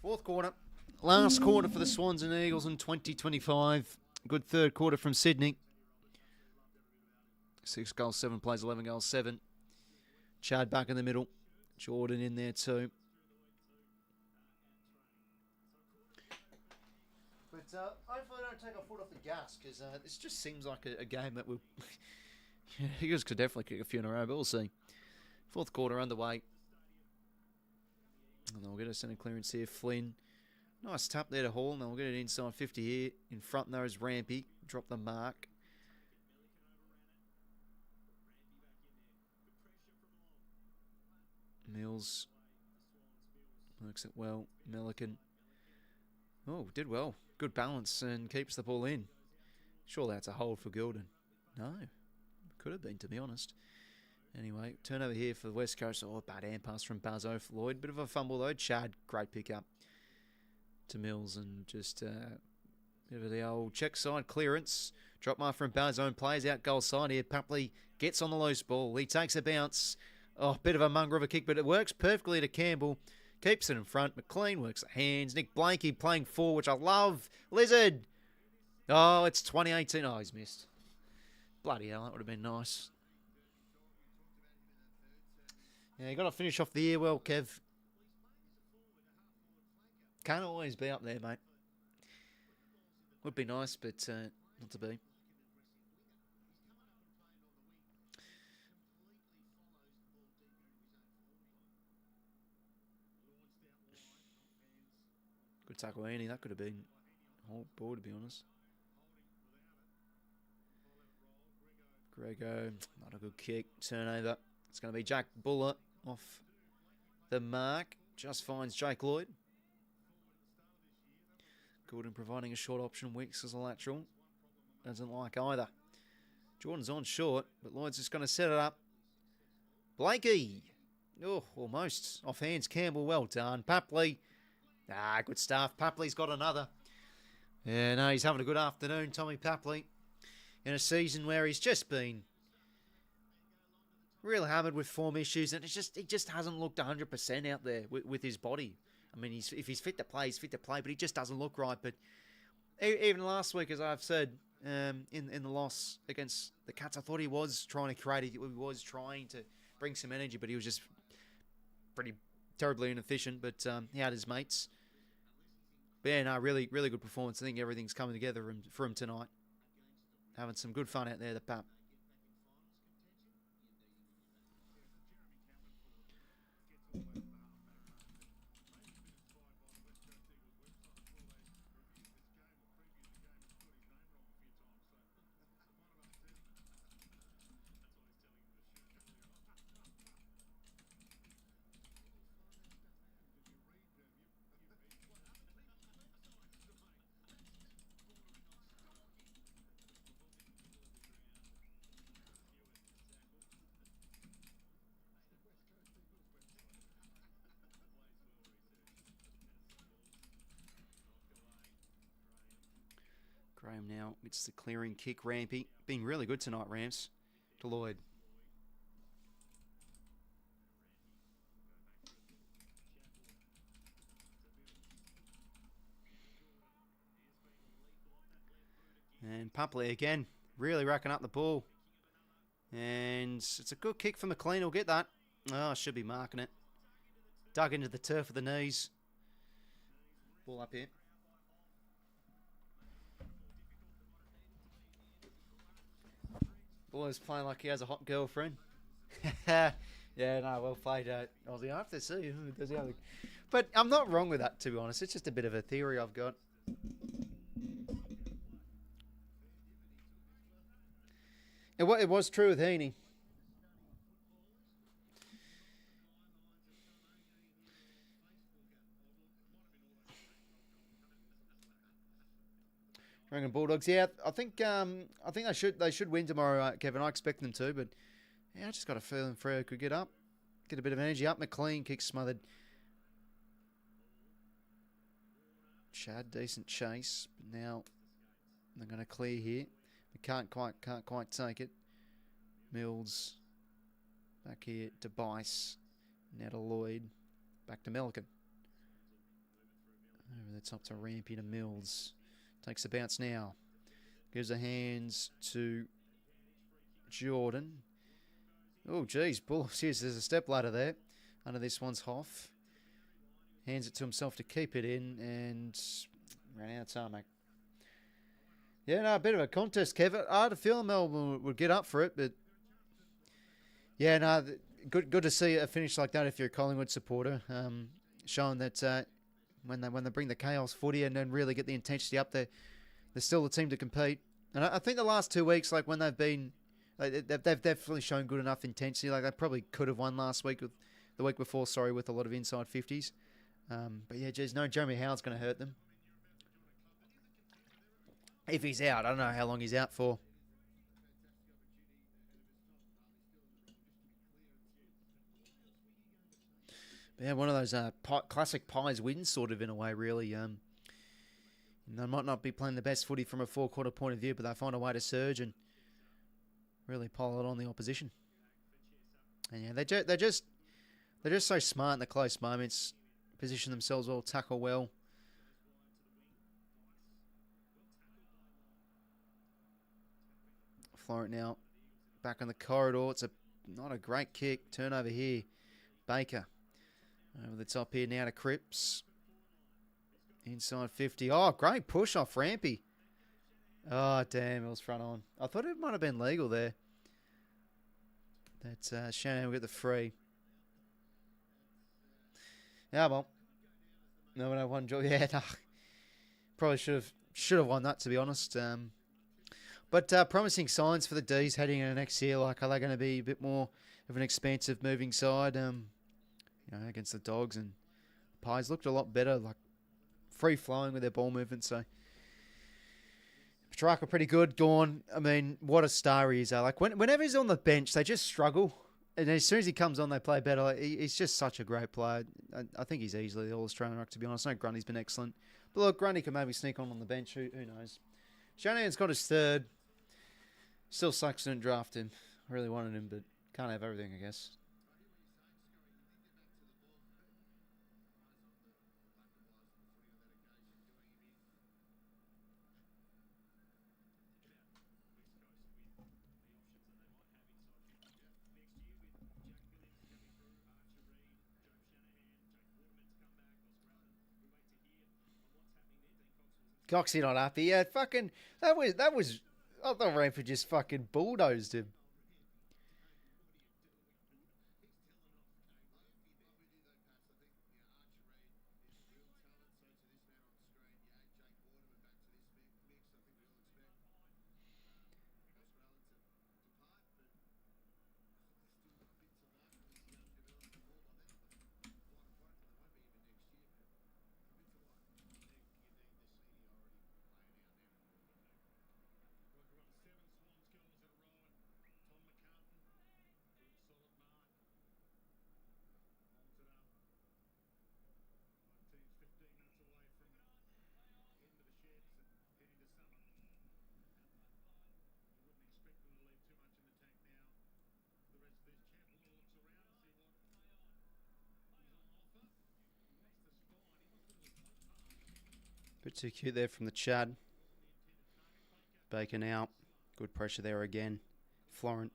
Fourth quarter. Last quarter for the Swans and Eagles in 2025. Good third quarter from Sydney. 6 goals, 7 plays, 11 goals, 7. Chad back in the middle. Jordan in there too. But hopefully I don't take our foot off the gas, because this just seems like a game that will... Eagles could definitely kick a few in a row, but we'll see. Fourth quarter underway. And they'll get a centre clearance here. Flynn. Nice tap there to Hall. And they'll get it inside 50 here. In front there is Rampy. Drop the mark. Mills. Works it well. 𝐼𝐵. Oh, did well. Good balance and keeps the ball in. Surely that's a hold for Gilden. No. Could have been, to be honest. Anyway, turnover here for the West Coast. Oh, bad hand pass from Bazzo for Lloyd. Bit of a fumble though. Chad, great pick up to Mills, and just bit of the old check side clearance. Drop mark from Bazzo, plays out goal side here. Papley gets on the loose ball. He takes a bounce. Oh, bit of a mongrel of a kick, but it works perfectly to Campbell. Keeps it in front. McLean works the hands. Nick Blakey playing forward, which I love. Lizard. Oh, it's 2018. Oh, he's missed. Bloody hell, that would have been nice. Yeah, you got to finish off the year well, Kev. Can't always be up there, mate. Would be nice, but not to be. Good tackle, Annie. That could have been a whole ball, to be honest. Grego, not a good kick. Turnover. It's going to be Jack Buller off the mark. Just finds Jake Lloyd. Gordon providing a short option. Weeks as a lateral. Doesn't like either. Jordan's on short, but Lloyd's just going to set it up. Blakey. Oh, almost. Off hands. Campbell, well done. Papley. Ah, good stuff. Papley's got another. Yeah, no, he's having a good afternoon, Tommy Papley. In a season where he's just been real hammered with form issues, and he just hasn't looked 100% out there with his body. I mean, if he's fit to play, he's fit to play, but he just doesn't look right. But even last week, as I've said, in the loss against the Cats, I thought he was trying to create, he was trying to bring some energy, but he was just pretty terribly inefficient. But he had his mates. But yeah, no, really, really good performance. I think everything's coming together for him tonight. Having some good fun out there, the Pap. Graham now gets the clearing kick. Rampy being really good tonight, Rams. To Lloyd. And Papley again, really racking up the ball. And it's a good kick for McLean. He'll get that. Oh, should be marking it. Dug into the turf with the knees. Ball up here. Boy's playing like he has a hot girlfriend. Yeah, no, well played, Aussie. I have to see who does the other. But I'm not wrong with that, to be honest. It's just a bit of a theory I've got. It was true with Heaney. Rangan Bulldogs, yeah. I think they should win tomorrow, Kevin. I expect them to, but yeah, I just got a feeling Freo could get up, get a bit of energy up. McLean kick smothered. Chad, decent chase, but now they're going to clear here. We can't quite take it. Mills back here to 𝐵𝐼𝐶. Now to Lloyd. Back to 𝐼𝐿𝐼𝐿. Over the top to Rampy to Mills. Takes the bounce now. Gives the hands to Jordan. Oh, geez. Cheers, there's a step ladder there under this one's Hoff. Hands it to himself to keep it in and ran out of tarmac. Yeah, no, a bit of a contest, Kev. I had a feeling Melbourne would get up for it, but yeah, no, good to see a finish like that if you're a Collingwood supporter. Showing that when they bring the chaos footy and then really get the intensity up there, they're still the team to compete. And I think the last 2 weeks, like when they've been, they've definitely shown good enough intensity. Like they probably could have won last week, the week before, with a lot of inside 50s. But yeah, geez, no, Jeremy Howard's going to hurt them. If he's out, I don't know how long he's out for. But yeah, one of those classic Pies wins, sort of, in a way, really. They might not be playing the best footy from a four-quarter point of view, but they find a way to surge and really pile it on the opposition. And yeah, they're just so smart in the close moments, position themselves well, tackle well. Florent now back on the corridor. It's not a great kick. Turnover here. Baker over the top here now to Cripps. Inside 50. Oh, great push off Rampy. Oh, damn, it was front on. I thought it might have been legal there. That Shanahan will get the free. Yeah, well. No, one job. Yeah, no. Probably should have won that, to be honest. But promising signs for the D's heading into next year. Like, are they going to be a bit more of an expansive moving side? Against the Dogs, and Pies looked a lot better, like free flowing with their ball movement. So Petrarca pretty good. Gawn, I mean, what a star he is. Like whenever he's on the bench, they just struggle, and as soon as he comes on, they play better. Like, he's just such a great player. I think he's easily the All-Australian ruck, to be honest. I know Grundy's been excellent, but look, Grundy can maybe sneak on the bench. Who knows? Shanahan's got his third. Still sucks didn't draft him. I really wanted him, but can't have everything, I guess. 𝐓𝐡𝐞 not happy. Yeah, fucking that was. I thought Rampage just fucking bulldozed him. Bit too cute there from the Chad. Baker now. Good pressure there again. Florent.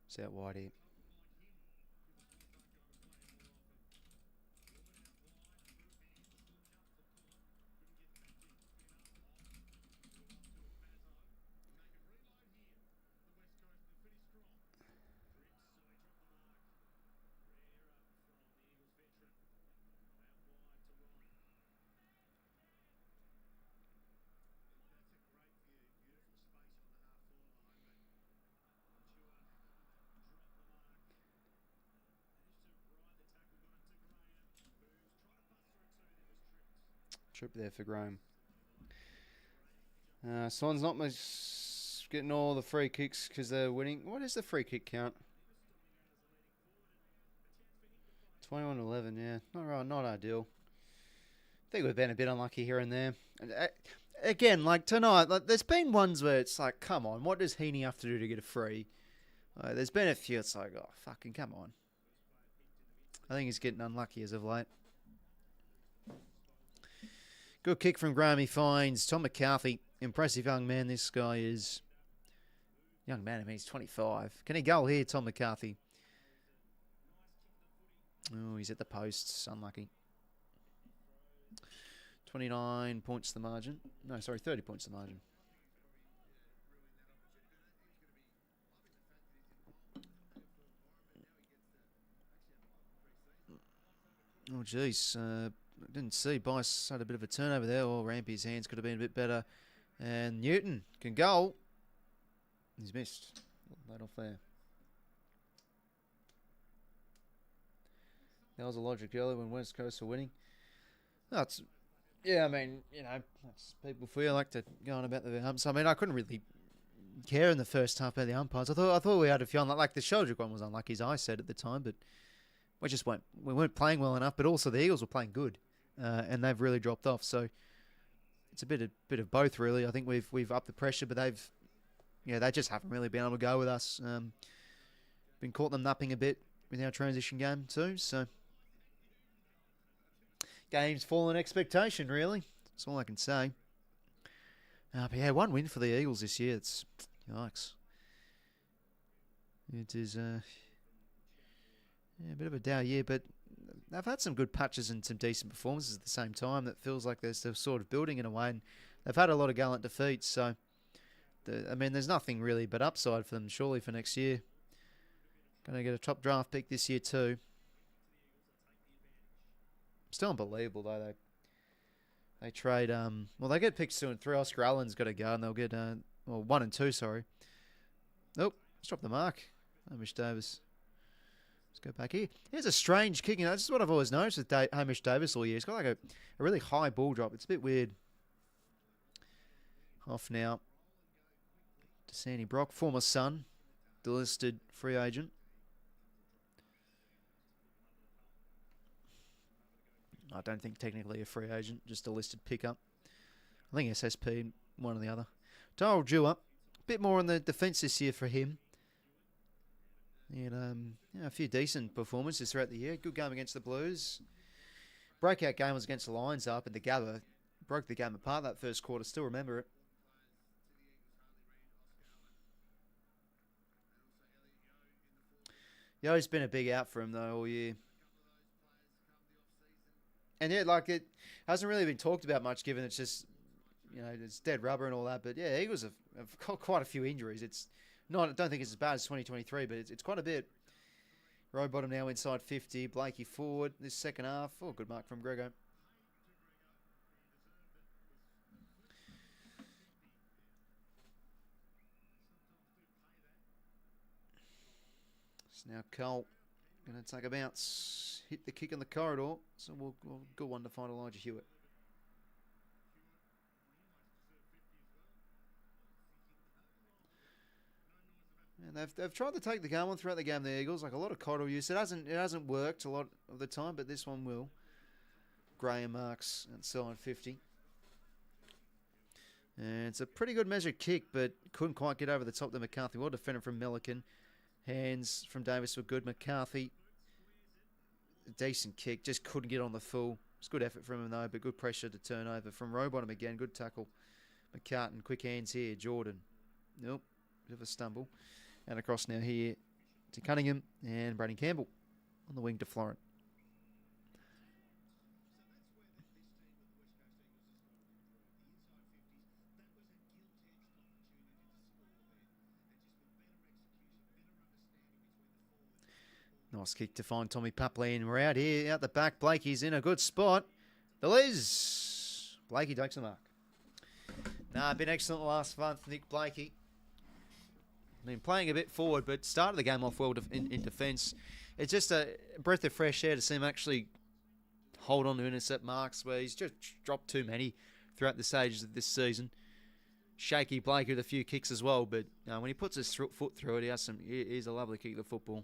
It's out wide here. Trip there for Graham. Swans not much getting all the free kicks because they're winning. What is the free kick count? 21-11, yeah. Not ideal. I think we've been a bit unlucky here and there. Again, like tonight, like there's been ones where it's like, come on, what does Heaney have to do to get a free? There's been a few, it's like, oh, fucking come on. I think he's getting unlucky as of late. Good kick from Graham. He finds Tom McCarthy. Impressive young man this guy is. Young man, I mean, he's 25. Can he goal here, Tom McCarthy? Oh, he's at the posts. Unlucky. 29 points the margin. No, sorry, 30 points the margin. Oh, jeez. Didn't see. Bice had a bit of a turnover there. Oh, Rampy's hands could have been a bit better. And Newton can goal. He's missed. Laid off there. That was a logic earlier when West Coast were winning. That's, yeah, I mean, you know, that's people feel like to go on about the umps. I mean, I couldn't really care in the first half about the umpires. I thought we had a few like the Sheldrick one was unlucky, as I said at the time, but we weren't playing well enough. But also the Eagles were playing good, and they've really dropped off. So it's a bit of both, really. I think we've upped the pressure, but they just haven't really been able to go with us. Been caught them napping a bit with our transition game too. So game's fallen expectation, really. That's all I can say. But yeah, one win for the Eagles this year. It's yikes. It is a bit of a dour year, but they've had some good patches and some decent performances at the same time. That feels like they're still sort of building in a way, and they've had a lot of gallant defeats. So, I mean, there's nothing really but upside for them, surely, for next year. Going to get a top draft pick this year too. Still unbelievable though. They trade they get picks 2 and 3. Oscar Allen's got to go, and they'll get 1 and 2. Sorry. Nope, let's drop the mark. Hamish Davis. Let's go back here. Here's a strange kicking. This is what I've always noticed with Hamish Davis all year. He's got like a really high ball drop. It's a bit weird. Off now. To Sandy Brock, former son, delisted free agent. I don't think technically a free agent, just a listed pickup. I think SSP, one or the other. Darryl Dewar, a bit more on the defence this year for him. And a few decent performances throughout the year. Good game against the Blues. Breakout game was against the Lions up in the Gabba. Broke the game apart that first quarter. Still remember it. Yeah, it's been a big out for him though all year. And yeah, like it hasn't really been talked about much, given it's just, it's dead rubber and all that. But yeah, Eagles have got quite a few injuries. It's not, I don't think it's as bad as 2023, but it's quite a bit. Rowbottom now inside 50. Blakey forward this second half. Oh, good mark from Grego. It's now Cole going to take a bounce. Hit the kick in the corridor. So we'll good one to find Elijah Hewitt. And they've tried to take the game on throughout the game, the Eagles, like a lot of corridor use. It hasn't worked a lot of the time, but this one will. Graham marks inside 50. And it's a pretty good measured kick, but couldn't quite get over the top to McCarthy. Well defended from 𝐿𝐼𝐻𝐿. Hands from Davis were good. McCarthy, a decent kick, just couldn't get on the full. It's good effort from him though, but good pressure to turn over from Rowbottom again. Good tackle. McCartan, quick hands here. Jordan. Nope, bit of a stumble. And across now here to Cunningham and Braden Campbell on the wing to Florent. Nice kick to find Tommy Papley, and we're out here, out the back. Blakey's in a good spot. The Liz. Blakey takes the mark. Been excellent last month, Nick Blakey. Been playing a bit forward, but started the game off well in defence. It's just a breath of fresh air to see him actually hold on to intercept marks where he's just dropped too many throughout the stages of this season. Shaky Blakey with a few kicks as well, but when he puts his foot through it, he's a lovely kick of the football.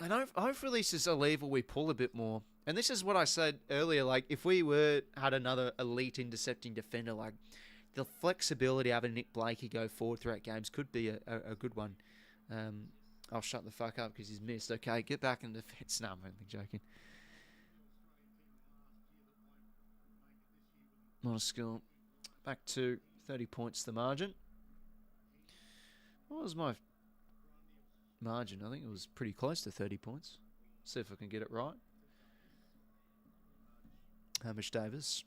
And hopefully this is a level we pull a bit more. And this is what I said earlier, like if we had another elite intercepting defender, like the flexibility of having Nick Blakey go forward throughout games could be a good one. I'll shut the fuck up because he's missed. Okay, get back in defence. No, I'm only joking. Not a skill. Back to 30 points the margin. What was my margin? I think it was pretty close to 30 points. See if I can get it right. Hamish Davis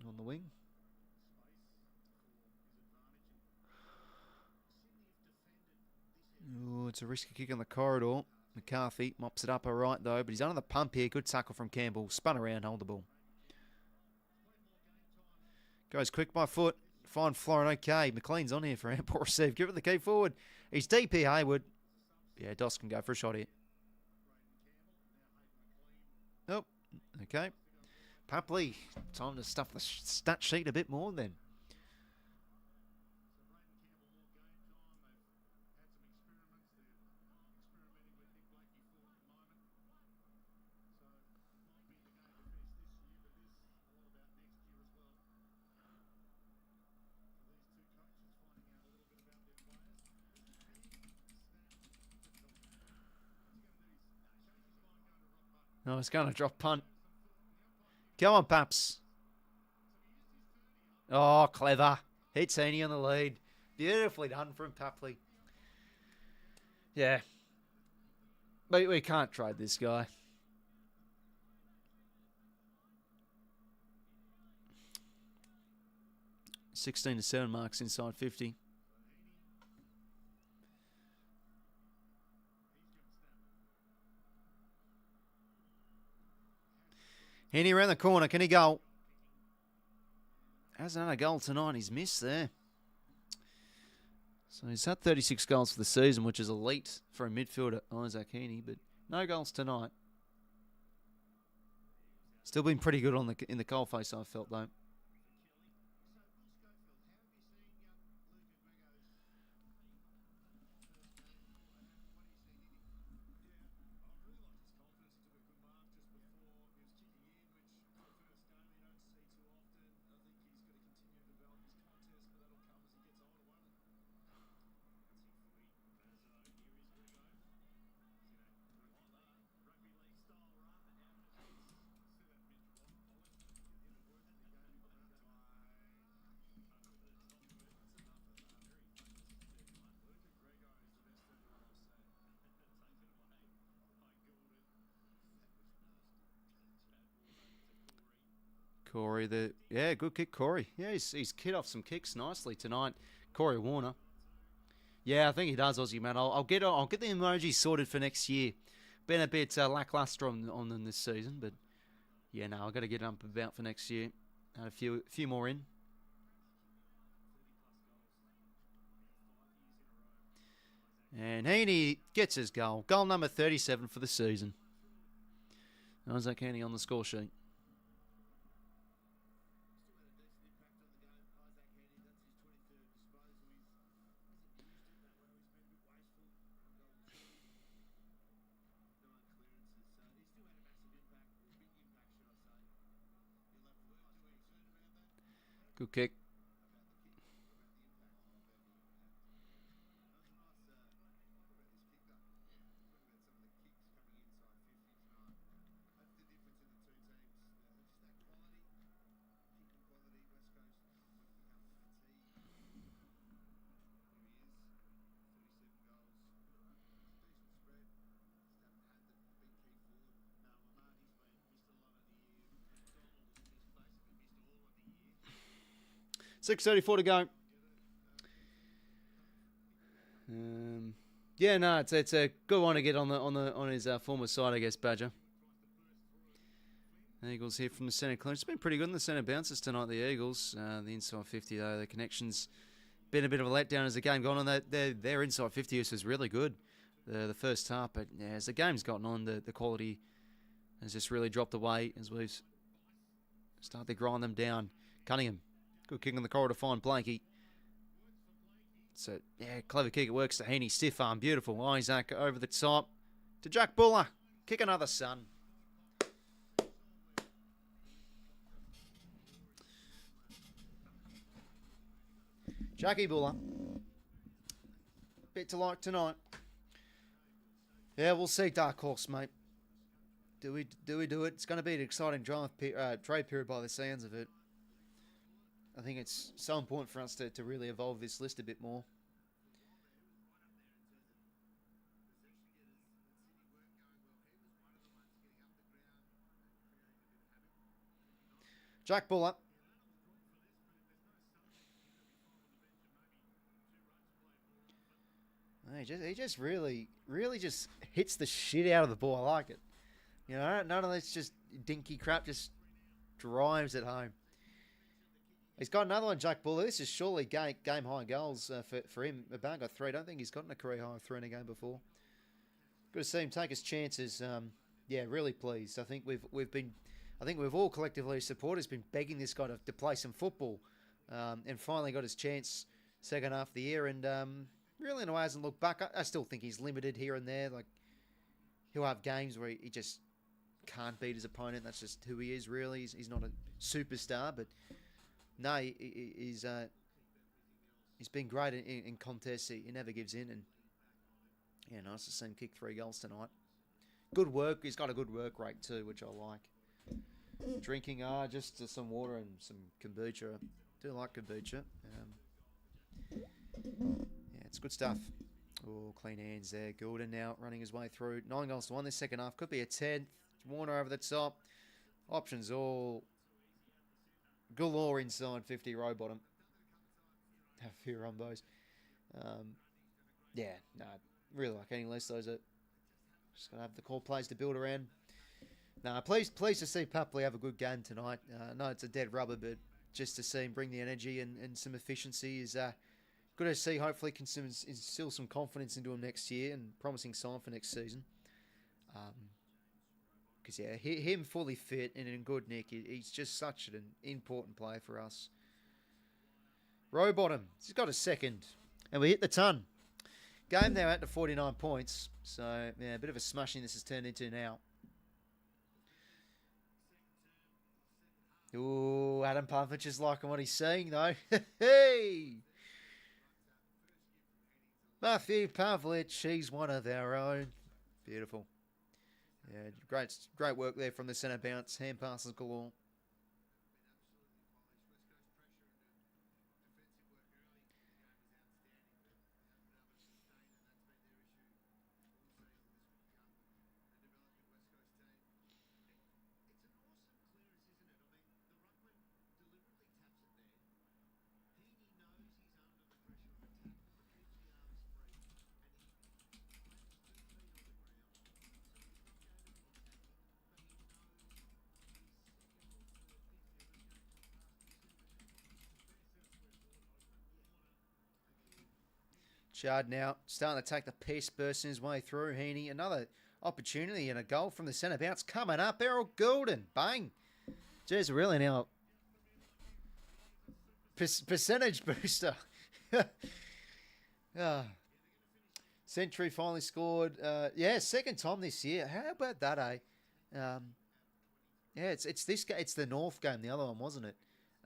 on the wing. Ooh, it's a risky kick on the corridor. McCarthy mops it up all right, though, but he's under the pump here. Good tackle from Campbell. Spun around, hold the ball. Goes quick by foot. Fine Florin, okay. McLean's on here for a poor receive. Give it the key forward. He's deep here, Hayward. Yeah, Doss can go for a shot here. Oh, okay. Papley, time to stuff the stat sheet a bit more then. No, it's going to drop punt. Come on, Paps. Oh, clever. Hits 𝐴𝐸 on the lead. Beautifully done from Papley. Yeah. We can't trade this guy. (16-7) marks inside 50. 𝐴𝐸 around the corner. Can he go? Hasn't had a goal tonight. He's missed there. So he's had 36 goals for the season, which is elite for a midfielder, Isaac 𝐴𝐸, but no goals tonight. Still been pretty good in the coalface, I felt, though. Corey, good kick, Corey. Yeah, he's kid off some kicks nicely tonight. Corey Warner. Yeah, I think he does, Aussie man. I'll get the emojis sorted for next year. Been a bit lackluster on them this season, but yeah, no, I've got to get them up about for next year. Had a few more in. And 𝐴𝐸 gets his goal. Goal number 37 for the season. Isaac 𝐴𝐸 on the score sheet. Good kick. $6:34 to go. Yeah, no, it's a good one to get on his former side, I guess. Badger. The Eagles here from the centre clearance. It's been pretty good in the centre bounces tonight. The Eagles, the inside 50 though, the connections been a bit of a letdown as the game gone on. Their inside 50 use was really good the first half, but yeah, as the game's gotten on, the quality has just really dropped away as we've started to grind them down. Cunningham. Good kick on the corridor to find 𝐵lanky. So, yeah, clever kick. It works to 𝐴𝐸. Stiff arm. Beautiful. Isaac over the top to Jack Buller. Kick another son. Jackie Buller. Bit to like tonight. Yeah, we'll see, Dark Horse, mate. Do we do it? It's going to be an exciting trade period by the sounds of it. I think it's so important for us to really evolve this list a bit more. Jack Buller. He just really just hits the shit out of the ball. I like it. You know, none of this just dinky crap, just drives it home. He's got another one, Jack Buller. This is surely game high goals for him. About got 3. I don't think he's gotten a career high of 3 in a game before. Good to see him take his chances. Yeah, really pleased. I think we've all collectively as supporters been begging this guy to play some football, and finally got his chance second half of the year, and really in a way hasn't looked back. I still think he's limited here and there. Like, he'll have games where he just can't beat his opponent. That's just who he is, really. He's not a superstar, but no, he's been great in contests. He never gives in, and yeah, nice to see him kick 3 goals tonight. Good work. He's got a good work rate too, which I like. Drinking just some water and some kombucha. Do like kombucha. Yeah, it's good stuff. Oh, clean hands there. Gouldin now running his way through. 9 goals to 1 this second half. Could be a 10th. Warner over the top. Options all galore inside 50 row bottom. Have a few rumbos. Yeah, no, really like any less. Those are just going to have the core plays to build around. No, pleased to see Papley have a good game tonight. No, it's a dead rubber, but just to see him bring the energy and some efficiency is good to see. Hopefully can instill some confidence into him next year, and promising sign for next season. Because, yeah, him fully fit and in good nick, he's just such an important player for us. Rowbottom, he's got a second, and we hit the ton. Game now out to 49 points, so yeah, a bit of a smashing this has turned into now. Ooh, Adam Pavlich is liking what he's seeing, though. Hey! Matthew Pavlich, he's one of our own. Beautiful. Yeah, great work there from the centre bounce. Hand passes galore. Chard now starting to take the piss, bursting his way through. Heaney, another opportunity and a goal from the centre bounce coming up. Errol Gouldin, bang. Jeez, really now percentage booster. Century finally scored. Yeah, second time this year. How about that, eh? Yeah, it's this. It's the North game. The other one, wasn't it?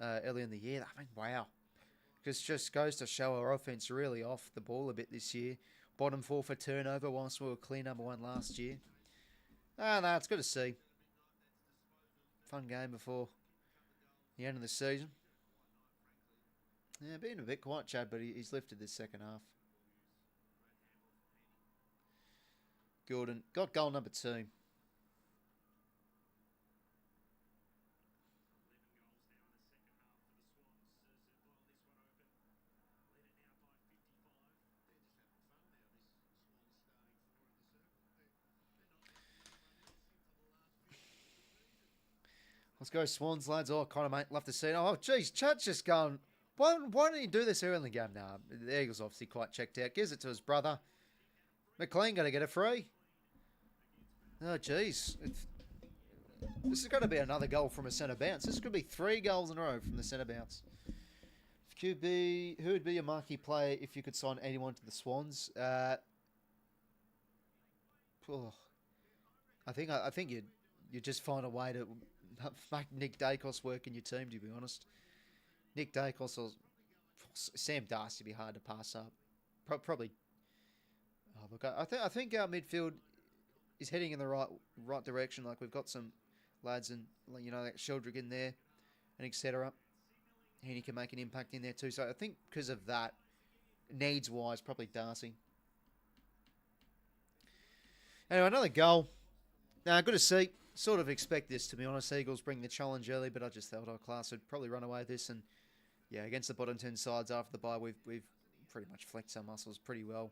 Earlier in the year. I mean, wow. Because just goes to show our offense really off the ball a bit this year. Bottom 4 for turnover, whilst we were clear number 1 last year. No, it's good to see. Fun game before the end of the season. Yeah, been a bit quiet, Chad, but he's lifted this second half. Gouldin got goal number 2. Let's go Swans, lads. Oh, Connor, mate, love to see it. Oh, geez, Chad's just going, why didn't he do this early in the game? Nah, the Eagles obviously quite checked out. Gives it to his brother. McLean going to get a free. Oh, geez. This is going to be another goal from a centre bounce. This could be 3 goals in a row from the centre bounce. Who would be your marquee player if you could sign anyone to the Swans? I think you'd just find a way to make Nick Dacos work in your team, to be honest. Nick Dacos or Sam Darcy would be hard to pass up. Probably. Oh, look, I think our midfield is heading in the right direction. Like, we've got some lads and, you know, like Sheldrick in there and etc. And he can make an impact in there too. So I think because of that, needs-wise, probably Darcy. Anyway, another goal. Good to see. sort of expect this, to be honest. Eagles bring the challenge early, but I just thought our class would probably run away with this. And yeah, against the bottom 10 sides after the bye, we've pretty much flexed our muscles pretty well.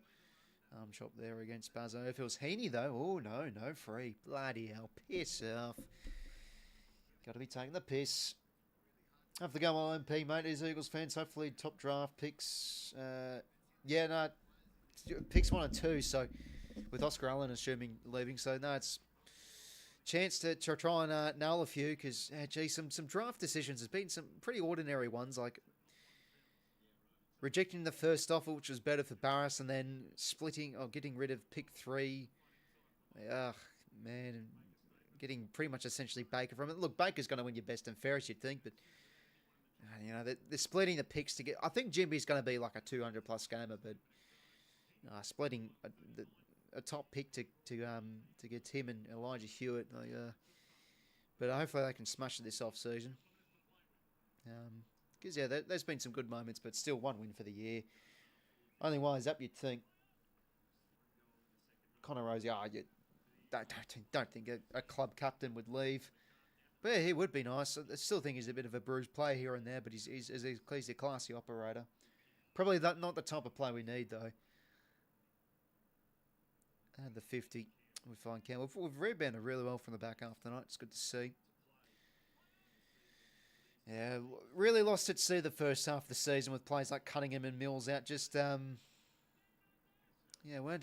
Shot there against Bazzo. If it was Heaney, though, oh, no free. Bloody hell, piss off. Got to be taking the piss. Have to go on MP, mate. As Eagles fans, hopefully top draft picks. Picks 1 and 2, so with Oscar Allen assuming leaving. So, no, it's chance to try and nail a few because, some draft decisions. There's been some pretty ordinary ones, like rejecting the first offer, which was better for Barras, and then splitting or getting rid of pick 3. Man, getting pretty much essentially Baker from it. Look, Baker's going to win your best and fairest, you'd think, but they're splitting the picks to get. I think Jimby's going to be like a 200+ gamer, but splitting a top pick to get him and 𝐼𝐵𝐿𝐼𝐻𝐸. But hopefully they can smash it this off season. Because there's been some good moments, but still 1 win for the year. Only wise up, you'd think. Connor Rosie, don't think a club captain would leave. But yeah, he would be nice. I still think he's a bit of a bruised player here and there, but he's a classy operator. Probably not the type of player we need, though. And the 50, we find Campbell. We've rebounded really well from the back half tonight. It's good to see. Yeah, really lost at sea the first half of the season with players like Cunningham and Mills out. Just, weren't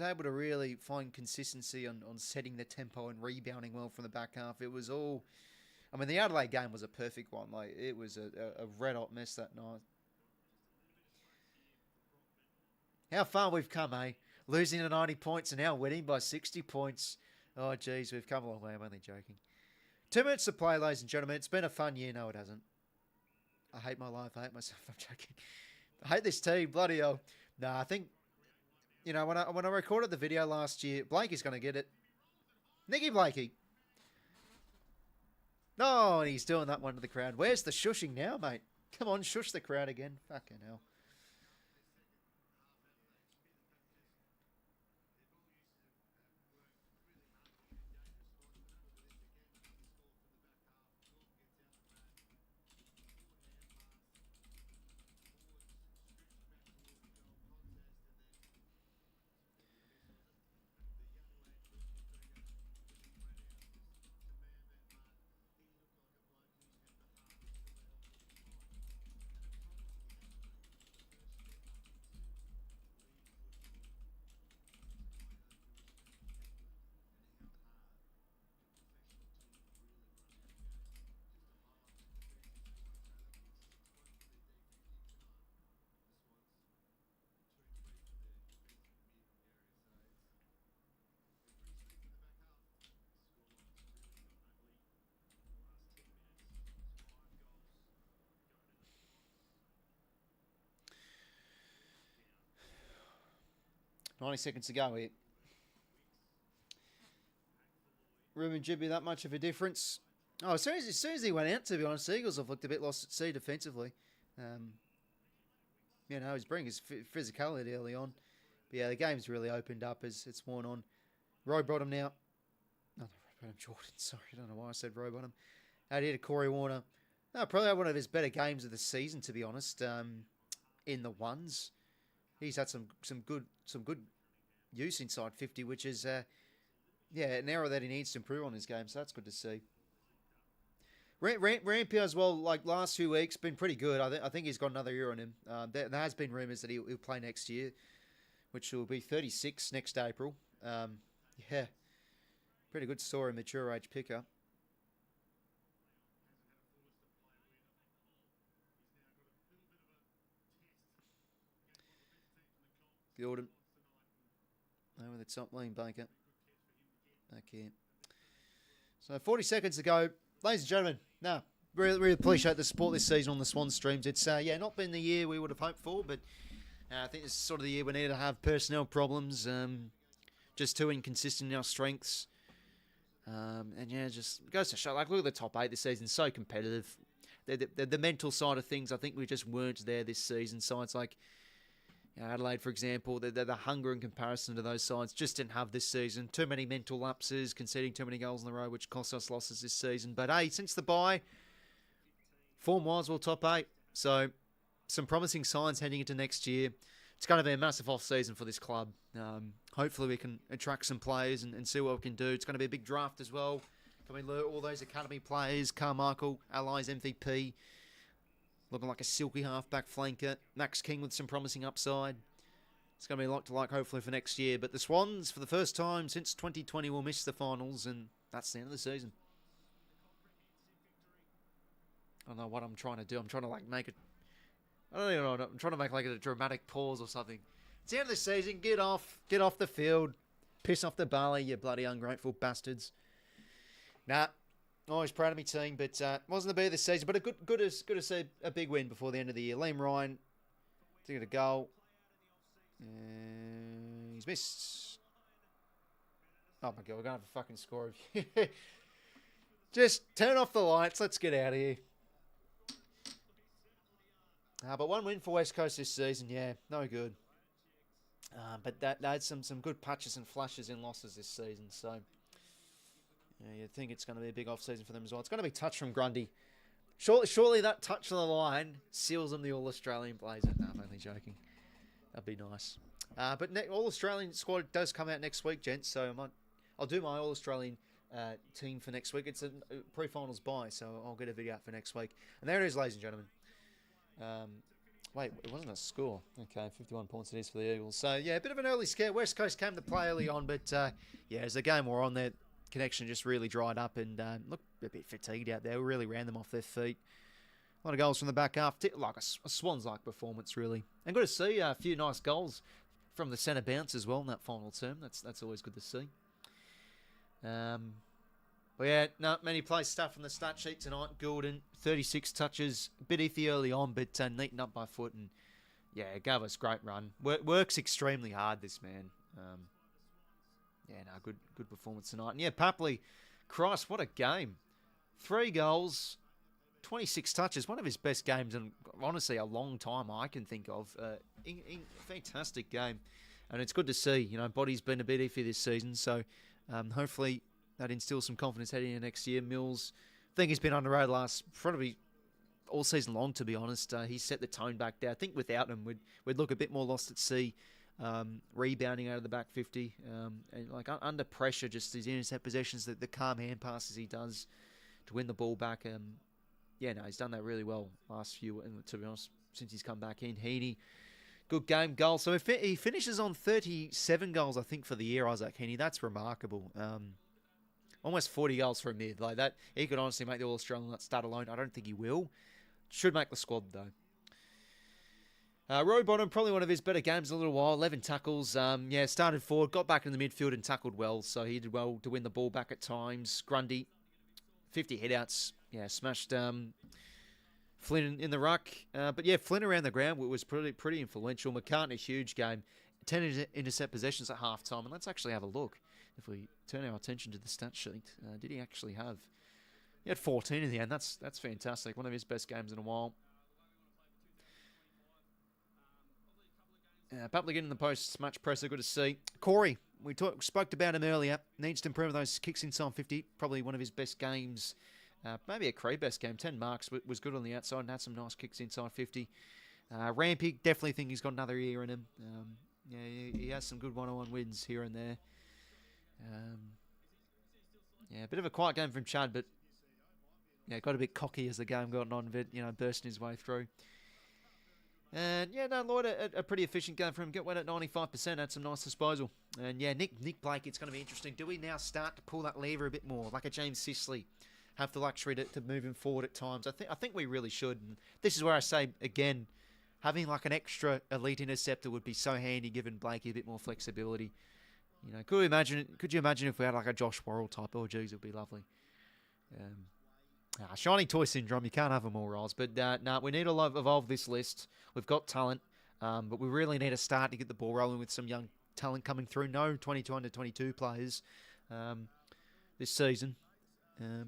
able to really find consistency on setting the tempo and rebounding well from the back half. It was all... the Adelaide game was a perfect one. Like, it was a red-hot mess that night. How far we've come, eh? Losing to 90 points and now winning by 60 points. Oh, geez, we've come a long way. I'm only joking. 2 minutes to play, ladies and gentlemen. It's been a fun year. No, it hasn't. I hate my life. I hate myself. I'm joking. I hate this team. Bloody hell. Nah, I think, when I recorded the video last year, Blakey's going to get it. Nicky Blakey. No, and he's doing that one to the crowd. Where's the shushing now, mate? Come on, shush the crowd again. Fucking hell. $90 seconds to go here. Ruben Jibby, that much of a difference. Oh, as soon as he went out, to be honest, the Eagles have looked a bit lost at sea defensively. He's bringing his physicality early on. But yeah, the game's really opened up as it's worn on. Row bottom now. No, Row Jordan, sorry. I don't know why I said row bottom. Out here to Corey Warner. No, probably had one of his better games of the season, to be honest, in the ones. He's had some good use inside 50, which is an area that he needs to improve on his game. So that's good to see. Rampy as well, like last 2 weeks, been pretty good. I think he's got another year on him. There has been rumours that he'll play next year, which will be 36 next April. Pretty good story, mature age picker. Gordon. Over the top lane, Baker. Back here. So 40 seconds to go. Ladies and gentlemen, really appreciate the support this season on the Swans streams. It's not been the year we would have hoped for, but I think this is sort of the year we need to have personnel problems. Just too inconsistent in our strengths. Just goes to show. Like, look at the top 8 this season, so competitive. The mental side of things, I think we just weren't there this season. So it's like, Adelaide, for example, the hunger in comparison to those sides just didn't have this season. Too many mental lapses, conceding too many goals in a row, which cost us losses this season. But hey, since the bye, form-wise, we're top 8. So some promising signs heading into next year. It's going to be a massive off-season for this club. Hopefully we can attract some players and see what we can do. It's going to be a big draft as well. Can we lure all those academy players? 𝐴𝐵𝐿𝐼, Allies MVP, looking like a silky half-back flanker. Max King with some promising upside. It's going to be a lot to like, hopefully, for next year. But the Swans, for the first time since 2020, will miss the finals, and that's the end of the season. I don't know what I'm trying to do. I'm trying to make it. I don't even know. I'm trying to make a dramatic pause or something. It's the end of the season. Get off the field. Piss off the barley, you bloody ungrateful bastards. Nah, always proud of my team, but wasn't the best this season. But good to see a big win before the end of the year. Liam Ryan to get a goal. He's missed. Oh my god, we're gonna have a fucking score of you. Just turn off the lights. Let's get out of here. But one win for West Coast this season, yeah, no good. But they had some good patches and flashes in losses this season, so yeah, you'd think it's going to be a big off-season for them as well. It's going to be touch from Grundy. Surely that touch on the line seals them the All-Australian blazer. No, I'm only joking. That'd be nice. But All-Australian squad does come out next week, gents, so I'll do my All-Australian team for next week. It's a pre-finals bye, so I'll get a video out for next week. And there it is, ladies and gentlemen. Wait, it wasn't a score. Okay, 51 points it is for the Eagles. So, yeah, a bit of an early scare. West Coast came to play early on, but, yeah, as the game wore on, their connection just really dried up and looked a bit fatigued out there. We really ran them off their feet. A lot of goals from the back half. Like a Swans-like performance, really. And good to see a few nice goals from the centre bounce as well in that final term. That's always good to see. But yeah, not many plays stuff from the stat sheet tonight. Gulden, 36 touches, a bit iffy early on, but neatened up by foot, and yeah, it gave us a great run. Works extremely hard, this man. Yeah, no, good performance tonight. And yeah, Papley, Christ, what a game. 3 goals, 26 touches, one of his best games in, honestly, a long time I can think of. Fantastic game. And it's good to see, Body's been a bit iffy this season, so hopefully that instills some confidence heading into next year. Mills, I think he's been on the road probably all season long, to be honest. He's set the tone back there. I think without him, we'd look a bit more lost at sea, rebounding out of the back 50. And under pressure, just his intercept possessions, the calm hand passes he does to win the ball back. Yeah, no, he's done that really well last few, and to be honest, since he's come back in. Heaney, good game, goal. So he finishes on 37 goals, I think, for the year, Isaac Heaney. That's remarkable. Almost 40 goals for a mid. Like that, he could honestly make the All-Australian start alone. I don't think he will. Should make the squad, though. Roy Bottom, probably one of his better games in a little while. 11 tackles. Yeah, started forward, got back in the midfield and tackled well. So he did well to win the ball back at times. Grundy, 50 hit-outs. Yeah, smashed Flynn in the ruck. But yeah, Flynn around the ground was pretty influential. McCartney, huge game. 10 intercept possessions at halftime. And let's actually have a look. If we turn our attention to the stat sheet, did he actually have? He had 14 in the end. That's fantastic. One of his best games in a while. Papley getting in the post, much pressure, good to see. Corey, we spoke about him earlier. Needs to improve those kicks inside 50. Probably one of his best games. Maybe a Cree best game. 10 marks, was good on the outside and had some nice kicks inside 50. Rampy, definitely think he's got another year in him. Yeah, he has some good one-on-one wins here and there. Yeah, a bit of a quiet game from Chad, but yeah, got a bit cocky as the game got on, but bursting his way through. And yeah, no, Lloyd, a pretty efficient game from him. Went at 95%, had some nice disposal. And yeah, Nick Blake, it's going to be interesting. Do we now start to pull that lever a bit more, like a James Sicily, have the luxury to move him forward at times? I think we really should. And this is where I say again, having like an extra elite interceptor would be so handy, giving Blakey a bit more flexibility. Could you imagine if we had like a Josh Worrell type? Oh, geez, it would be lovely. Shiny toy syndrome. You can't have them all, Roz. But we need to evolve this list. We've got talent, but we really need to start to get the ball rolling with some young talent coming through. No 22 under 22 players this season.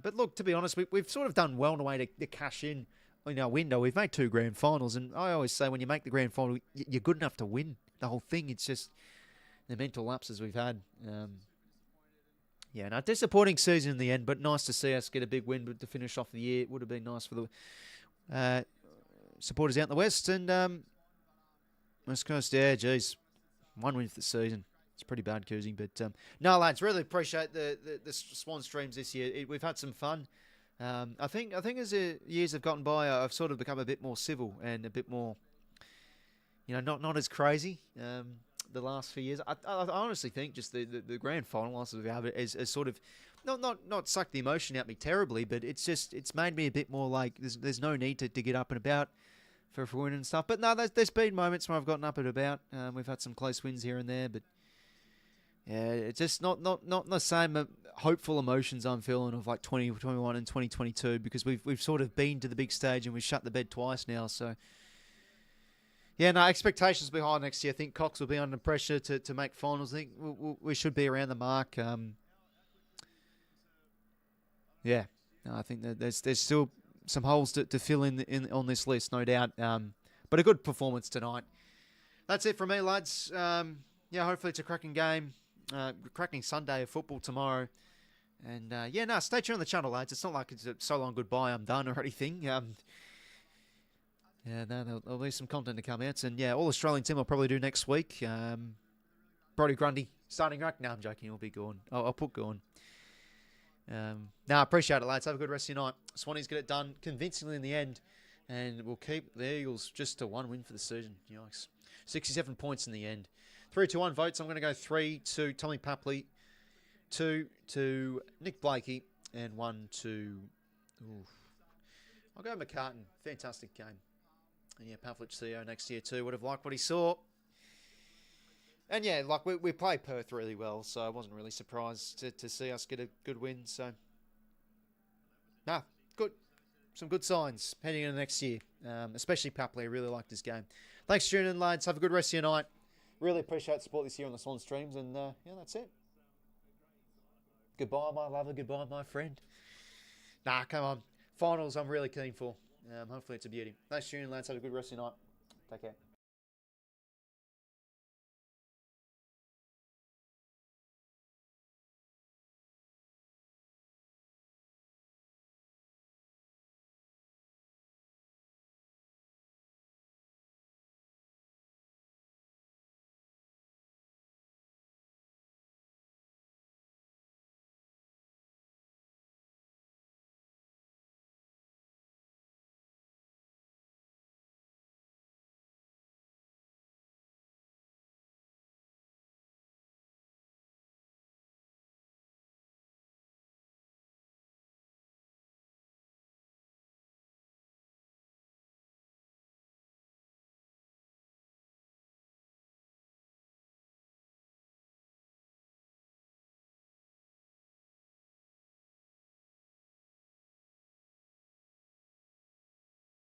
But look, to be honest, we've sort of done well in a way to cash in in our window, we've made 2 grand finals, and I always say when you make the grand final, you're good enough to win the whole thing. It's just the mental lapses we've had. Yeah, no, disappointing season in the end, but nice to see us get a big win to finish off the year. It would have been nice for the supporters out in the West. And West Coast, yeah, geez, 1 win for the season. It's pretty bad, 𝐸𝐿𝐴. But no, lads, really appreciate the Swan streams this year. We've had some fun. I think as the years have gotten by, I've sort of become a bit more civil and a bit more, not as crazy. The last few years, I honestly think just the grand final losses we have is sort of not sucked the emotion out of me terribly, but it's made me a bit more like there's no need to get up and about for a win and stuff. But no, there's been moments where I've gotten up and about. We've had some close wins here and there, but yeah, it's just not the same hopeful emotions I'm feeling of like 2021 and 2022, because we've sort of been to the big stage and we've shut the bed twice now. So yeah, no, expectations will be high next year. I think 𝐸𝐿𝐴 will be under pressure to make finals. I think we should be around the mark. Yeah, no, I think that there's still some holes to fill in on this list, no doubt. But a good performance tonight. That's it from me, lads. Yeah, hopefully it's a cracking game. Cracking Sunday of football tomorrow. And yeah, no, stay tuned on the channel, lads. It's not like it's a so long goodbye, I'm done or anything. Yeah, no, there'll be some content to come out. And yeah, all Australian team I'll probably do next week. Brodie Grundy starting ruck. No, I'm joking. He'll be gone. I'll put gone. Appreciate it, lads. Have a good rest of your night. Swannies get it done convincingly in the end. And we'll keep the Eagles just to 1 win for the season. Yikes. 67 points in the end. 3 to 1 votes. I'm going to go 3 to Tommy Papley, 2 to Nick Blakey, and 1 to... I'll go McCartan. Fantastic game. And yeah, Pavlich CEO next year too. Would have liked what he saw. And yeah, like we played Perth really well, so I wasn't really surprised to see us get a good win. So, good. Some good signs heading into next year. Especially Papley. I really liked his game. Thanks for tuning in, lads. Have a good rest of your night. Really appreciate the support this year on the Swan streams. And yeah, that's it. Goodbye, my lover. Goodbye, my friend. Nah, come on. Finals I'm really keen for. Hopefully it's a beauty. Thanks for tuning in, lads. Have a good rest of your night. Take care.